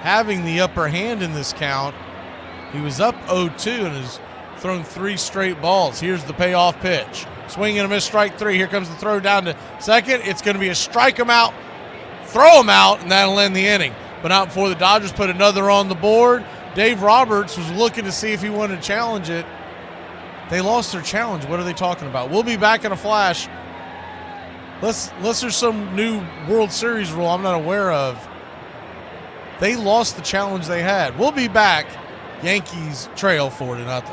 having the upper hand in this count. He was up 0-2 and has thrown 3 straight balls. Here's the payoff pitch. Swing and a miss, strike 3. Here comes the throw down to second. It's going to be a strike him out, throw him out, and that'll end the inning. But not before the Dodgers put another on the board. Dave Roberts was looking to see if he wanted to challenge it. They lost their challenge. What are they talking about? We'll be back in a flash. Unless there's some new World Series rule I'm not aware of. They lost the challenge they had. We'll be back. Yankees trail 4-0.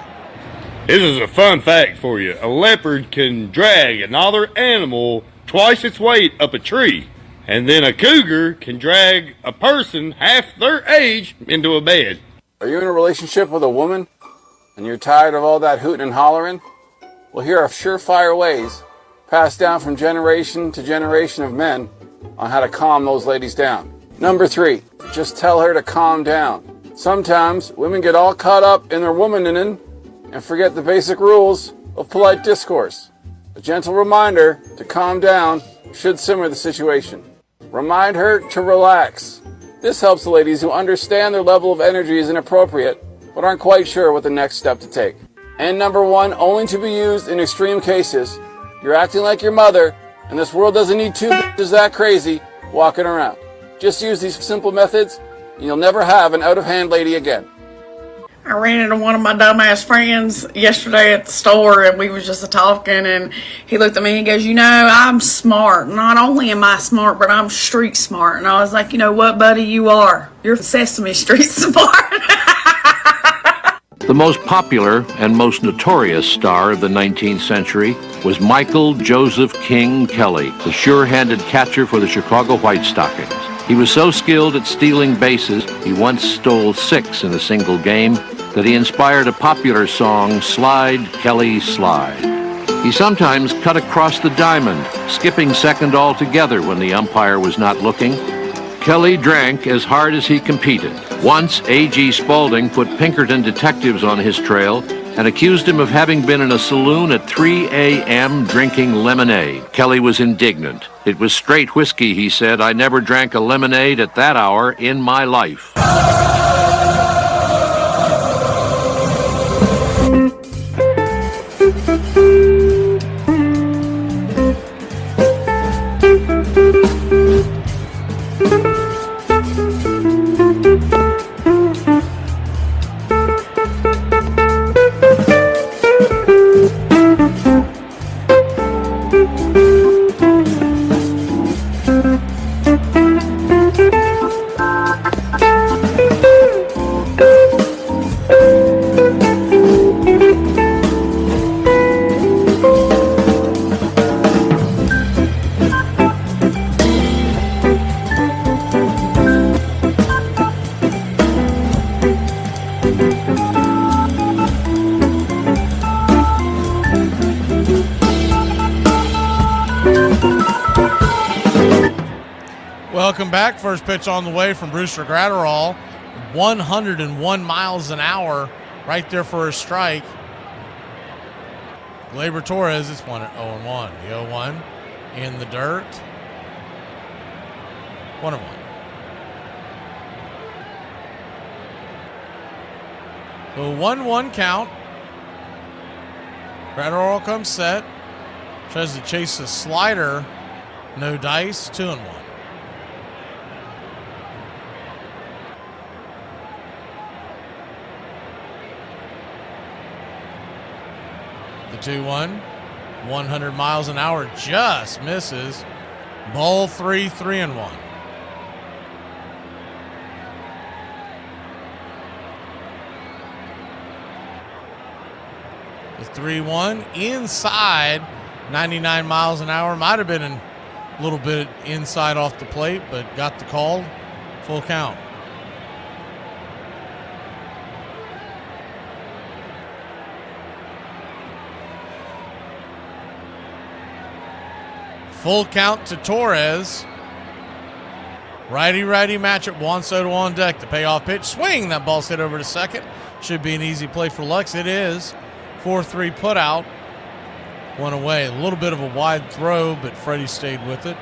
This is a fun fact for you. A leopard can drag another animal twice its weight up a tree. And then a cougar can drag a person half their age into a bed. Are you in a relationship with a woman and you're tired of all that hooting and hollering? Well, here are surefire ways passed down from generation to generation of men on how to calm those ladies down. Number 3, just tell her to calm down. Sometimes women get all caught up in their womaning and forget the basic rules of polite discourse. A gentle reminder to calm down should simmer the situation. Remind her to relax. This helps the ladies who understand their level of energy is inappropriate but aren't quite sure what the next step to take. And number 1, only to be used in extreme cases. You're acting like your mother, and this world doesn't need 2 bitches that crazy walking around. Just use these simple methods, and you'll never have an out-of-hand lady again. I ran into one of my dumbass friends yesterday at the store, and we was just talking, and he looked at me and he goes, you know, I'm smart. Not only am I smart, but I'm street smart. And I was like, you know what, buddy, you are. You're Sesame Street smart. The most popular and most notorious star of the 19th century was Michael Joseph King Kelly, the sure-handed catcher for the Chicago White Stockings. He was so skilled at stealing bases, he once stole 6 in a single game, that he inspired a popular song, Slide, Kelly, Slide. He sometimes cut across the diamond, skipping second altogether when the umpire was not looking. Kelly drank as hard as he competed. Once, A.G. Spaulding put Pinkerton detectives on his trail and accused him of having been in a saloon at 3 a.m. drinking lemonade. Kelly was indignant. It was straight whiskey, he said. I never drank a lemonade at that hour in my life. Welcome back. First pitch on the way from Brewster Gratterall. 101 miles an hour right there for a strike. Gleyber Torres, it's 1-0-1. The 0-1 in the dirt. 1-1. So 1-1 count. Gratterall comes set. Tries to chase the slider. No dice. 2-1. The 2-1, 100 miles an hour, just misses. Ball 3, 3-1. The 3-1 inside, 99 miles an hour. Might have been a little bit inside off the plate, but got the call. Full count. Full count to Torres. Righty-righty matchup. Juan Soto on deck. The payoff pitch. Swing. That ball's hit over to second. Should be an easy play for Lux. It is. 4-3 put out. One away. A little bit of a wide throw, but Freddie stayed with it.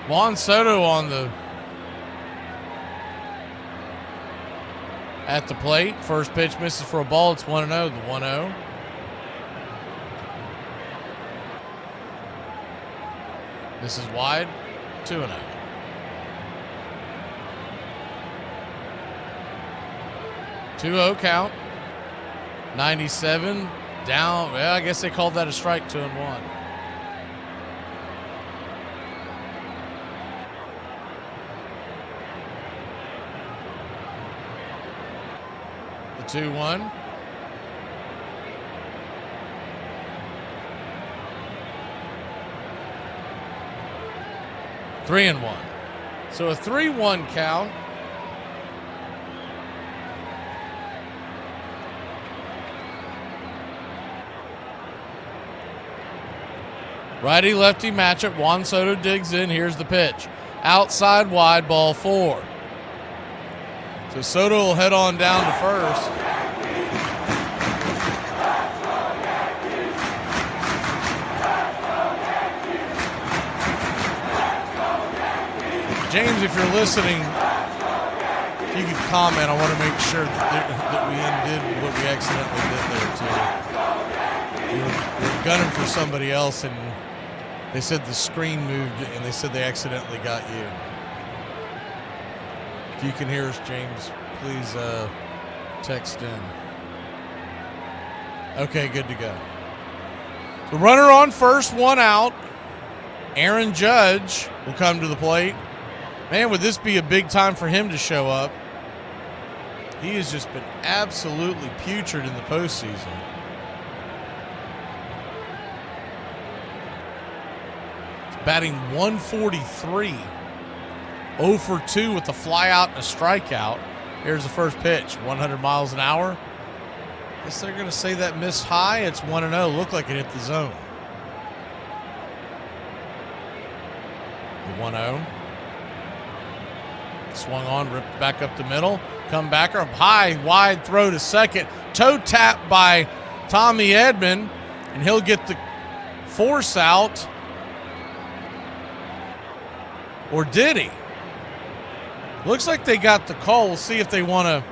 Juan Soto at the plate. First pitch misses for a ball. It's 1-0. The 1-0. This is wide. 2-0. Two-0 count. 97 down. Well, I guess they called that a strike. 2-1. The 2-1. Three and 1. So a 3-1 count. Righty-lefty matchup. Juan Soto digs in. Here's the pitch. Outside wide, ball 4. So Soto will head on down to first. James, if you're listening, if you could comment, I want to make sure that we undid what we accidentally did there, too. We were gunning for somebody else, and they said the screen moved, and they said they accidentally got you. If you can hear us, James, please text in. Okay, good to go. The runner on first, one out. Aaron Judge will come to the plate. Man, would this be a big time for him to show up? He has just been absolutely putrid in the postseason. He's batting 143. 0 for 2 with a flyout and a strikeout. Here's the first pitch, 100 miles an hour. Guess they're going to say that missed high. It's 1-0. Looked like it hit the zone. The 1-0. Swung on, ripped back up the middle. Come back up high, wide throw to second. Toe tap by Tommy Edman, and he'll get the force out. Or did he? Looks like they got the call. We'll see if they want to.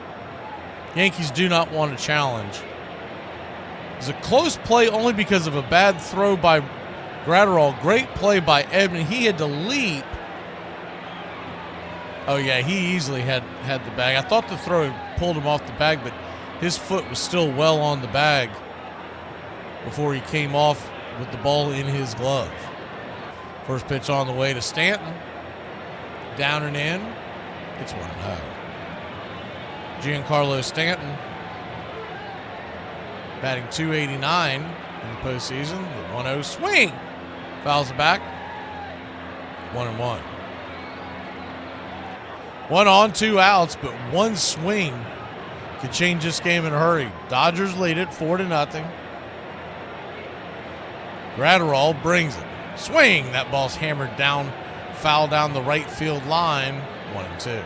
Yankees do not want to challenge. It was a close play only because of a bad throw by Gratterall. Great play by Edman. He had to leap. Oh, yeah, he easily had the bag. I thought the throw had pulled him off the bag, but his foot was still well on the bag before he came off with the ball in his glove. First pitch on the way to Stanton. Down and in. It's 1-0. Giancarlo Stanton batting .289 in the postseason. The 1-0 swing. Fouls it back. 1-1. 1 on, 2 outs, but one swing could change this game in a hurry. Dodgers lead it 4-0. Gratterall brings it. Swing. That ball's hammered down, foul down the right field line. 1-2.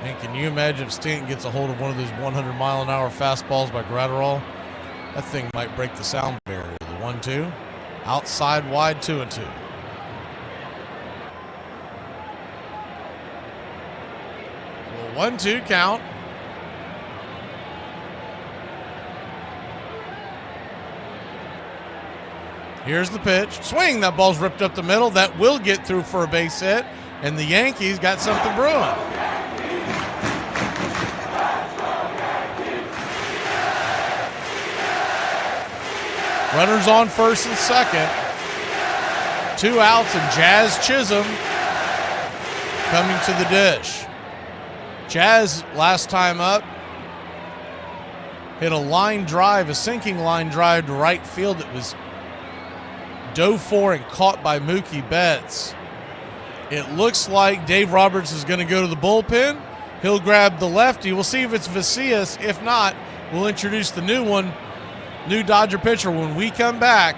Man, can you imagine if Stanton gets a hold of one of those 100-mile-an-hour fastballs by Gratterall? That thing might break the sound barrier. The 1-2. Outside wide, 2-2. Well, 1-2 count. Here's the pitch. Swing. That ball's ripped up the middle. That will get through for a base hit. And the Yankees got something brewing. Runners on first and second. 2 outs, and Jazz Chisholm coming to the dish. Jazz, last time up, hit a line drive, a sinking line drive to right field that was dove for and caught by Mookie Betts. It looks like Dave Roberts is going to go to the bullpen. He'll grab the lefty. We'll see if it's Vicious. If not, we'll introduce the new one. New Dodger pitcher. When we come back,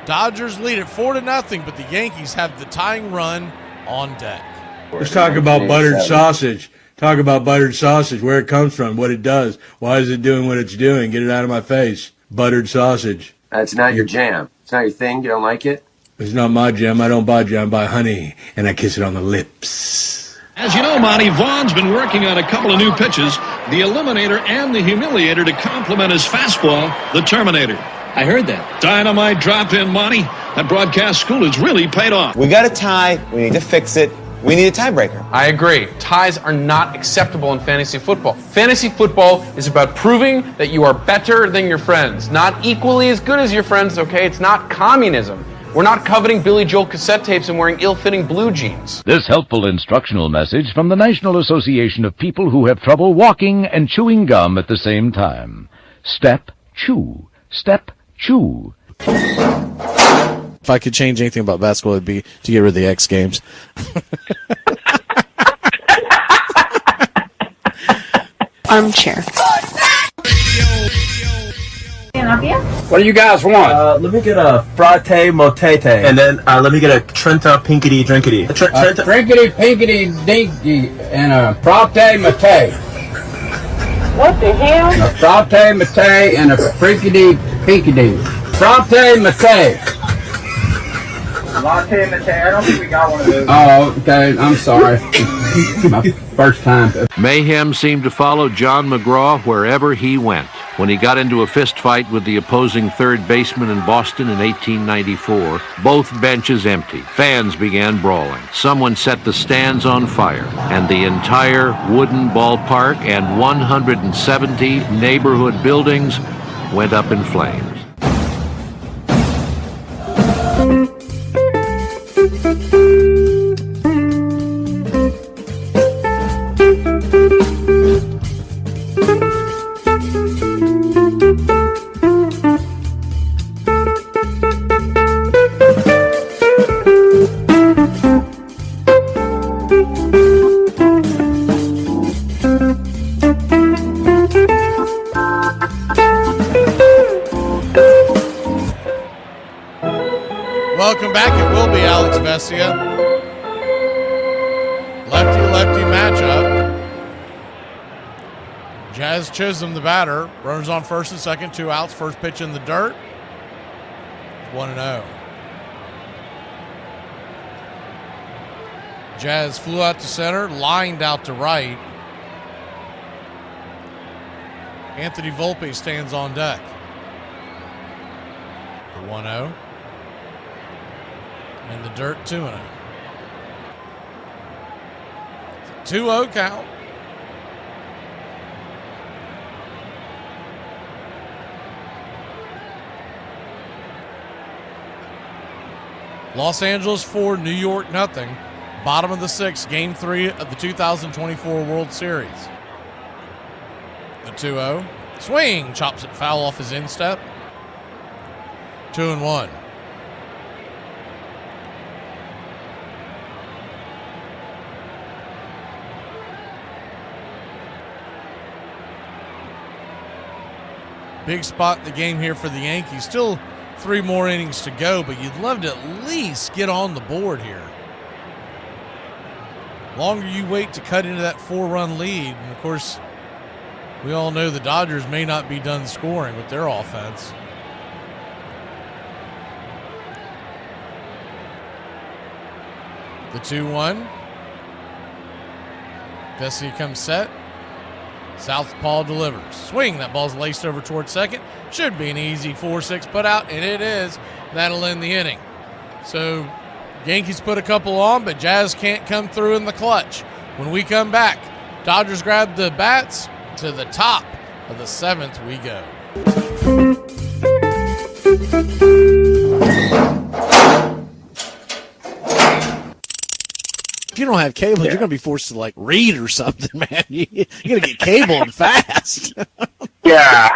Dodgers lead it 4-0, but the Yankees have the tying run on deck. Let's talk about buttered sausage. Talk about buttered sausage, where it comes from, what it does. Why is it doing what it's doing? Get it out of my face. Buttered sausage. That's not your jam. It's not your thing. You don't like it? It's not my jam. I don't buy jam. I buy honey, and I kiss it on the lips. As you know, Monty, Vaughn's been working on a couple of new pitches, the Eliminator and the Humiliator, to complement his fastball, the Terminator. I heard that. Dynamite drop in, Monty. That broadcast school has really paid off. We got a tie. We need to fix it. We need a tiebreaker. I agree. Ties are not acceptable in fantasy football. Fantasy football is about proving that you are better than your friends, not equally as good as your friends, okay? It's not communism. We're not coveting Billy Joel cassette tapes and wearing ill-fitting blue jeans. This helpful instructional message from the National Association of People Who Have Trouble Walking and Chewing Gum at the same time. Step, chew. Step, chew. If I could change anything about basketball, it'd be to get rid of the X Games. Armchair. What do you guys want? Let me get a fratte motete. And then let me get a Trenta pinkity drinkity. Drinkity pinkity dinky and a fratte mate. What the hell? A fratte mate and a frinkity pinkity. Fratte mate. Latte Mate. I don't think we got one of those. Oh, okay. I'm sorry. My first time. Mayhem seemed to follow John McGraw wherever he went. When he got into a fist fight with the opposing third baseman in Boston in 1894, both benches emptied. Fans began brawling. Someone set the stands on fire, and the entire wooden ballpark and 170 neighborhood buildings went up in flames. Welcome back. It will be Alex Vesia. Lefty-lefty matchup. Jazz Chisholm, the batter. Runners on first and second, 2 outs. First pitch in the dirt. 1-0. Jazz flew out to center, lined out to right. Anthony Volpe stands on deck. The 1-0. And the dirt 2-0. 2-0 count. Los Angeles 4, New York nothing. Bottom of the 6th, Game 3 of the 2024 World Series. The 2-0. Swing. Chops it foul off his instep. 2-1. Big spot in the game here for the Yankees. Still 3 more innings to go, but you'd love to at least get on the board here. Longer you wait to cut into that 4-run lead, and of course, we all know the Dodgers may not be done scoring with their offense. The 2-1. Vesia comes set. Southpaw delivers. Swing. That ball's laced over towards second. Should be an easy 4-6 put out, and it is. That'll end the inning. So Yankees put a couple on, but Jazz can't come through in the clutch. When we come back, Dodgers grab the bats. To the top of the 7th we go. If you don't have cable, you're going to be forced to like read or something, man. You're going to get cable fast. Yeah.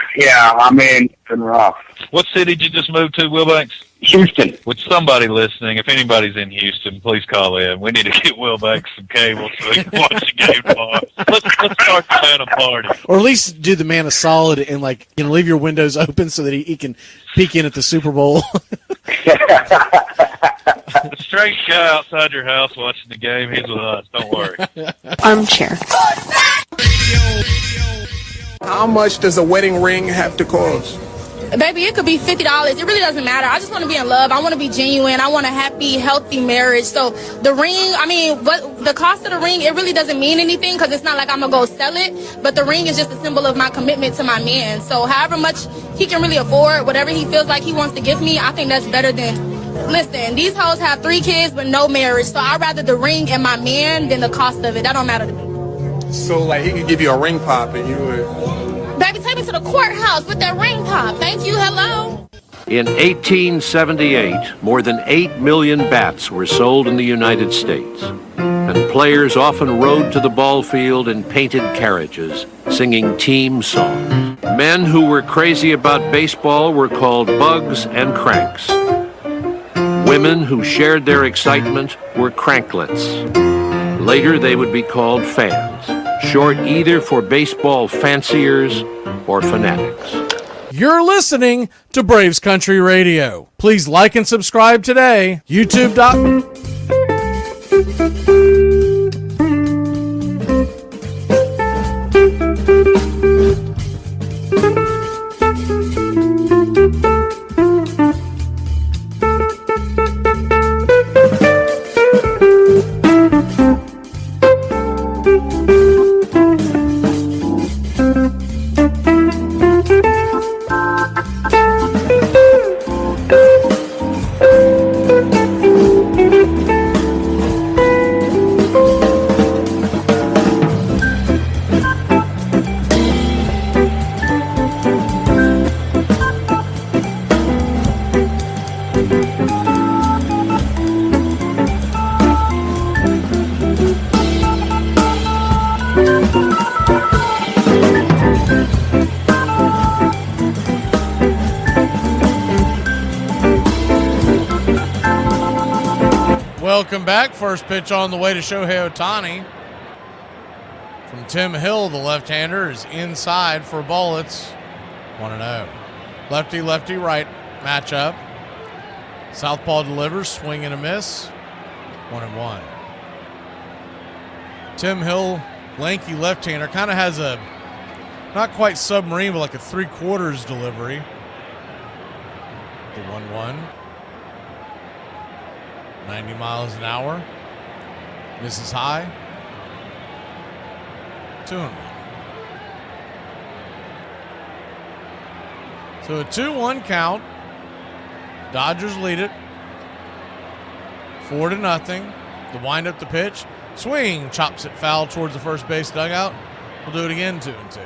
I mean, it's been rough. What city did you just move to, Wilbanks? Houston. With somebody listening, if anybody's in Houston, please call in. We need to get Wilbanks some cable so he can watch the game tomorrow. Let's start the Santa party. Or at least do the man a solid and leave your windows open so that he can peek in at the Super Bowl. The strange guy outside your house watching the game, he's with us. Don't worry. Armchair. How much does a wedding ring have to cost? Baby, it could be $50. It really doesn't matter. I just want to be in love. I want to be genuine. I want a happy, healthy marriage. So the ring, what the cost of the ring, it really doesn't mean anything because it's not like I'm going to go sell it. But the ring is just a symbol of my commitment to my man. So however much he can really afford, whatever he feels like he wants to give me, I think that's better than... Listen, these hoes have 3 kids but no marriage. So I'd rather the ring and my man than the cost of it. That don't matter to me. So, he could give you a ring pop and you would... Baby, take me to the courthouse with that ring pop. Thank you. Hello. In 1878, more than 8 million bats were sold in the United States, and players often rode to the ball field in painted carriages, singing team songs. Men who were crazy about baseball were called bugs and cranks. Women who shared their excitement were cranklets. Later, they would be called fans, short either for baseball fanciers or fanatics. You're listening to Braves Country Radio. Please like and subscribe today. YouTube.com. Welcome back. First pitch on the way to Shohei Ohtani. From Tim Hill, the left-hander is inside for a ball. It's 1-0. Lefty right matchup. Southpaw delivers, swing and a miss. 1-1. Tim Hill, lanky left-hander, kind of has a not quite submarine, but like a 3/4 delivery. The 1-1. 90 miles an hour. Misses high. 2-1. So a 2-1 count. Dodgers lead it 4-0. The wind up the pitch. Swing. Chops it foul towards the first base dugout. We'll do it again, 2-2.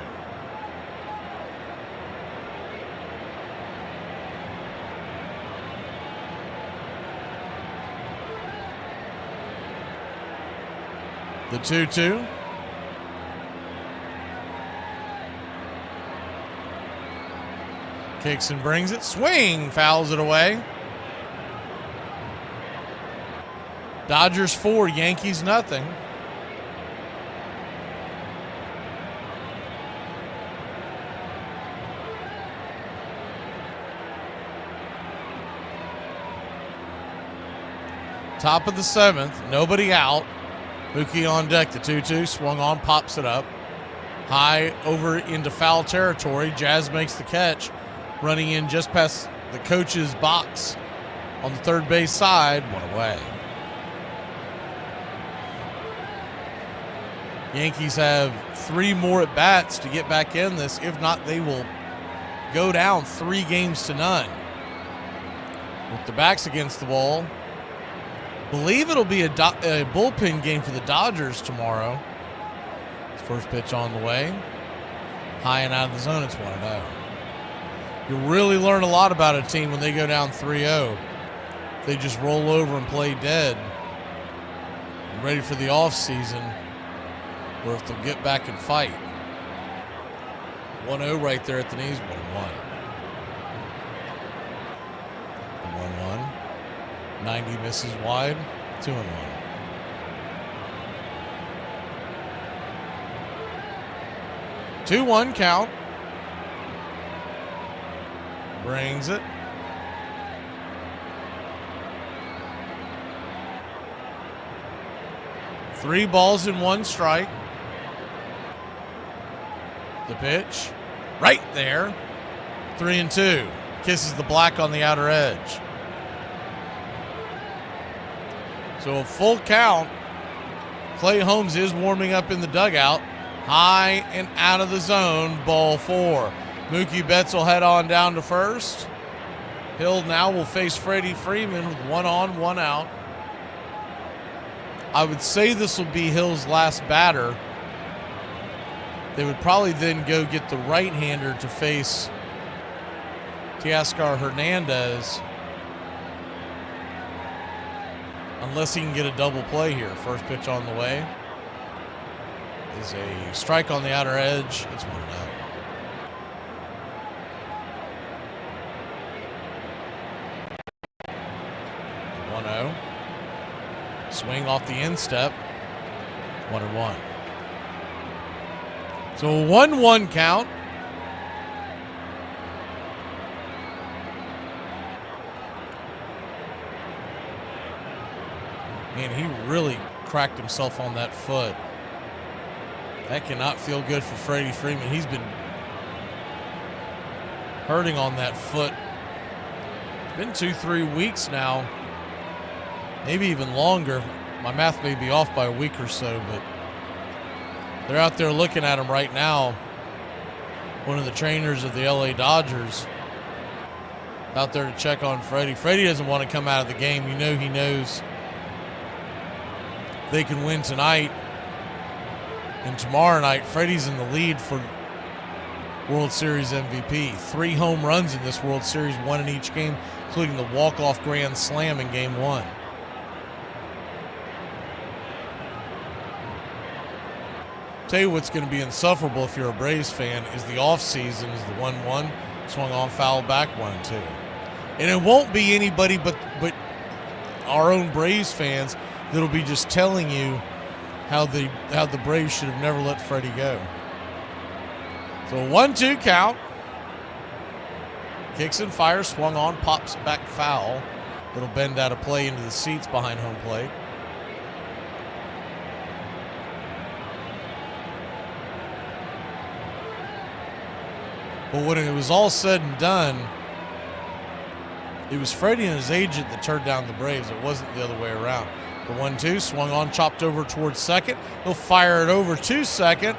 The 2-2. Kicks and brings it. Swing. Fouls it away. Dodgers 4, Yankees nothing. Top of the 7th. Nobody out. Mookie on deck. The 2-2 swung on, pops it up. High over into foul territory. Jazz makes the catch. Running in just past the coach's box on the third base side. 1 away. Yankees have 3 more at bats to get back in this. If not, they will go down 3-0. With the backs against the wall. Believe it'll be a bullpen game for the Dodgers tomorrow. First pitch on the way. High and out of the zone, it's 1-0. You'll really learn a lot about a team when they go down 3-0. They just roll over and play dead. Ready for the offseason, or if they'll get back and fight. 1-0 right there at the knees, 1-1. 1-1. 90 misses wide, 2-1. Two-1 count. Brings it. Three balls and 1 strike. The pitch. Right there. 3-2. Kisses the black on the outer edge. So a full count. Clay Holmes is warming up in the dugout. High and out of the zone. Ball 4. Mookie Betts will head on down to first. Hill now will face Freddie Freeman with 1 on, 1 out. I would say this will be Hill's last batter. They would probably then go get the right-hander to face Teoscar Hernandez. Unless he can get a double play here. First pitch on the way is a strike on the outer edge. It's 1-0. Swing off the instep. 1-1. So a 1-1 count. Man, he really cracked himself on that foot. That cannot feel good for Freddie Freeman. He's been hurting on that foot. It's been 2-3 weeks now. Maybe even longer. My math may be off by a week or so, but they're out there looking at him right now. One of the trainers of the LA Dodgers out there to check on Freddie. Freddie doesn't want to come out of the game. You know, he knows they can win tonight and tomorrow night. Freddie's in the lead for World Series MVP. 3 home runs in this World Series, 1 in each game, including the walk-off grand slam in Game 1. Tell you what's going to be insufferable if you're a Braves fan is the offseason is the 1-1 swung on foul back 1-2. And it won't be anybody but our own Braves fans that'll be just telling you how the Braves should have never let Freddie go. So 1-2 count. Kicks and fires, swung on, pops back foul. It'll bend out of play into the seats behind home plate. But when it was all said and done, it was Freddie and his agent that turned down the Braves. It wasn't the other way around. The 1-2, swung on, chopped over towards second. He'll fire it over to second.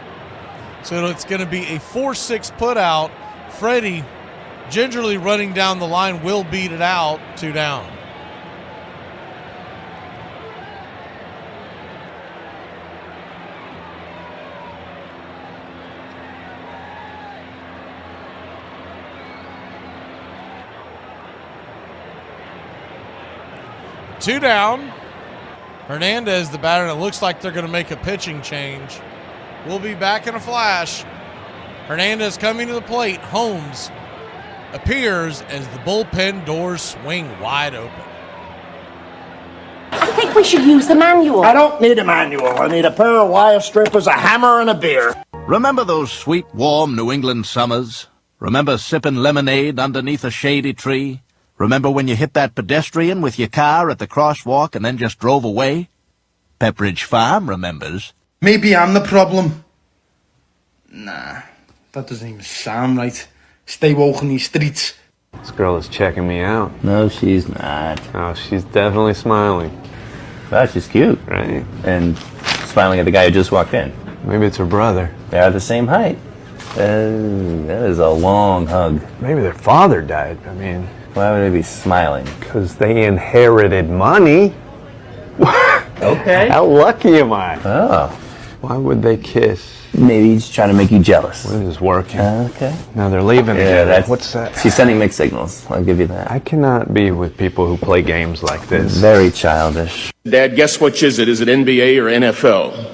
So it's going to be a 4-6 put out. Freddie, gingerly running down the line, will beat it out. 2 down. Two down. Hernandez, the batter, and it looks like they're going to make a pitching change. We'll be back in a flash. Hernandez coming to the plate. Holmes appears as the bullpen doors swing wide open. I think we should use the manual. I don't need a manual. I need a pair of wire strippers, a hammer, and a beer. Remember those sweet, warm New England summers? Remember sipping lemonade underneath a shady tree? Remember when you hit that pedestrian with your car at the crosswalk and then just drove away? Pepperidge Farm remembers. Maybe I'm the problem. Nah, that doesn't even sound right. Stay woke in these streets. This girl is checking me out. No, she's not. Oh, she's definitely smiling. Well, she's cute. Right. And smiling at the guy who just walked in. Maybe it's her brother. They are the same height. That is a long hug. Maybe their father died. I mean... Why would they be smiling? Because they inherited money. Okay. How lucky am I? Oh. Why would they kiss? Maybe he's trying to make you jealous. Well, this is working. Okay. Now they're leaving. Yeah, what's that? She's sending mixed signals. I'll give you that. I cannot be with people who play games like this. Very childish. Dad, guess which is it? Is it NBA or NFL?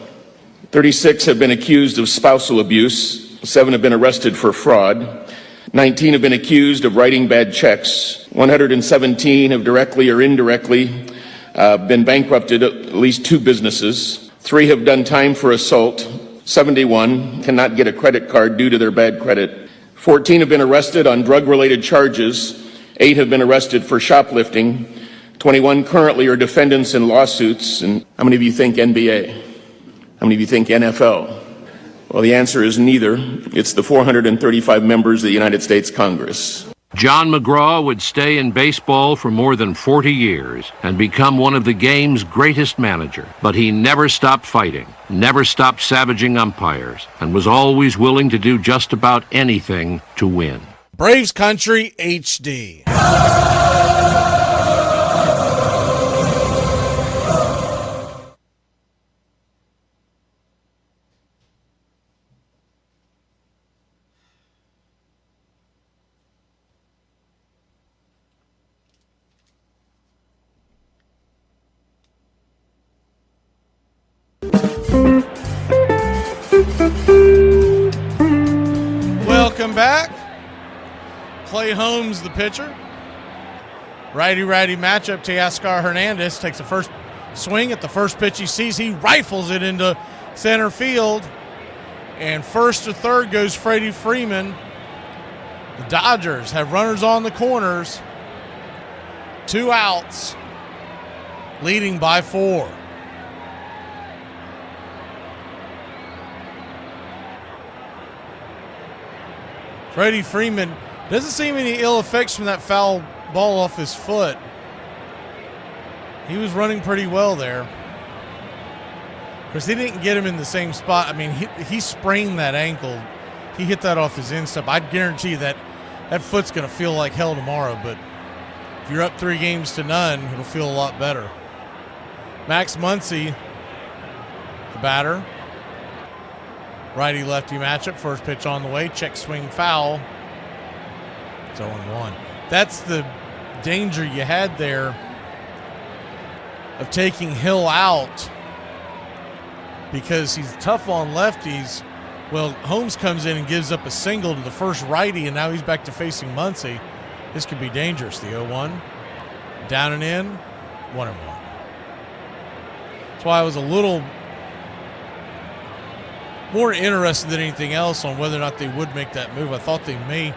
36 have been accused of spousal abuse. 7 have been arrested for fraud. 19 have been accused of writing bad checks. 117 have directly or indirectly been bankrupted at least 2 businesses. 3 have done time for assault. 71 cannot get a credit card due to their bad credit. 14 have been arrested on drug-related charges. 8 have been arrested for shoplifting. 21 currently are defendants in lawsuits. And how many of you think NBA? How many of you think NFL? Well, the answer is neither. It's the 435 members of the United States Congress. John McGraw would stay in baseball for more than 40 years and become one of the game's greatest managers. But he never stopped fighting, never stopped savaging umpires, and was always willing to do just about anything to win. Braves Country HD. Welcome back. Clay Holmes, the pitcher. Righty-righty matchup. Teoscar Hernandez takes the first swing at the first pitch he sees. He rifles it into center field. And first to third goes Freddie Freeman. The Dodgers have runners on the corners. 2 outs. Leading by 4. Freddie Freeman doesn't seem any ill effects from that foul ball off his foot. He was running pretty well there. Of course, he didn't get him in the same spot. I mean, he sprained that ankle. He hit that off his instep. I'd guarantee that foot's going to feel like hell tomorrow, but if you're up 3-0, it'll feel a lot better. Max Muncy, the batter. Righty-lefty matchup. First pitch on the way. Check swing foul. It's 0-1. That's the danger you had there of taking Hill out because he's tough on lefties. Well, Holmes comes in and gives up a single to the first righty, and now he's back to facing Muncy. This could be dangerous. The 0-1. Down and in. 1-1. That's why I was a little more interested than anything else on whether or not they would make that move. I thought they may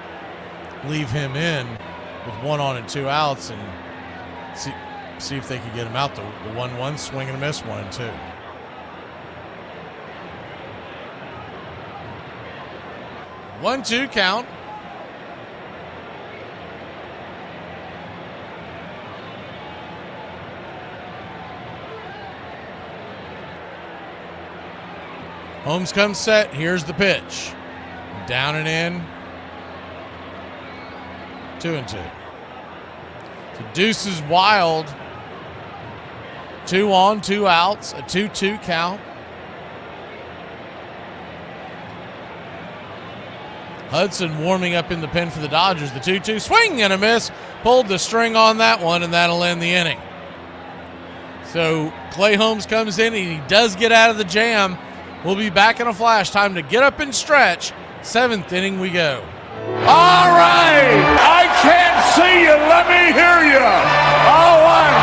leave him in with 1 on and 2 outs and see if they could get him out. The 1-1 swing and a miss, 1 and 2. One, 2 count. Holmes comes set. Here's the pitch. Down and in. 2 and 2. So Deuce is wild. 2 on, 2 outs. A 2-2 count. Hudson warming up in the pen for the Dodgers. The 2-2 swing and a miss. Pulled the string on that one, and that'll end the inning. So Clay Holmes comes in, and he does get out of the jam. We'll be back in a flash. Time to get up and stretch. 7th inning we go. All right. I can't see you. Let me hear you. A 1,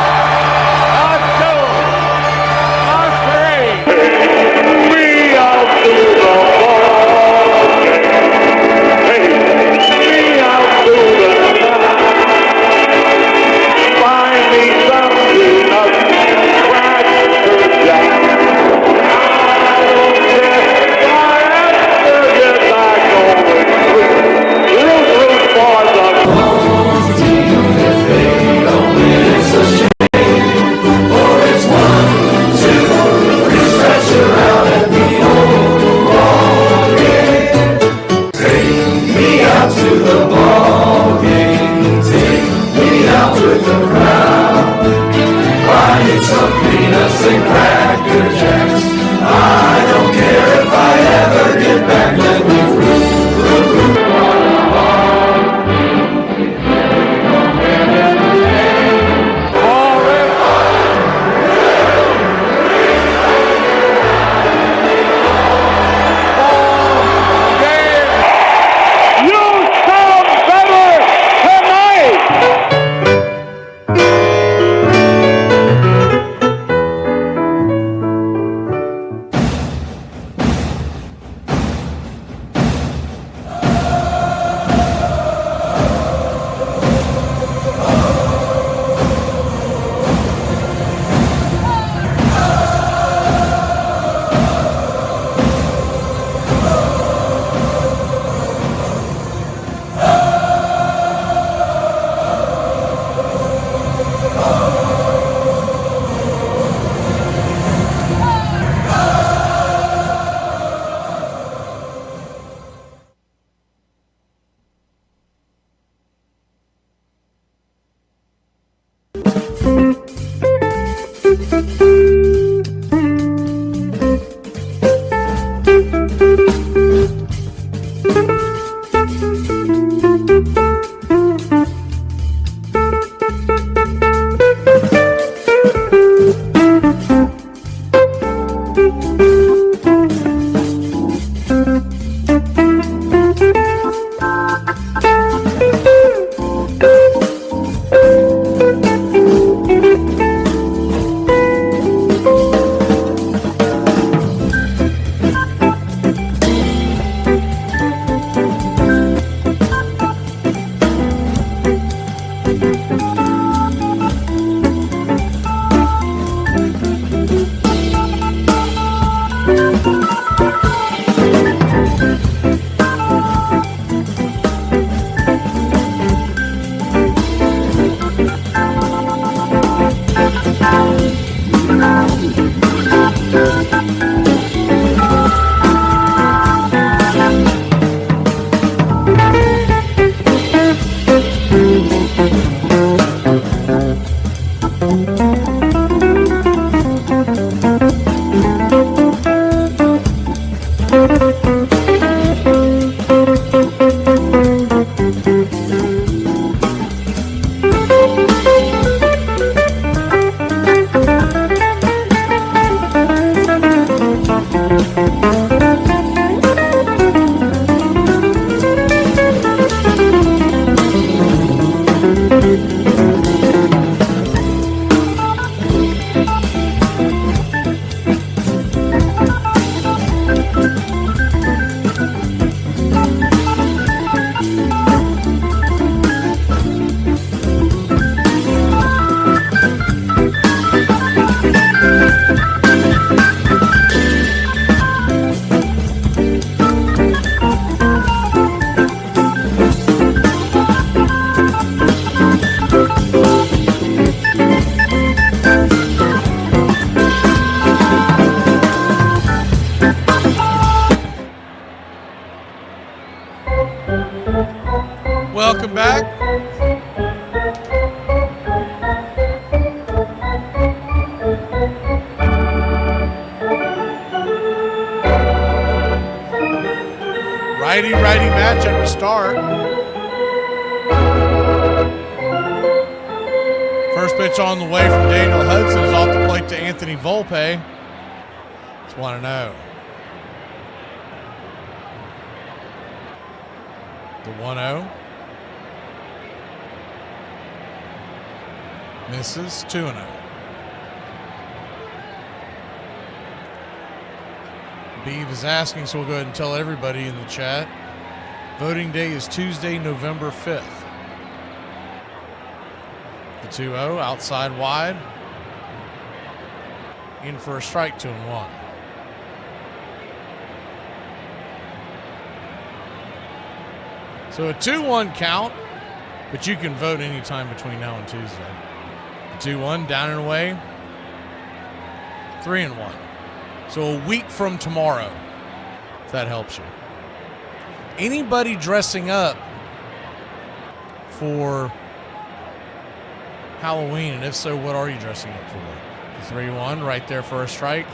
a 2, a 3. We out to the ball game. We out to the top. Find me something up. Crack Jack. Some peanuts and Cracker Jacks. I don't care if I ever get back. Let me root. Righty-righty matchup to start. First pitch on the way from Daniel Hudson is off the plate to Anthony Volpe. It's 1-0. The 1-0. Misses. 2-0. Beeve is asking, so we'll go ahead and tell everybody in the chat. Voting day is Tuesday, November 5th. The 2-0, outside wide. In for a strike, 2-1. So a 2-1 count, but you can vote anytime between now and Tuesday. The 2-1, down and away. 3-1. So a week from tomorrow, if that helps you. Anybody dressing up for Halloween, and if so, what are you dressing up for? The 3-1 right there for a strike.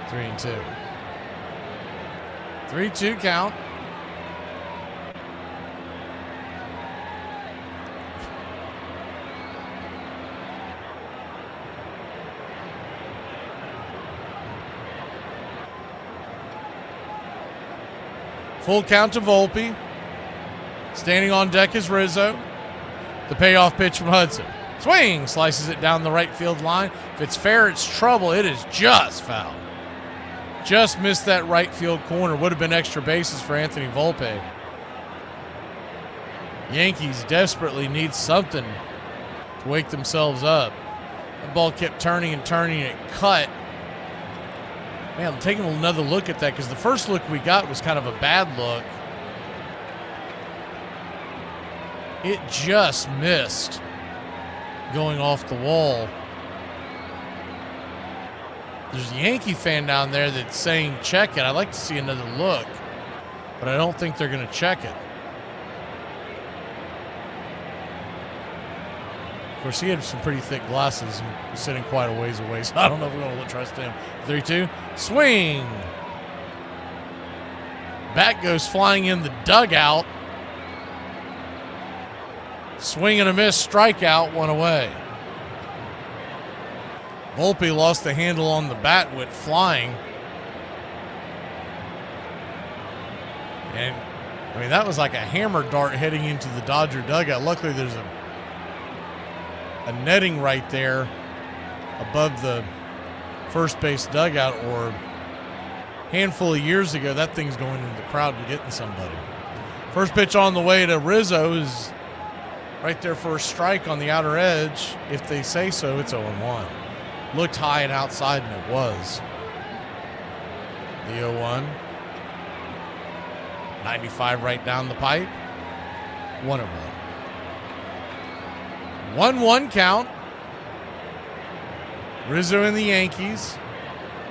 3-2. 3-2 count. Full count to Volpe. Standing on deck is Rizzo. The payoff pitch from Hudson. Swing! Slices it down the right field line. If it's fair, it's trouble. It is just foul. Just missed that right field corner. Would have been extra bases for Anthony Volpe. Yankees desperately need something to wake themselves up. The ball kept turning and turning, and it cut. Man, I'm taking another look at that because the first look we got was kind of a bad look. It just missed going off the wall. There's a Yankee fan down there that's saying check it. I'd like to see another look, but I don't think they're going to check it. Of course, he had some pretty thick glasses and was sitting quite a ways away, so I don't know if we're going to trust him. 3-2. Swing. Bat goes flying in the dugout. Swing and a miss, strikeout, one away. Volpe lost the handle on the bat, went flying. And, I mean, that was like a hammer dart heading into the Dodger dugout. Luckily, there's a netting right there above the first base dugout, or a handful of years ago, that thing's going into the crowd and getting somebody. First pitch on the way to Rizzo is right there for a strike on the outer edge. If they say so, it's 0-1. Looked high and outside, and it was. The 0-1. 95 right down the pipe. 1-1. 1-1 count. Rizzo and the Yankees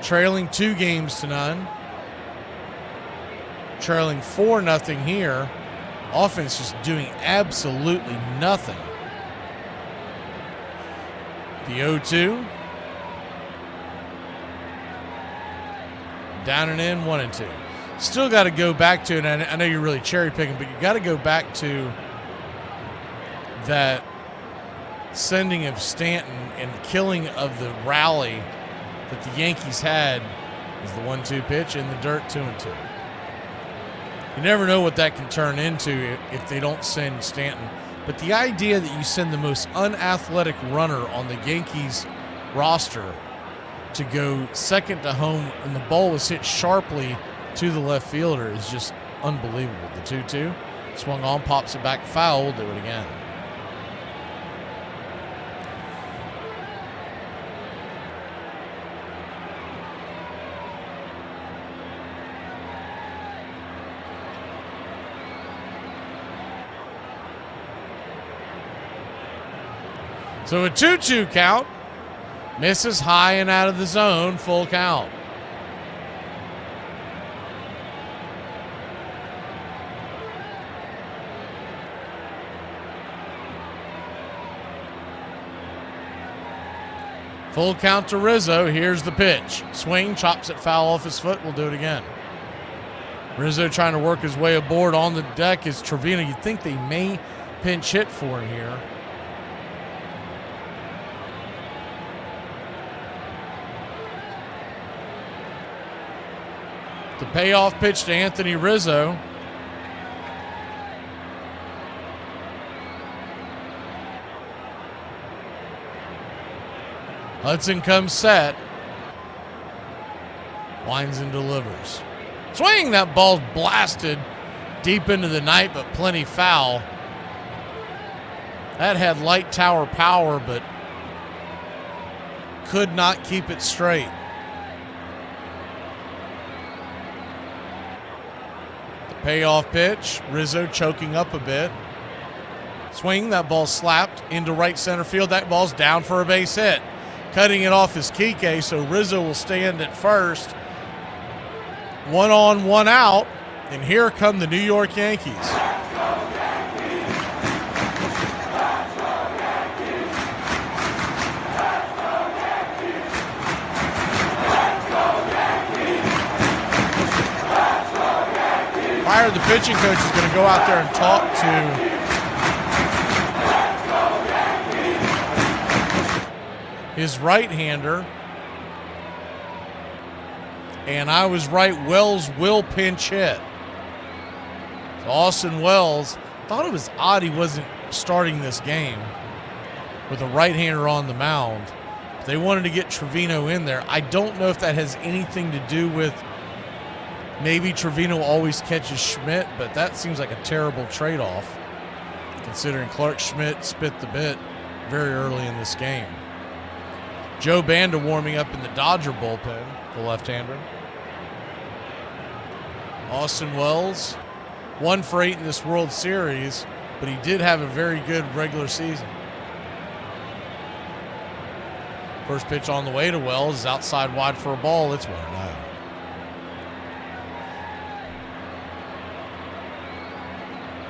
trailing 2-0. Trailing 4-0 here. Offense just doing absolutely nothing. The 0-2. Down and in, 1-2. Still got to go back to, and I know you're really cherry picking, but you got to go back to that sending of Stanton and killing of the rally that the Yankees had is the 1-2 pitch in the dirt, 2-2. You never know what that can turn into if they don't send Stanton. But the idea that you send the most unathletic runner on the Yankees roster to go second to home and the ball was hit sharply to the left fielder is just unbelievable. The 2-2 swung on, pops it back foul. We'll do it again. So a 2-2 count. Misses high and out of the zone. Full count. Full count to Rizzo. Here's the pitch. Swing, chops it foul off his foot. We'll do it again. Rizzo trying to work his way aboard. On the deck is Trevino. You'd think they may pinch hit for him here. The payoff pitch to Anthony Rizzo. Hudson comes set. Winds and delivers. Swing! That ball's blasted deep into the night, but plenty foul. That had light tower power, but could not keep it straight. The payoff pitch. Rizzo choking up a bit. Swing. That ball slapped into right center field. That ball's down for a base hit. Cutting it off is Kike, so Rizzo will stand at first. 1 on, 1 out, and here come the New York Yankees. Pryor, the pitching coach, is going to go out there and talk to his right-hander. And I was right, Wells will pinch hit. So Austin Wells, thought it was odd he wasn't starting this game with a right-hander on the mound. They wanted to get Trevino in there. I don't know if that has anything to do with maybe Trevino always catches Schmidt, but that seems like a terrible trade-off considering Clark Schmidt spit the bit very early in this game. Joe Banda warming up in the Dodger bullpen, the left-hander. Austin Wells, 1 for 8 in this World Series, but he did have a very good regular season. First pitch on the way to Wells is outside wide for a ball. It's 1-0.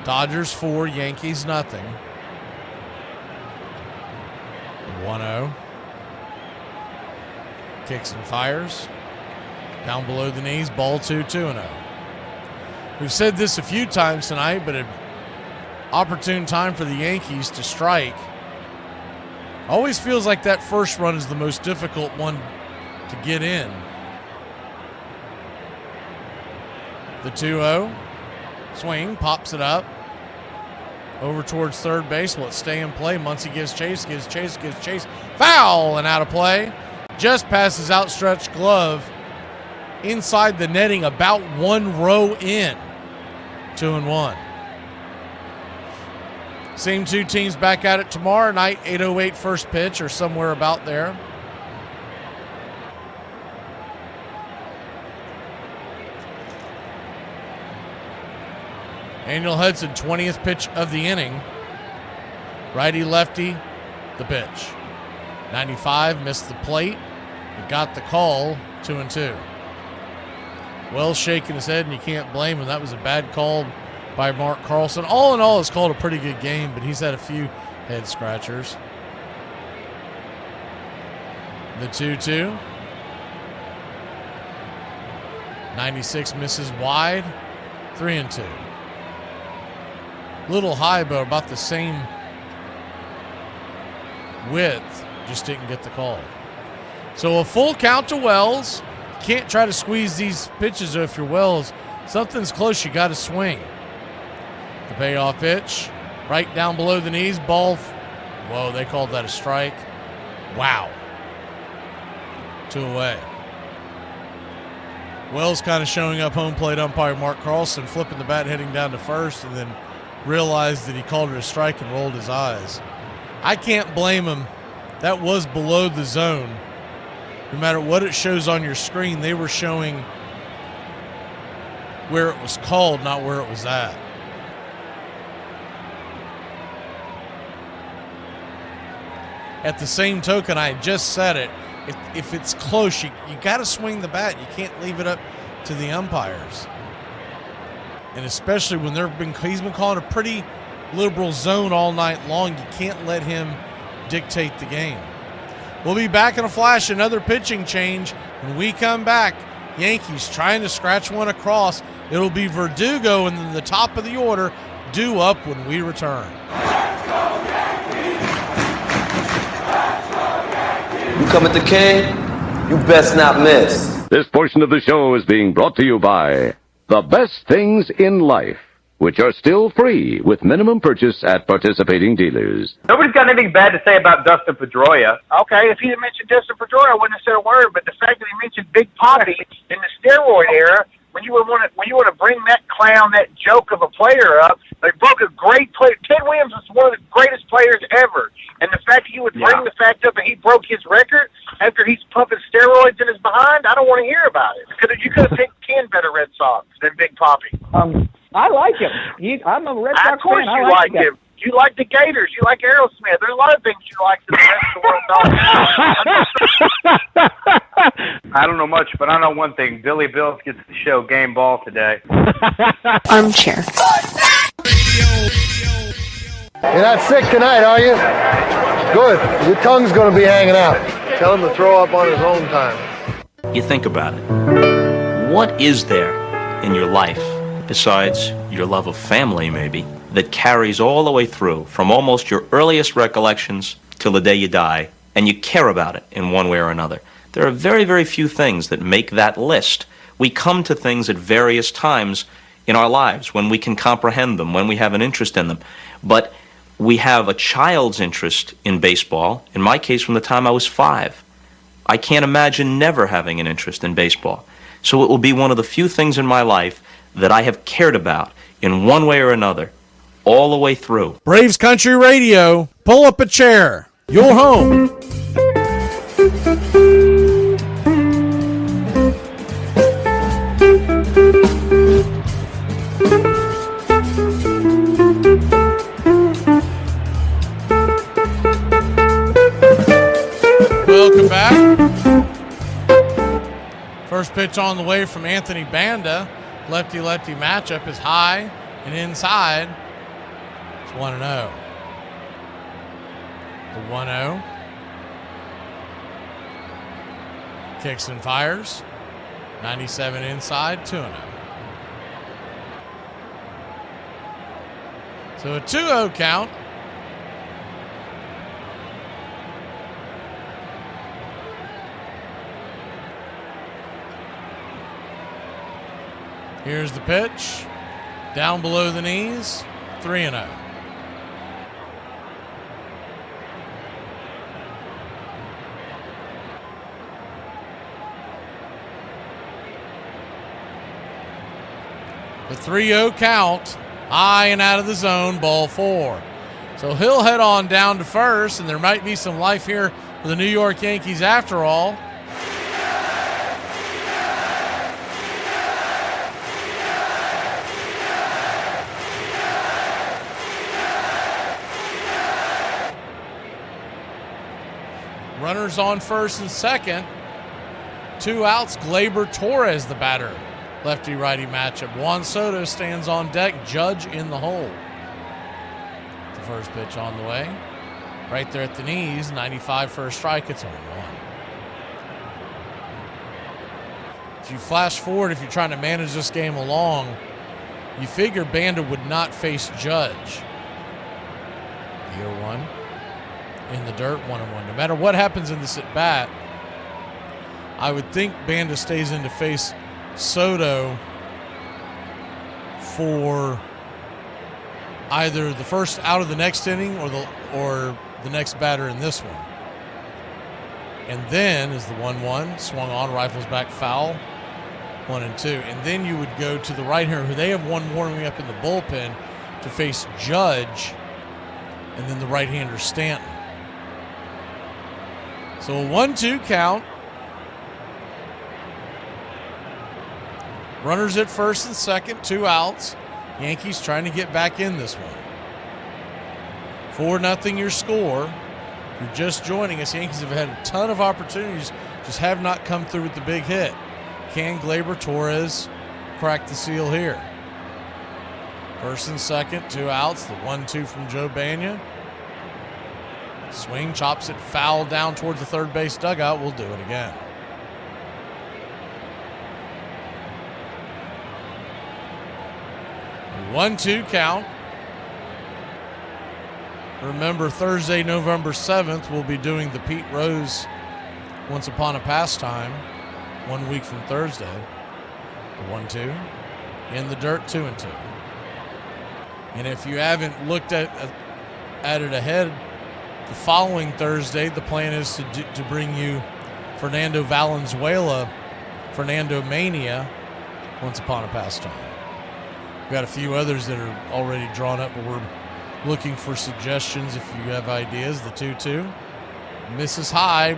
Dodgers 4, Yankees nothing. 1-0. Kicks and fires. Down below the knees, ball 2-0. We've said this a few times tonight, but an opportune time for the Yankees to strike. Always feels like that first run is the most difficult one to get in. The 2-0. Swing, pops it up. Over towards third base. Will it stay in play? Muncy gives chase. Foul and out of play. Just passes outstretched glove inside the netting, about 1 row in. 2-1. Same 2 teams back at it tomorrow night, 8:08 first pitch or somewhere about there. Daniel Hudson, 20th pitch of the inning. Righty, lefty, the pitch. 95, missed the plate, but got the call, 2-2. Wells shaking his head, and you can't blame him. That was a bad call by Mark Carlson. All in all, it's called a pretty good game, but he's had a few head scratchers. The 2-2. 96 misses wide, 3-2. Little high, but about the same width, just didn't get the call. So a full count to Wells. Can't try to squeeze these pitches if you're Wells. Something's close, you got to swing. The payoff pitch, right down below the knees, ball. Whoa, they called that a strike. Wow. 2 away. Wells kind of showing up home plate umpire Mark Carlson, flipping the bat, heading down to first, and then realized that he called it a strike and rolled his eyes. I can't blame him. That was below the zone. No matter what it shows on your screen, they were showing where it was called, not where it was at. At the same token, I just said it, if it's close, you got to swing the bat. You can't leave it up to the umpires. And especially when he's been calling a pretty liberal zone all night long, you can't let him dictate the game. We'll be back in a flash, another pitching change when we come back Yankees trying to scratch one across. It'll be Verdugo and then the top of the order due up when we return. You come at the King, you best not miss. This portion of the show is being brought to you by The Best Things in Life, which are still free with minimum purchase at participating dealers. Nobody's got anything bad to say about Dustin Pedroia. Okay, if he didn't mention Dustin Pedroia, I wouldn't have said a word. But the fact that he mentioned Big Poppy in the steroid era, when you want to bring that clown, that joke of a player up, they broke a great player. Ted Williams was one of the greatest players ever, and the fact that you would bring the fact up that he broke his record after he's pumping steroids in his behind, I don't want to hear about it. You could have picked 10 better Red Sox than Big Poppy. I like him. I'm a Red Sox fan. Of course you like him. You like the Gators. You like Aerosmith. There's a lot of things you like that the rest of the world don't. I don't know much, but I know one thing. Billy Bills gets to show game ball today. Armchair. You're not sick tonight, are you? Good. Your tongue's going to be hanging out. Tell him to throw up on his own time. You think about it. What is there in your life, besides your love of family maybe, that carries all the way through from almost your earliest recollections till the day you die, and you care about it in one way or another? There are very, very few things that make that list. We come to things at various times in our lives when we can comprehend them, when we have an interest in them. But we have a child's interest in baseball, in my case from the time I was 5. I can't imagine never having an interest in baseball. So it will be one of the few things in my life that I have cared about in one way or another all the way through. Braves Country Radio, pull up a chair. You're home. Welcome back. First pitch on the way from Anthony Banda. Lefty-lefty matchup is high and inside. It's 1-0. The 1-0. Kicks and fires. 97 inside, 2-0. So a 2-0 count. Here's the pitch. Down below the knees. 3-0. The 3-0 count. High and out of the zone. Ball 4. So he'll head on down to first, and there might be some life here for the New York Yankees after all. Runners on first and second. 2 outs. Gleyber Torres, the batter. Lefty-righty matchup. Juan Soto stands on deck. Judge in the hole. The first pitch on the way. Right there at the knees. 95 for a strike. It's 0-1. If you flash forward, if you're trying to manage this game along, you figure Banda would not face Judge. The 0-1. In the dirt, 1-1. No matter what happens in this at bat, I would think Banda stays in to face Soto for either the first out of the next inning or the next batter in this one. And then is the 1-1 swung on, rifles back foul, 1-2, and then you would go to the right-hander who they have one warming up in the bullpen to face Judge, and then the right-hander Stanton. So a 1-2 count. Runners at first and second, 2 outs. Yankees trying to get back in this one. 4-0 your score. If you're just joining us, Yankees have had a ton of opportunities, just have not come through with the big hit. Can Gleyber Torres crack the seal here? First and second, 2 outs. The 1-2 from Joe Banya. Swing, chops it foul down towards the third base dugout. We'll do it again. 1-2 count. Remember, Thursday, November 7th, we'll be doing the Pete Rose Once Upon a Pastime 1 week from Thursday. The 1-2. In the dirt, 2-2. And if you haven't looked at it ahead, the following Thursday, the plan is to bring you Fernando Valenzuela, Fernando Mania, Once Upon a Pastime. We've got a few others that are already drawn up, but we're looking for suggestions if you have ideas. The 2-2. Misses high.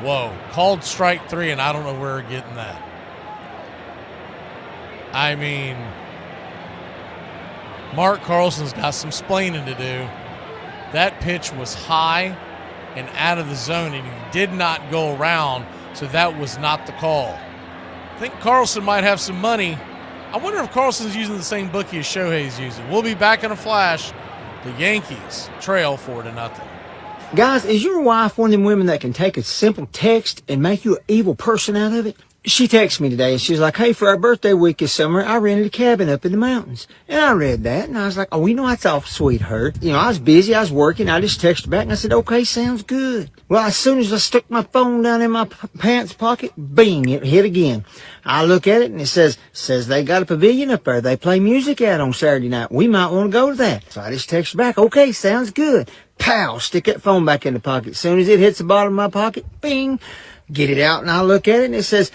Whoa. Called strike 3, and I don't know where we're getting that. I mean, Mark Carlson's got some splaining to do. That pitch was high and out of the zone, and he did not go around, so that was not the call. I think Carlson might have some money. I wonder if Carlson's using the same bookie as Shohei's using. We'll be back in a flash. The Yankees trail 4-0. Guys, is your wife one of them women that can take a simple text and make you an evil person out of it? She texted me today and she was like, hey, for our birthday week this summer, I rented a cabin up in the mountains. And I read that and I was like, oh, that's awful sweet, sweetheart. I was busy, I was working, I just texted back and I said, okay, sounds good. Well, as soon as I stuck my phone down in my pants pocket, bing, it hit again. I look at it and it says they got a pavilion up there. They play music out on Saturday night. We might want to go to that. So I just texted back, okay, sounds good. Pow, stick that phone back in the pocket. As soon as it hits the bottom of my pocket, bing, get it out and I look at it and it says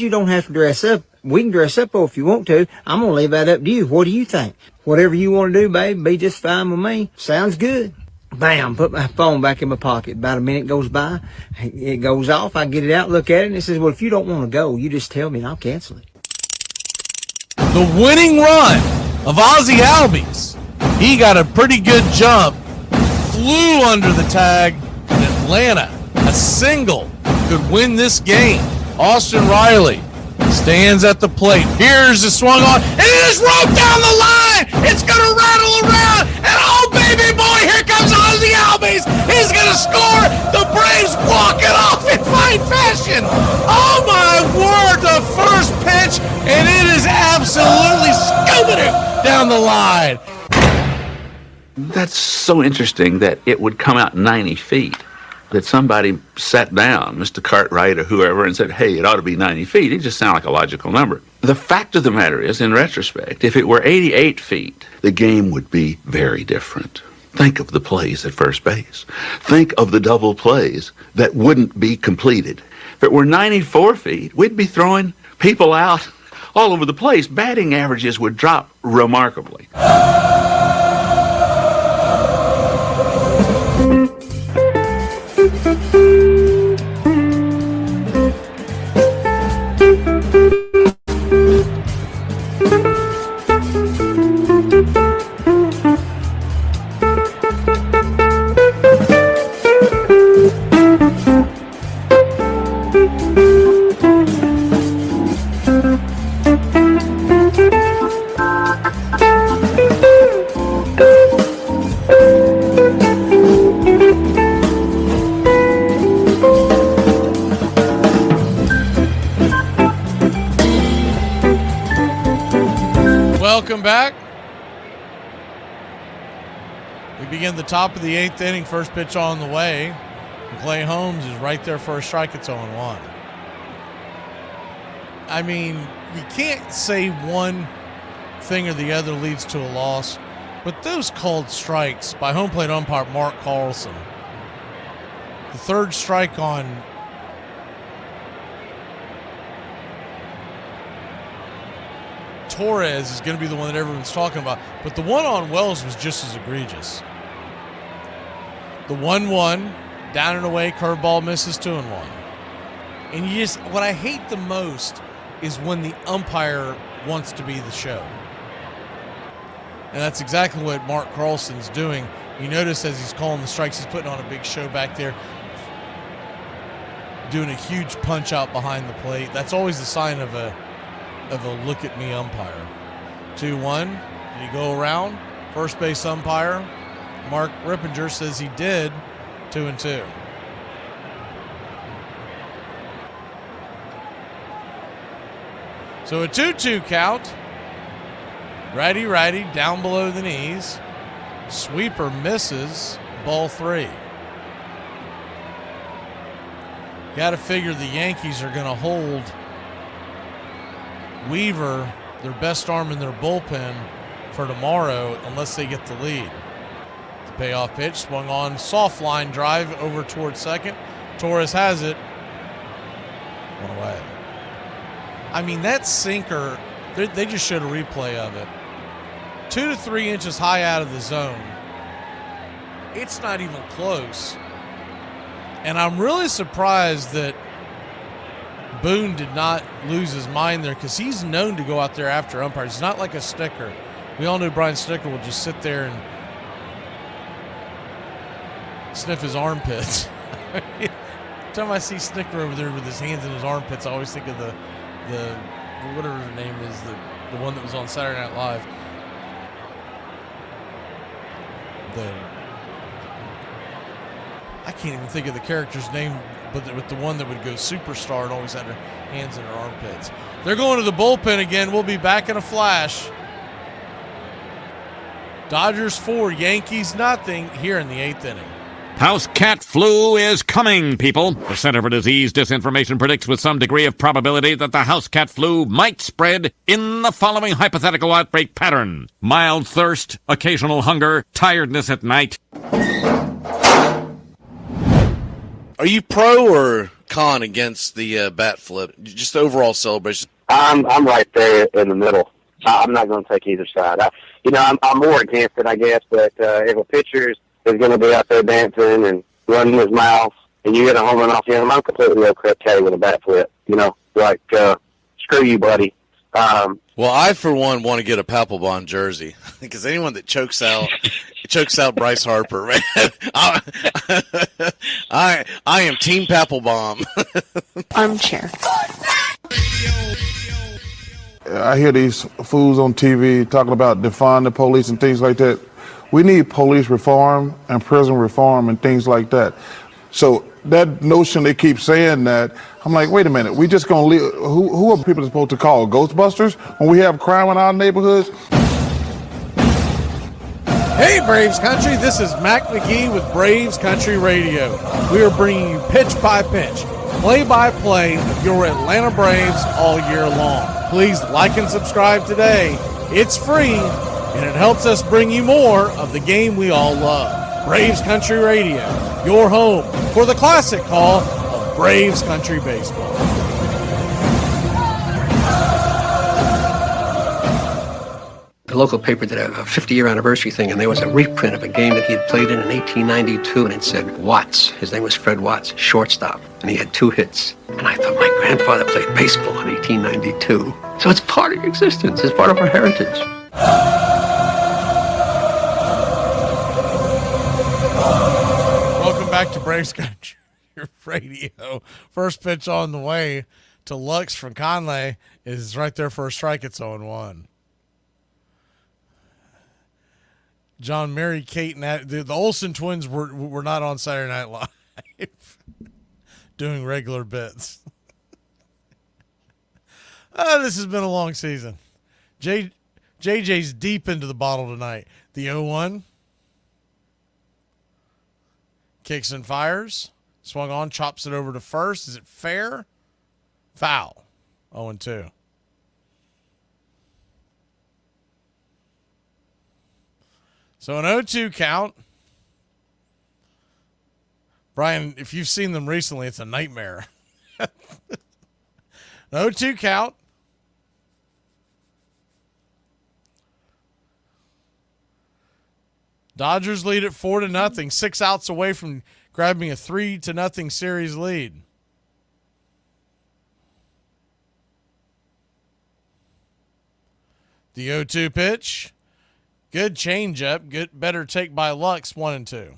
you don't have to dress up. We can dress up if you want to. I'm going to leave that up to you. What do you think? Whatever you want to do, babe, be just fine with me. Sounds good. Bam, put my phone back in my pocket. About a minute goes by. It goes off. I get it out, look at it, and it says, well, if you don't want to go, you just tell me and I'll cancel it. The winning run of Ozzie Albies. He got a pretty good jump. Flew under the tag in Atlanta. A single could win this game. Austin Riley stands at the plate. Here's the swung on, and it is roped down the line. It's going to rattle around, and oh, baby boy, here comes Ozzie Albies. He's going to score. The Braves walk it off in fine fashion. Oh, my word, the first pitch, and it is absolutely scooping it down the line. That's so interesting that it would come out 90 feet. That somebody sat down, Mr. Cartwright or whoever, and said, hey, it ought to be 90 feet. It just sounded like a logical number. The fact of the matter is, in retrospect, if it were 88 feet, the game would be very different. Think of the plays at first base. Think of the double plays that wouldn't be completed. If it were 94 feet, we'd be throwing people out all over the place. Batting averages would drop remarkably. Welcome back. We begin the top of the 8th inning. First pitch on the way. And Clay Holmes is right there for a strike. It's 0-1. I mean, you can't say one thing or the other leads to a loss, but those called strikes by home plate umpire Mark Carlson. The third strike on Torres is going to be the one that everyone's talking about, but the one on Wells was just as egregious. The 1-1, down and away, curveball misses, 2-1. And what I hate the most is when the umpire wants to be the show. And that's exactly what Mark Carlson's doing. You notice as he's calling the strikes, he's putting on a big show back there, doing a huge punch out behind the plate. That's always the sign of a look at me umpire. 2-1. Did he go around? First base umpire Mark Rippinger says he did. 2-2. So a 2-2 count. Righty, down below the knees. Sweeper misses. Ball 3. Got to figure the Yankees are going to hold Weaver, their best arm in their bullpen, for tomorrow unless they get the lead. The payoff pitch swung on, soft line drive over towards second. Torres has it. One away. I mean, that sinker, they just showed a replay of it. 2 to 3 inches high out of the zone. It's not even close. And I'm really surprised that Boone did not lose his mind there, because he's known to go out there after umpires. He's not like a Sticker. We all knew Brian Sticker would just sit there and sniff his armpits. Every time I see Sticker over there with his hands in his armpits, I always think of the whatever her name is, the one that was on Saturday Night Live. I can't even think of the character's name, but with the one that would go superstar and always had her hands in her armpits. They're going to the bullpen again. We'll be back in a flash. Dodgers 4, Yankees nothing here in the 8th inning. House cat flu is coming, people. The Center for Disease Disinformation predicts with some degree of probability that the house cat flu might spread in the following hypothetical outbreak pattern: mild thirst, occasional hunger, tiredness at night. Are you pro or con against the bat flip? Just the overall celebration. I'm right there in the middle. I'm not going to take either side. I'm more against it, I guess. But if a pitcher is going to be out there dancing and running his mouth, and you get a home run off him, I'm completely okay with a bat flip. Screw you, buddy. Well, I for one want to get a Papelbon jersey, because anyone that chokes out Bryce Harper, man, I am Team Papelbon. Armchair. I hear these fools on TV talking about defund the police and things like that. We need police reform and prison reform and things like that. So that notion they keep saying that, I'm like, wait a minute, we just gonna leave? Who are people supposed to call Ghostbusters when we have crime in our neighborhoods? Hey, Braves Country, this is Mac Magee with Braves Country Radio. We are bringing you pitch by pitch, play by play of your Atlanta Braves all year long. Please like and subscribe today. It's free, and it helps us bring you more of the game we all love. Braves Country Radio, your home for the classic call of Braves Country Baseball. The local paper did a 50-year anniversary thing, and there was a reprint of a game that he had played in 1892, and it said Watts. His name was Fred Watts, shortstop, and he had 2 hits. And I thought, my grandfather played baseball in 1892. So it's part of your existence. It's part of our heritage. Welcome back to Braves Country Radio. First pitch on the way to Lux from Conley is right there for a strike. It's 0-1. John, Mary, Kate, and the Olsen twins were not on Saturday Night Live doing regular bits. This has been a long season. JJ's deep into the bottle tonight. The 0-1. Kicks and fires. Swung on, chops it over to first. Is it fair? Foul. 0-2. So an 0-2 count. Brian, if you've seen them recently, it's a nightmare. 0-2 count. Dodgers lead at 4-0, 6 outs away from grabbing a 3-0 series lead. The 0-2 pitch. Good changeup. Good, better take by Lux. 1-2.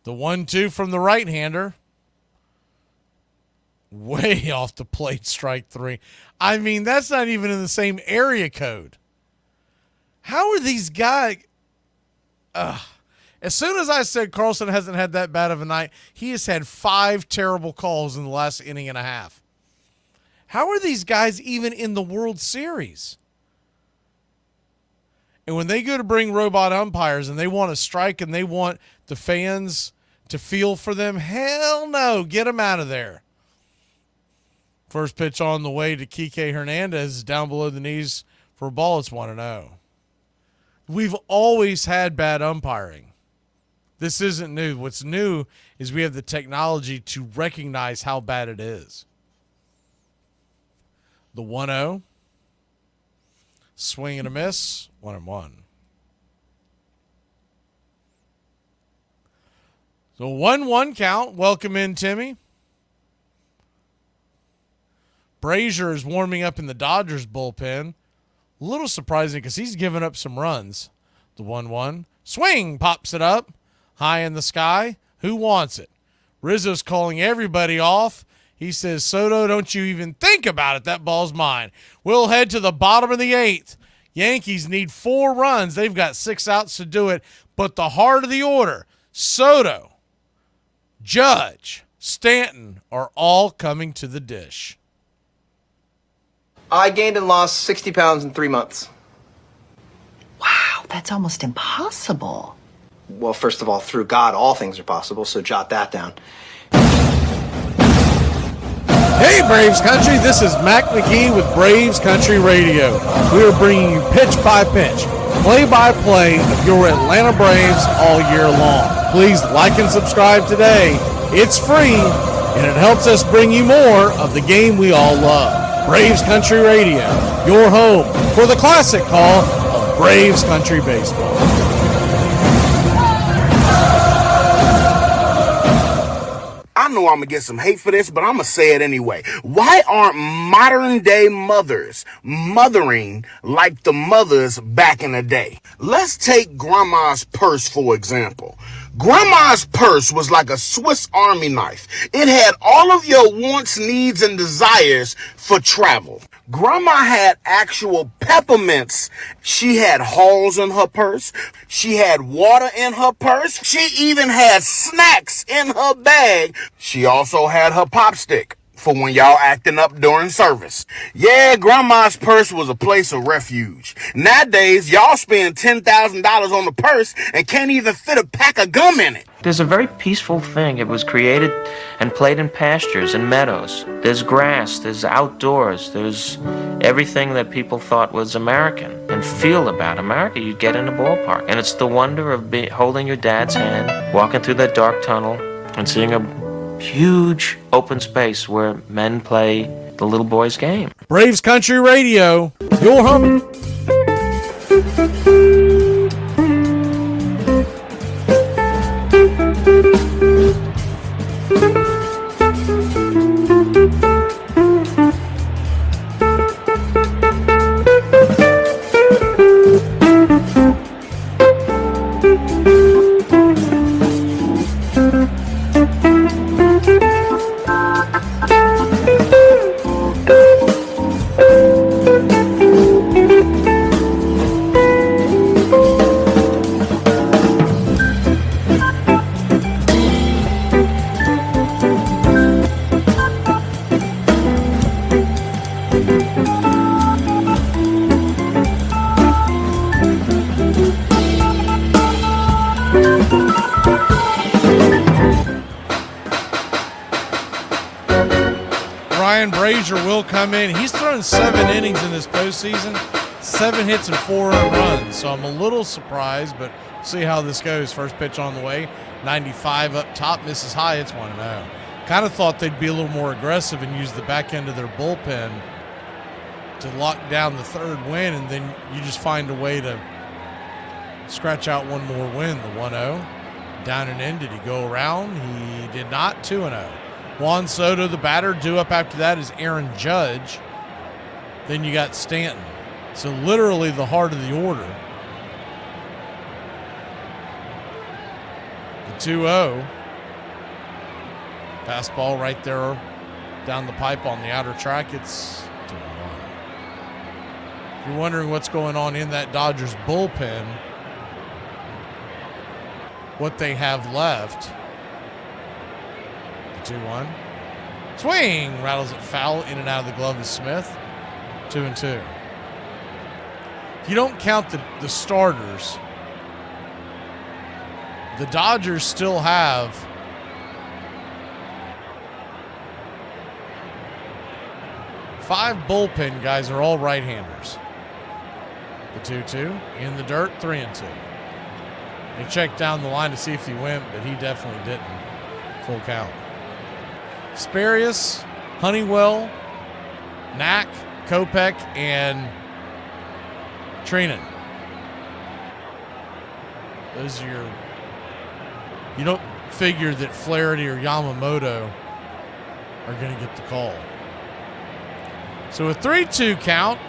The 1-2 from the right-hander. Way off the plate, strike 3. I mean, that's not even in the same area code. How are these guys? As soon as I said Carlson hasn't had that bad of a night, he has had 5 terrible calls in the last inning and a half. How are these guys even in the World Series? And when they go to bring robot umpires and they want to strike and they want the fans to feel for them, hell no, get them out of there. First pitch on the way to Kike Hernandez, down below the knees for a ball. It's 1-0. We've always had bad umpiring. This isn't new. What's new is we have the technology to recognize how bad it is. The 1-0. Swing and a miss. 1-1. So 1-1 count. Welcome in, Timmy. Brazier is warming up in the Dodgers bullpen. A little surprising because he's given up some runs. The 1-1. Swing, pops it up. High in the sky. Who wants it? Rizzo's calling everybody off. He says, Soto, don't you even think about it. That ball's mine. We'll head to the bottom of the 8th. Yankees need 4 runs. They've got 6 outs to do it. But the heart of the order, Soto, Judge, Stanton are all coming to the dish. I gained and lost 60 pounds in 3 months. Wow, that's almost impossible. Well, first of all, through God, all things are possible, so jot that down. Hey, Braves Country, this is Mac Magee with Braves Country Radio. We are bringing you pitch by pitch, play-by-play of your Atlanta Braves all year long. Please like and subscribe today. It's free, and it helps us bring you more of the game we all love. Braves Country Radio, your home for the classic call of Braves Country Baseball. I know I'm going to get some hate for this, but I'm going to say it anyway. Why aren't modern day mothers mothering like the mothers back in the day? Let's take Grandma's purse, for example. Grandma's purse was like a Swiss Army knife. It had all of your wants, needs, and desires for travel. Grandma had actual peppermints. She had Halls in her purse. She had water in her purse. She even had snacks in her bag. She also had her pop stick for when y'all acting up during service. Yeah, Grandma's purse was a place of refuge. Nowadays, y'all spend $10,000 on the purse and can't even fit a pack of gum in it. There's a very peaceful thing. It was created and played in pastures and meadows. There's grass, there's outdoors, there's everything that people thought was American and feel about America. You get in a ballpark. And it's the wonder of holding your dad's hand, walking through that dark tunnel, and seeing a huge open space where men play the little boy's game. Braves Country Radio, your home. Brazier will come in. He's thrown 7 innings in this postseason, 7 hits and 4 earned runs. So I'm a little surprised, but see how this goes. First pitch on the way, 95 up top, misses high. It's 1-0. Kind of thought they'd be a little more aggressive and use the back end of their bullpen to lock down the third win, and then you just find a way to scratch out one more win. The 1-0. Down and in. Did he go around? He did not. 2-0. Juan Soto, the batter. Due up after that is Aaron Judge. Then you got Stanton. So literally the heart of the order. The 2-0. Fastball right there down the pipe on the outer track. It's 2-1. If you're wondering what's going on in that Dodgers bullpen, what they have left. The 2-1. Swing! Rattles it foul in and out of the glove of Smith. 2-2. If you don't count the starters, the Dodgers still have five bullpen guys are all right-handers. The 2-2 in the dirt, 3-2. They checked down the line to see if he went, but he definitely didn't. Full count. Sparius, Honeywell, Knack, Kopech, and Trinan. Those are your... You don't figure that Flaherty or Yamamoto are going to get the call. So a 3-2 count.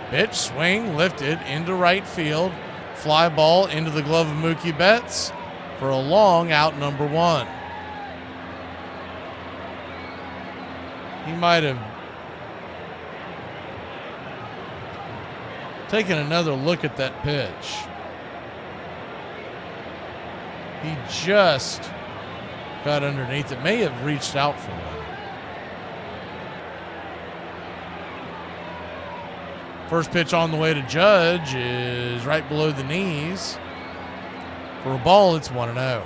Pitch, swing, lifted into right field. Fly ball into the glove of Mookie Betts for a long out, number 1. He might have taken another look at that pitch. He just got underneath it. May have reached out for one. First pitch on the way to Judge is right below the knees. For a ball, it's 1-0.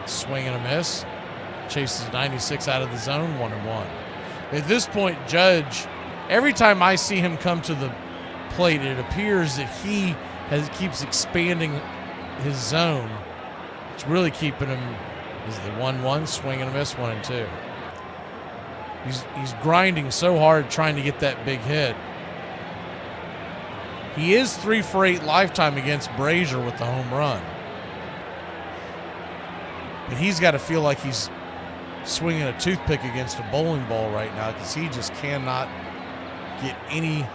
Swing and a miss. Chases 96 out of the zone, 1-1. At this point, Judge, every time I see him come to the plate, it appears that he keeps expanding his zone. It's really keeping him is the 1-1, swing and a miss, 1-2. He's grinding so hard trying to get that big hit. He is 3 for 8 lifetime against Brazier with the home run. But he's got to feel like he's swinging a toothpick against a bowling ball right now because he just cannot get any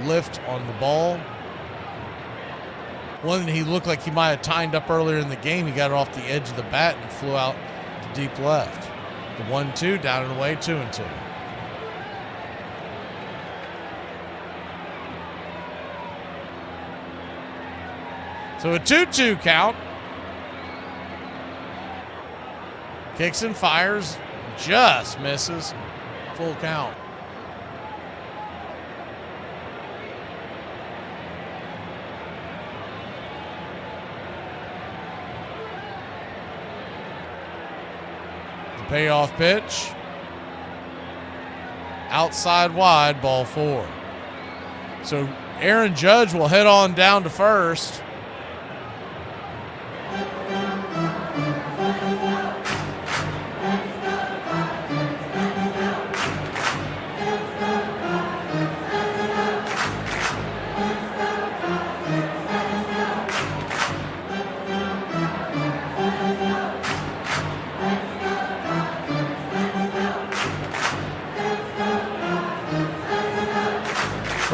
lift on the ball. One that he looked like he might have timed up earlier in the game, he got it off the edge of the bat and flew out to deep left. The 1-2 down and away, 2-2. So a 2-2 count. Kicks and fires, just misses. Full count. The payoff pitch. Outside wide, ball 4. So Aaron Judge will head on down to first.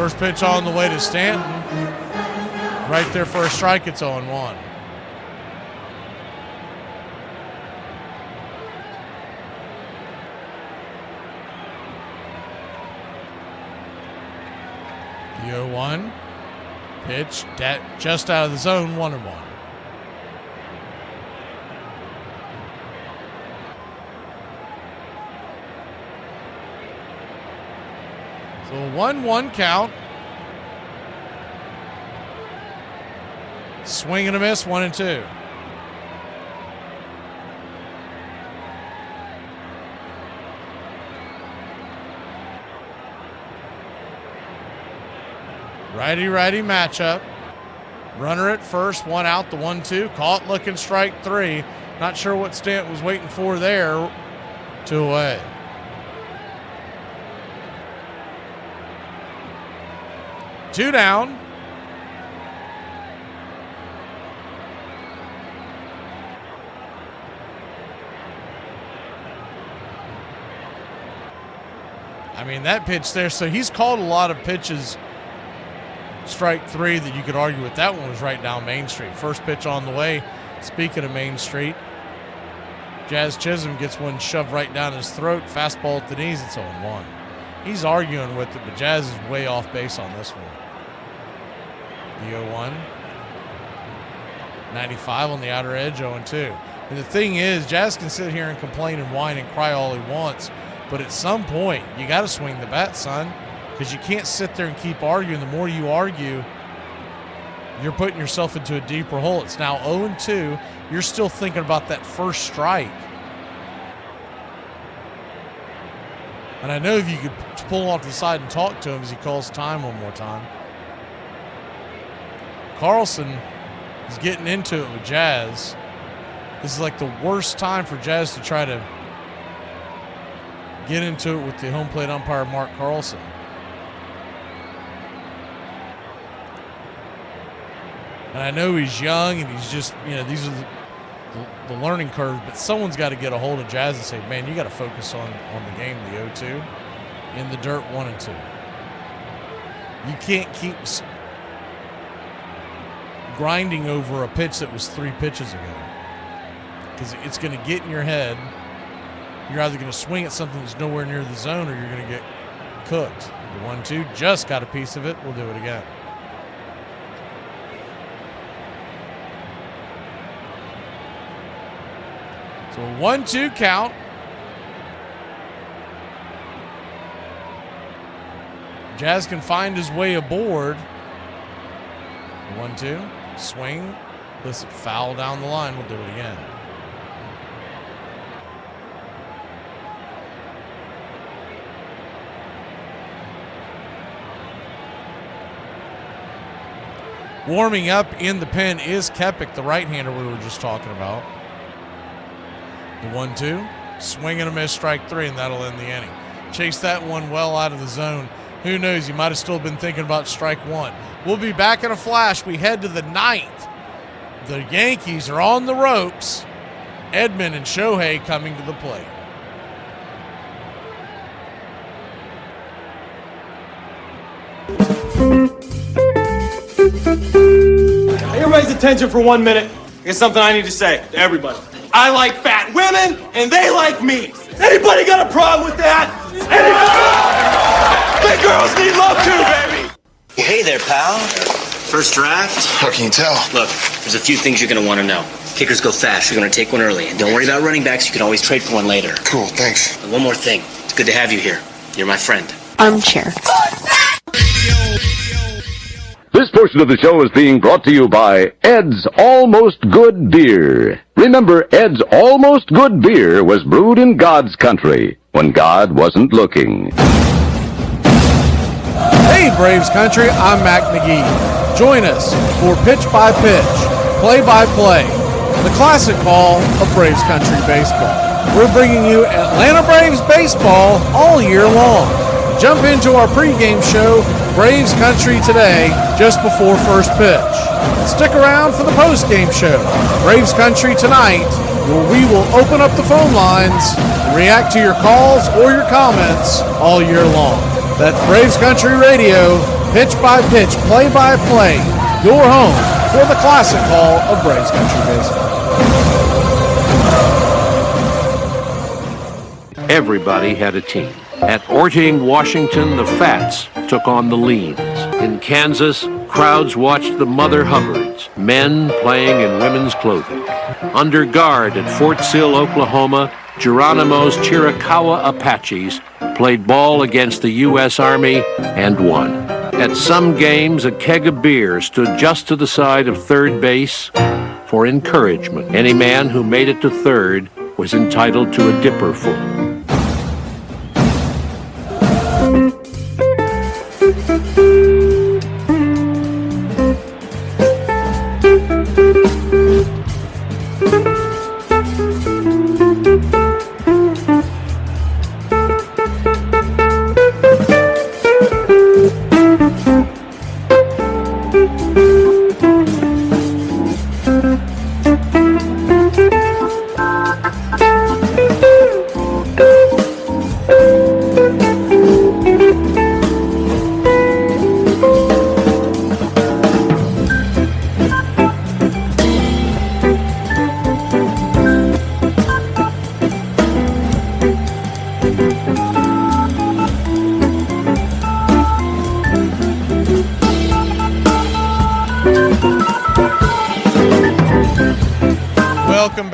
First pitch on the way to Stanton. Right there for a strike, it's 0-1. The 0-1 pitch just out of the zone, 1-1. So a 1-1 count. Swing and a miss, 1-2. Righty-righty matchup. Runner at first, 1 out, the 1-2. Caught looking, strike 3. Not sure what Stanton was waiting for there. 2 away. Two down. I mean, that pitch there, so he's called a lot of pitches, strike 3, that you could argue with. That one was right down Main Street. First pitch on the way, speaking of Main Street, Jazz Chisholm gets one shoved right down his throat. Fastball at the knees. It's 0-1. He's arguing with it, but Jazz is way off base on this one. The 0-1. 95 on the outer edge, 0-2. And the thing is, Jazz can sit here and complain and whine and cry all he wants, but at some point, you got to swing the bat, son, because you can't sit there and keep arguing. The more you argue, you're putting yourself into a deeper hole. It's now 0-2. You're still thinking about that first strike. And I know if you could pull him off to the side and talk to him as he calls time one more time. Carlson is getting into it with Jazz. This is like the worst time for Jazz to try to get into it with the home plate umpire, Mark Carlson. And I know he's young and he's just, these are the learning curve, but someone's got to get a hold of Jazz and say, man, you got to focus on the game, the 0-2, in the dirt, 1-2. You can't keep grinding over a pitch that was 3 pitches ago, because it's going to get in your head. You're either going to swing at something that's nowhere near the zone or you're going to get cooked. The 1-2 just got a piece of it. We'll do it again. So a 1-2 count. Jazz can find his way aboard. 1-2. Swing. Listen, foul down the line. We'll do it again. Warming up in the pen is Kepik, the right-hander we were just talking about. The 1-2, swing and a miss, strike 3, and that'll end the inning. Chase that one well out of the zone. Who knows, you might have still been thinking about strike 1. We'll be back in a flash. We head to the 9th. The Yankees are on the ropes. Edman and Shohei coming to the plate. Everybody's attention for 1 minute. Here's something I need to say to everybody. I like fat women, and they like me. Anybody got a problem with that? Anybody? Big girls need love too, baby. Well, hey there, pal. First draft? How can you tell? Look, there's a few things you're going to want to know. Kickers go fast. You're going to take one early. And don't worry about running backs. You can always trade for one later. Cool, thanks. And one more thing. It's good to have you here. You're my friend. Armchair. This portion of the show is being brought to you by Ed's Almost Good Beer. Remember, Ed's Almost Good Beer was brewed in God's country when God wasn't looking. Hey, Braves country, I'm Mac Magee. Join us for Pitch by Pitch, Play by Play, the classic call of Braves country baseball. We're bringing you Atlanta Braves baseball all year long. Jump into our pregame show, Braves Country Today, just before first pitch. Stick around for the postgame show, Braves Country Tonight, where we will open up the phone lines and react to your calls or your comments all year long. That's Braves Country Radio, pitch by pitch, play by play, your home for the classic call of Braves Country Baseball. Everybody had a team. At Orting, Washington, the Fats took on the Leans. In Kansas, crowds watched the Mother Hubbards, men playing in women's clothing. Under guard at Fort Sill, Oklahoma, Geronimo's Chiricahua Apaches played ball against the U.S. Army and won. At some games, a keg of beer stood just to the side of third base for encouragement. Any man who made it to third was entitled to a dipperful.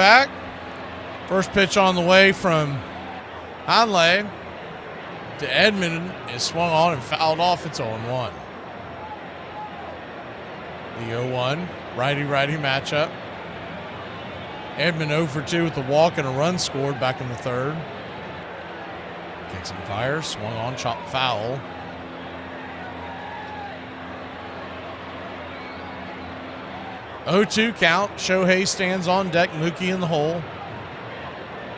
back. First pitch on the way from Hanley to Edmund is swung on and fouled off. It's 0-1. The 0-1 righty-righty matchup. Edmund 0 for 2 with a walk and a run scored back in the third. Kicks and fires, swung on, chopped foul. (0-2) count. Shohei stands on deck. Mookie in the hole.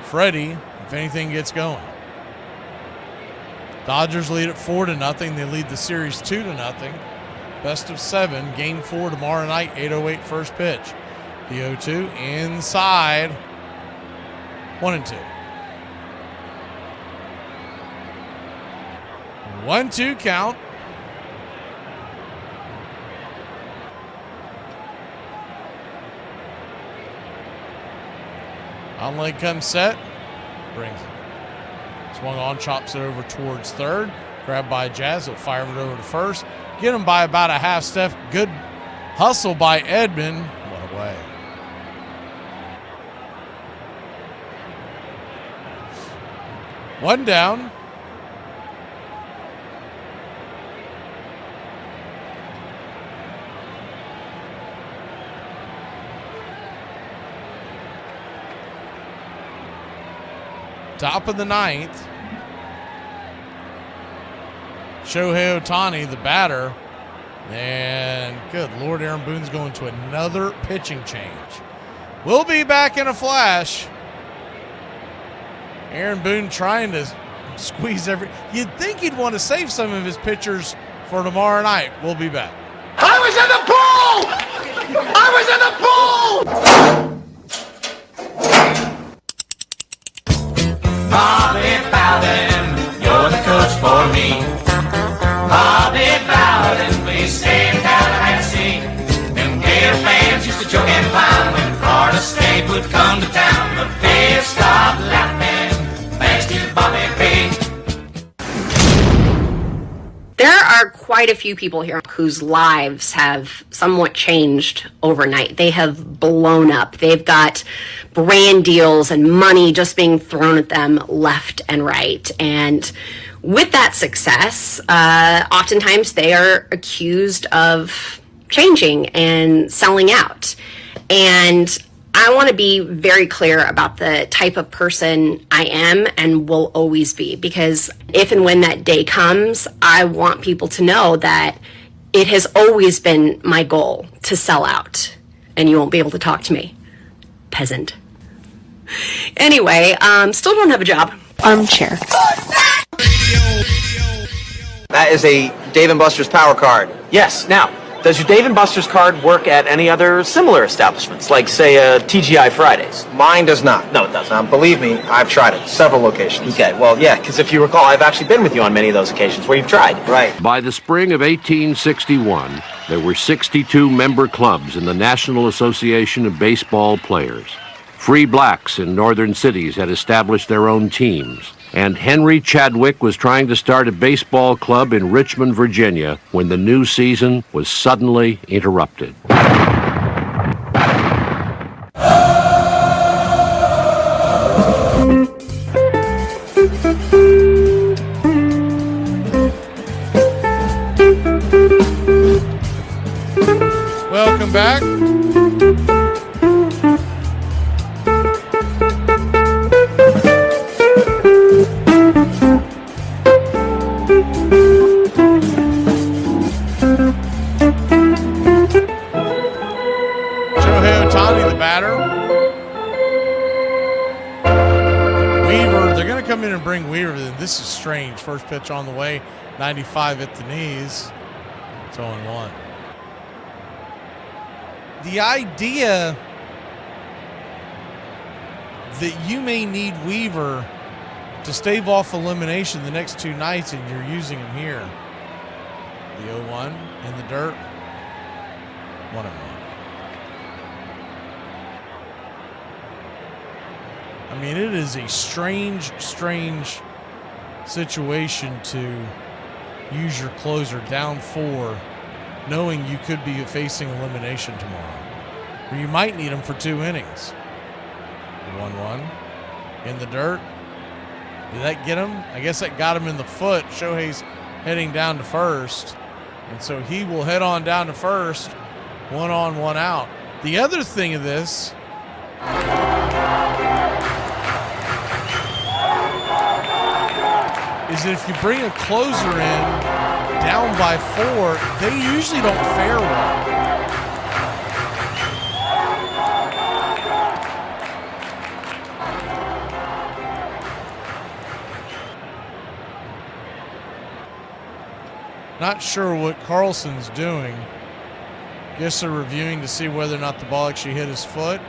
Freddie, if anything, gets going. Dodgers lead it 4-0. They lead the series 2-0. Best of 7. Game 4 tomorrow night. 8:08 first pitch. The 0-2 inside. 1-2. 1-2 count. Hanley comes set. Brings it. Swung on, chops it over towards third. Grabbed by Jazz. He'll fire it over to first. Get him by about a half step. Good hustle by Edmund. What a way. One down. Top of the ninth. Shohei Ohtani, the batter. And good Lord, Aaron Boone's going to another pitching change. We'll be back in a flash. Aaron Boone trying to squeeze every... You'd think he'd want to save some of his pitchers for tomorrow night. We'll be back. I was in the pool! I was in the pool! Bobby Bowden, you're the coach for me. Bobby Bowden, please stay in Tallahassee. Them Gator fans used to joke and clown when Florida State would come to town. But they stopped laughing thanks to Bobby B. There are quite a few people here whose lives have somewhat changed overnight. They have blown up. They've got brand deals and money just being thrown at them left and right. And with that success, oftentimes they are accused of changing and selling out. And I want to be very clear about the type of person I am and will always be, because if and when that day comes, I want people to know that it has always been my goal to sell out, and you won't be able to talk to me, peasant. Anyway, still don't have a job. Armchair. That is a Dave & Buster's Power Card. Yes. Now, does your Dave & Buster's card work at any other similar establishments, like, say, TGI Fridays? Mine does not. No, it doesn't. Believe me, I've tried it. Several locations. Okay, well, yeah, because if you recall, I've actually been with you on many of those occasions where you've tried. Right. By the spring of 1861, there were 62 member clubs in the National Association of Baseball Players. Free blacks in northern cities had established their own teams. And Henry Chadwick was trying to start a baseball club in Richmond, Virginia, when the new season was suddenly interrupted. Welcome back. Shohei Ohtani, the batter. Weaver, they're going to come in and bring Weaver. This is strange. First pitch on the way, 95 at the knees. It's 0-1. The idea that you may need Weaver to stave off elimination the next two nights and you're using him here. The 0-1 in the dirt. 1-1. I mean, it is a strange situation to use your closer down 4, knowing you could be facing elimination tomorrow, or you might need him for 2 innings. 1-1. In the dirt. Did that get him? I guess that got him in the foot. Shohei's heading down to first. And so he will head on down to first. 1 on, 1 out. The other thing of this is that if you bring a closer in down by 4, they usually don't fare well. Not sure what Carlson's doing. Guess they're reviewing to see whether or not the ball actually hit his foot.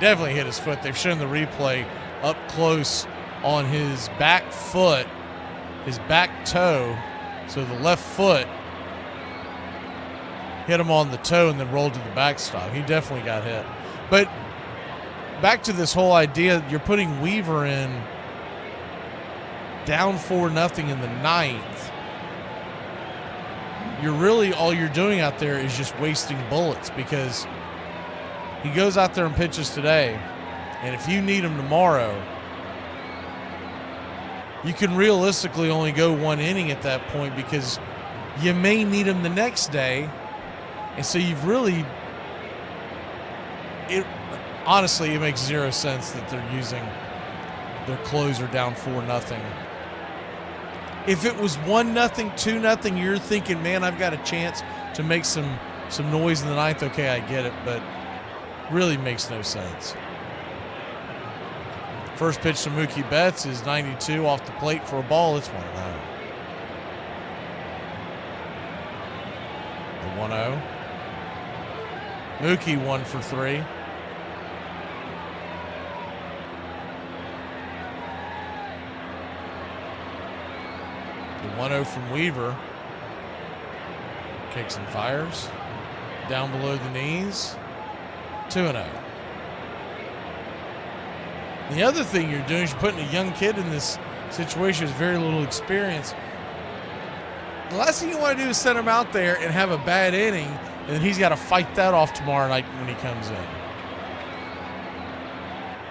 Definitely hit his foot. They've shown the replay up close on his back foot, his back toe. So the left foot hit him on the toe and then rolled to the backstop. He definitely got hit. But back to this whole idea, you're putting Weaver in down 4-0 in the 9th. You're really, all you're doing out there is just wasting bullets, because he goes out there and pitches today, and if you need him tomorrow, you can realistically only go 1 inning at that point, because you may need him the next day. And so you've really, honestly, it makes zero sense that they're using their closer down 4-0. If it was 1-0, 2-0, you're thinking, man, I've got a chance to make some noise in the 9th. Okay, I get it, but really makes no sense. First pitch to Mookie Betts is 92 off the plate for a ball. It's 1-0. The 1-0. Mookie 1 for 3. The 1-0 from Weaver. Kicks and fires. Down below the knees. 2-0. The other thing you're doing is you're putting a young kid in this situation with very little experience. The last thing you want to do is send him out there and have a bad inning, and then he's got to fight that off tomorrow night when he comes in.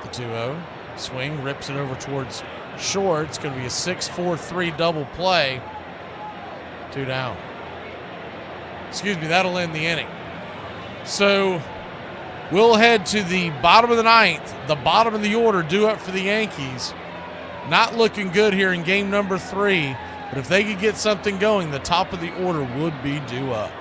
The 2-0. Swing, rips it over towards short. It's going to be a 6-4-3 double play. 2 down. Excuse me, that'll end the inning. So we'll head to the bottom of the 9th, the bottom of the order due up for the Yankees. Not looking good here in game number 3, but if they could get something going, the top of the order would be due up.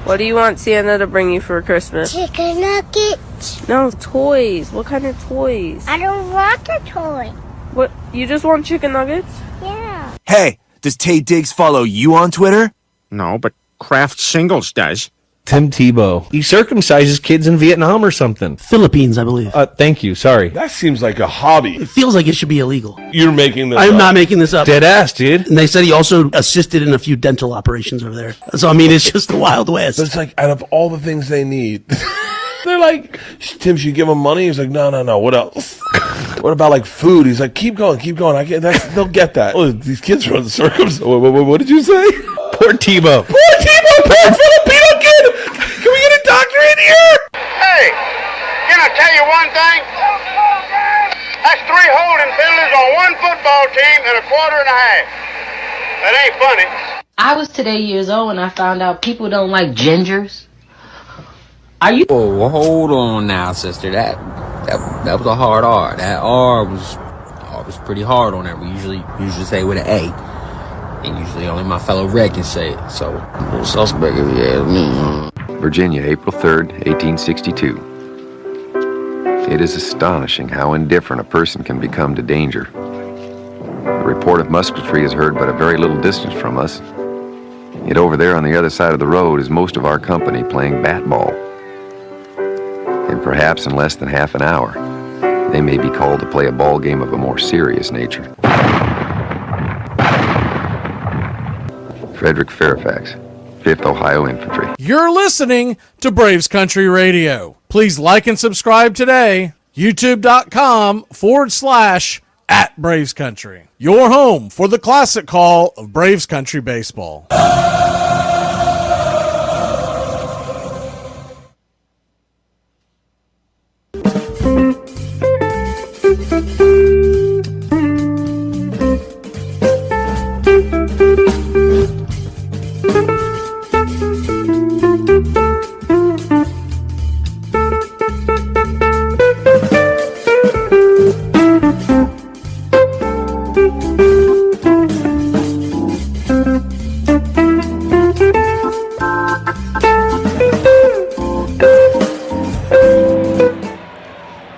What do you want Santa to bring you for Christmas? Chicken nuggets. No, toys. What kind of toys? I don't want a toy. What? You just want chicken nuggets? Yeah. Hey, does Tay Diggs follow you on Twitter? No, but Kraft Singles does. Tim Tebow. He circumcises kids in Vietnam or something. Philippines, I believe. Thank you. Sorry. That seems like a hobby. It feels like it should be illegal. You're making this I'm up. not making this up. Dead ass, dude. And they said he also assisted in a few dental operations over there. So, I mean, it's just the Wild West. But it's like, out of all the things they need, they're like, Tim, should you give them money? He's like, no. What else? What about, like, food? He's like, keep going. They'll get that. Oh, these kids are on the circumcision. What did you say? Poor Tebow. Poor Tebow, poor Filipino kid. Can we get a doctor in here? Hey, can I tell you one thing? That's 3 holding penalties on 1 football team in a quarter and a half. That ain't funny. I was today years old and I found out people don't like gingers. Are you? Oh, well, hold on now, sister. That was a hard R. That R was pretty hard on that. We usually say with an A. And usually only my fellow red can say it. So, no suspect if you ask me. Virginia, April 3rd, 1862. It is astonishing how indifferent a person can become to danger. The report of musketry is heard but a very little distance from us. Yet over there on the other side of the road is most of our company playing bat ball. And perhaps in less than half an hour, they may be called to play a ball game of a more serious nature. Frederick Fairfax, 5th Ohio Infantry. You're listening to Braves Country Radio. Please like and subscribe today. YouTube.com/@Braves Country. Your home for the classic call of Braves Country baseball.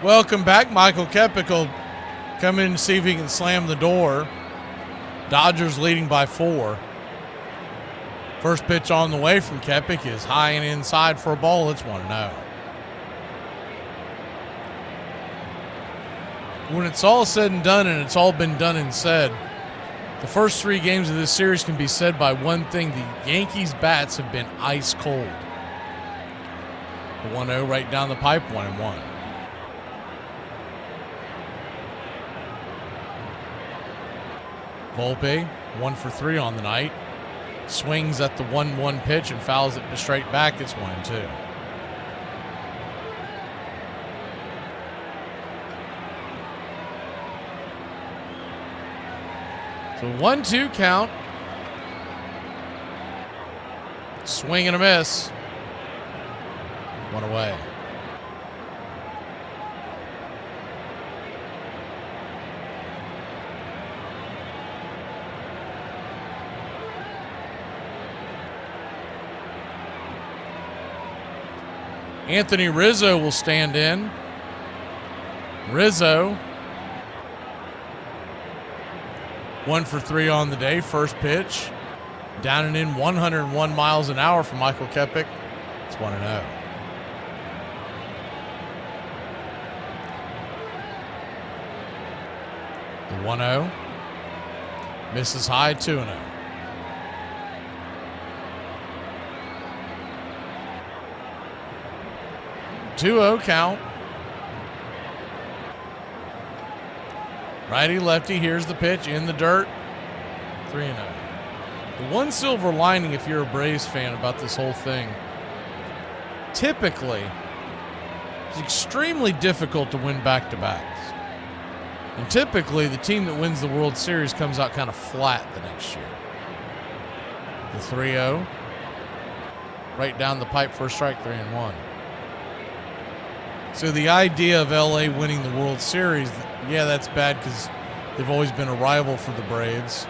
Welcome back. Michael Keppick will come in and see if he can slam the door. Dodgers leading by 4. First pitch on the way from Keppick is high and inside for a ball. It's 1-0. When it's all said and done, and it's all been done and said, the first 3 games of this series can be said by one thing: the Yankees' bats have been ice cold. The 1-0 right down the pipe, 1-1. Volpe, 1 for 3 on the night. Swings at the 1-1 pitch and fouls it straight back. It's 1-2. So 1-2 count. Swing and a miss. 1 away. Anthony Rizzo will stand in. Rizzo, 1 for 3 on the day. First pitch, down and in, 101 miles an hour for Michael Keppick. It's 1-0. The 1-0 misses high, 2-0. 2-0 count. Righty lefty, here's the pitch in the dirt. 3-0. The one silver lining, if you're a Braves fan, about this whole thing, typically it's extremely difficult to win back-to-backs. And typically the team that wins the World Series comes out kind of flat the next year. The 3-0. Right down the pipe for a strike, 3-1. So the idea of LA winning the World Series, yeah, that's bad because they've always been a rival for the Braves.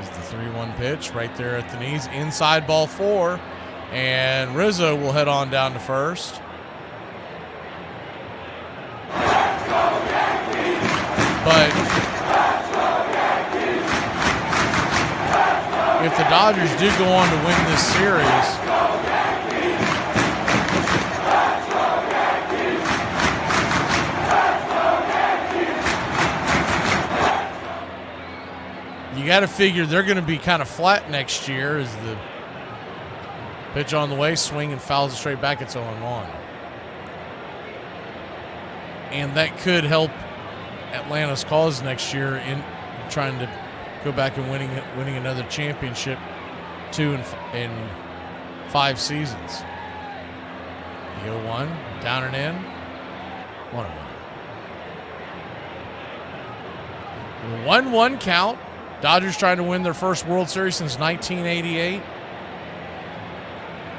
Is the 3-1 pitch right there at the knees. Inside, ball 4. And Rizzo will head on down to first. But if the Dodgers do go on to win this series, you got to figure they're going to be kind of flat next year as the pitch on the way, swing and fouls it straight back. It's 0-1. And that could help Atlanta's cause next year in trying to go back and winning another championship 2 in 5 seasons. The 0-1, down and in, 1-1. 1-1 count. Dodgers trying to win their first World Series since 1988.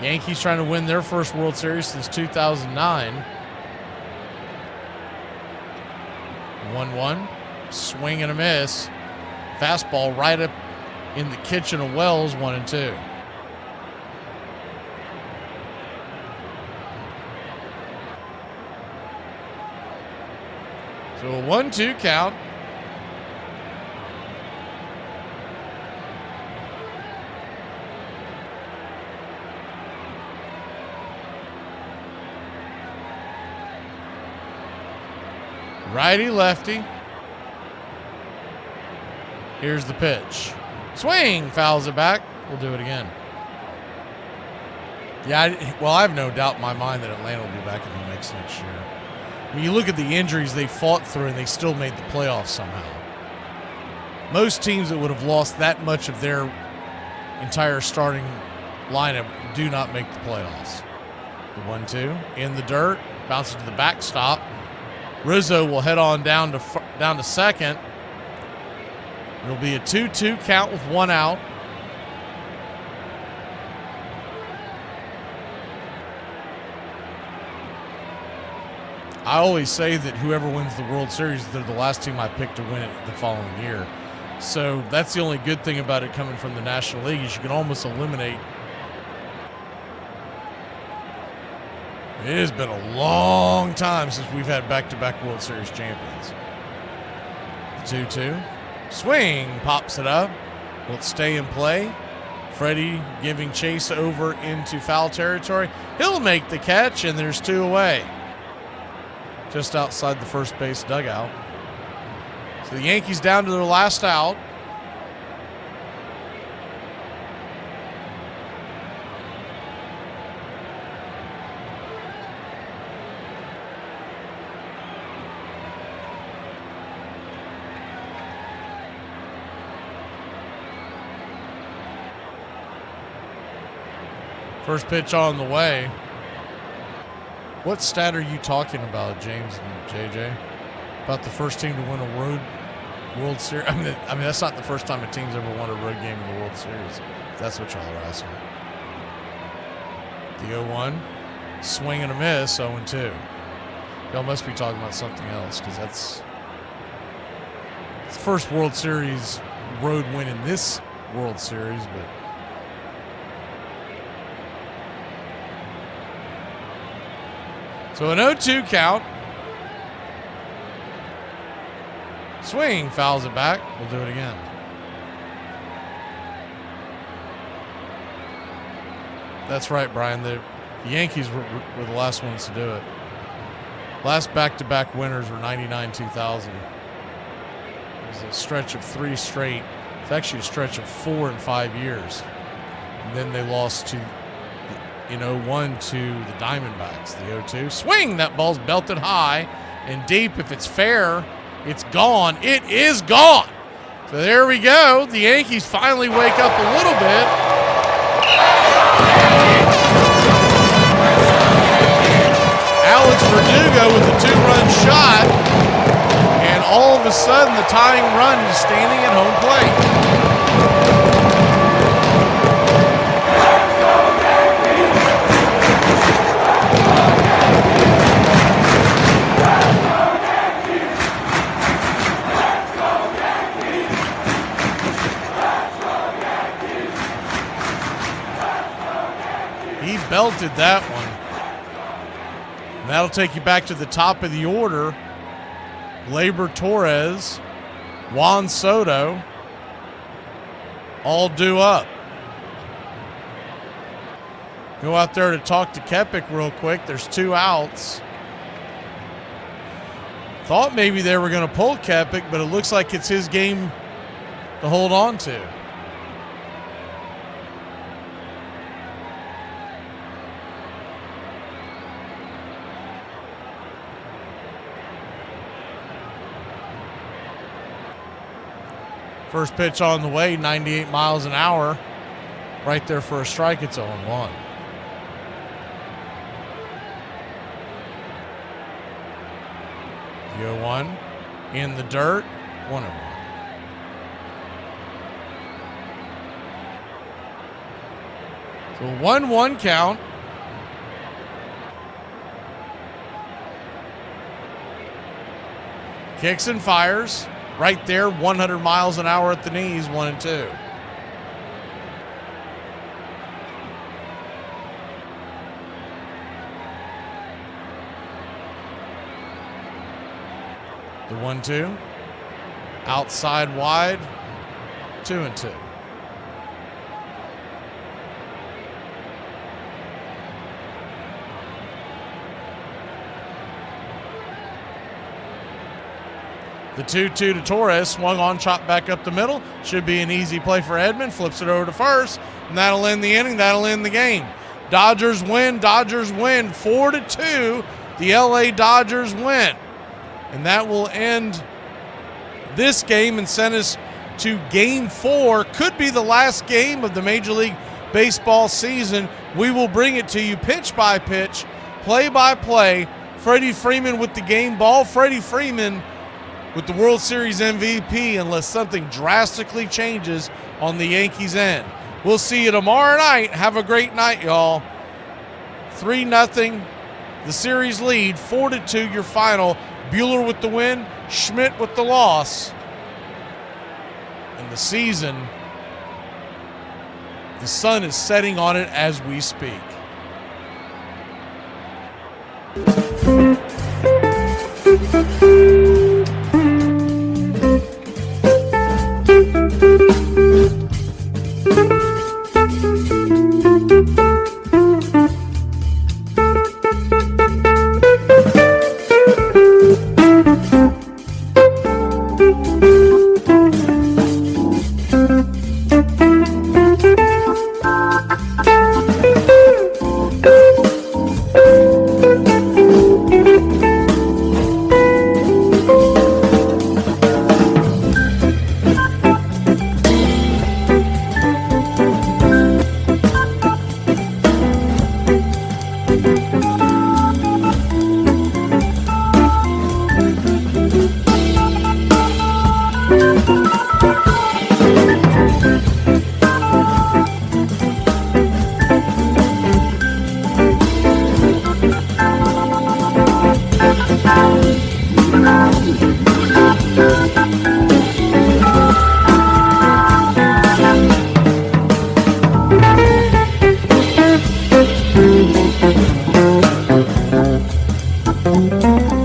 Yankees trying to win their first World Series since 2009. 1-1. Swing and a miss. Fastball right up in the kitchen of Wells, 1-2. So a 1-2 count. Righty, lefty. Here's the pitch. Swing, fouls it back. We'll do it again. Yeah, I have no doubt in my mind that Atlanta will be back in the mix next year. I mean, you look at the injuries they fought through and they still made the playoffs somehow. Most teams that would have lost that much of their entire starting lineup do not make the playoffs. The 1-2 in the dirt, bounces to the backstop. Rizzo will head on down to second. It'll be a 2-2 count with one out. I always say that whoever wins the World Series, they're the last team I pick to win it the following year. So that's the only good thing about it coming from the National League is you can almost eliminate. It has been a long time since we've had back-to-back World Series champions. 2-2. Swing, pops it up. Will it stay in play? Freddie giving chase over into foul territory. He'll make the catch, and there's two away. Just outside the first base dugout. So the Yankees down to their last out. First pitch on the way. What stat are you talking about, James and JJ? About the first team to win a World Series? I mean, that's not the first time a team's ever won a road game in the World Series. That's what y'all are asking. The 0-1. Swing and a miss, 0-2. Y'all must be talking about something else because that's the first World Series road win in this World Series, but so an 0-2 count. Swing, fouls it back. We'll do it again. That's right, Brian. The Yankees were the last ones to do it. Last back-to-back winners were 99-2000. It was a stretch of 3 straight. It's actually a stretch of 4 and 5 years. And then they lost to in 0-1 to the Diamondbacks, the 0-2. Swing, that ball's belted high and deep. If it's fair, it's gone. It is gone. So there we go. The Yankees finally wake up a little bit. Alex Verdugo with a 2-run shot, and all of a sudden the tying run is standing at home plate. He belted that one. And that'll take you back to the top of the order. Gleyber Torres, Juan Soto, all due up. Go out there to talk to Kepik real quick. There's 2 outs. Thought maybe they were going to pull Kepik, but it looks like it's his game to hold on to. First pitch on the way, 98 miles an hour. Right there for a strike, it's 0-1. The 0-1 in the dirt, 1-1. So 1-1 count. Kicks and fires. Right there, 100 miles an hour at the knees, 1-2. The 1-2. Outside wide, 2-2. The 2-2 to Torres, swung on, chopped back up the middle. Should be an easy play for Edman. Flips it over to first, and that'll end the inning. That'll end the game. Dodgers win. 4-2. The LA Dodgers win. And that will end this game and send us to Game 4. Could be the last game of the Major League Baseball season. We will bring it to you pitch by pitch, play by play, Freddie Freeman with the game ball. Freddie Freeman with the World Series MVP unless something drastically changes on the Yankees' end. We'll see you tomorrow night. Have a great night, y'all. 3-0, the series lead. 4-2, your final. Bueller with the win, Schmidt with the loss. And the season, the sun is setting on it as we speak. Thank you.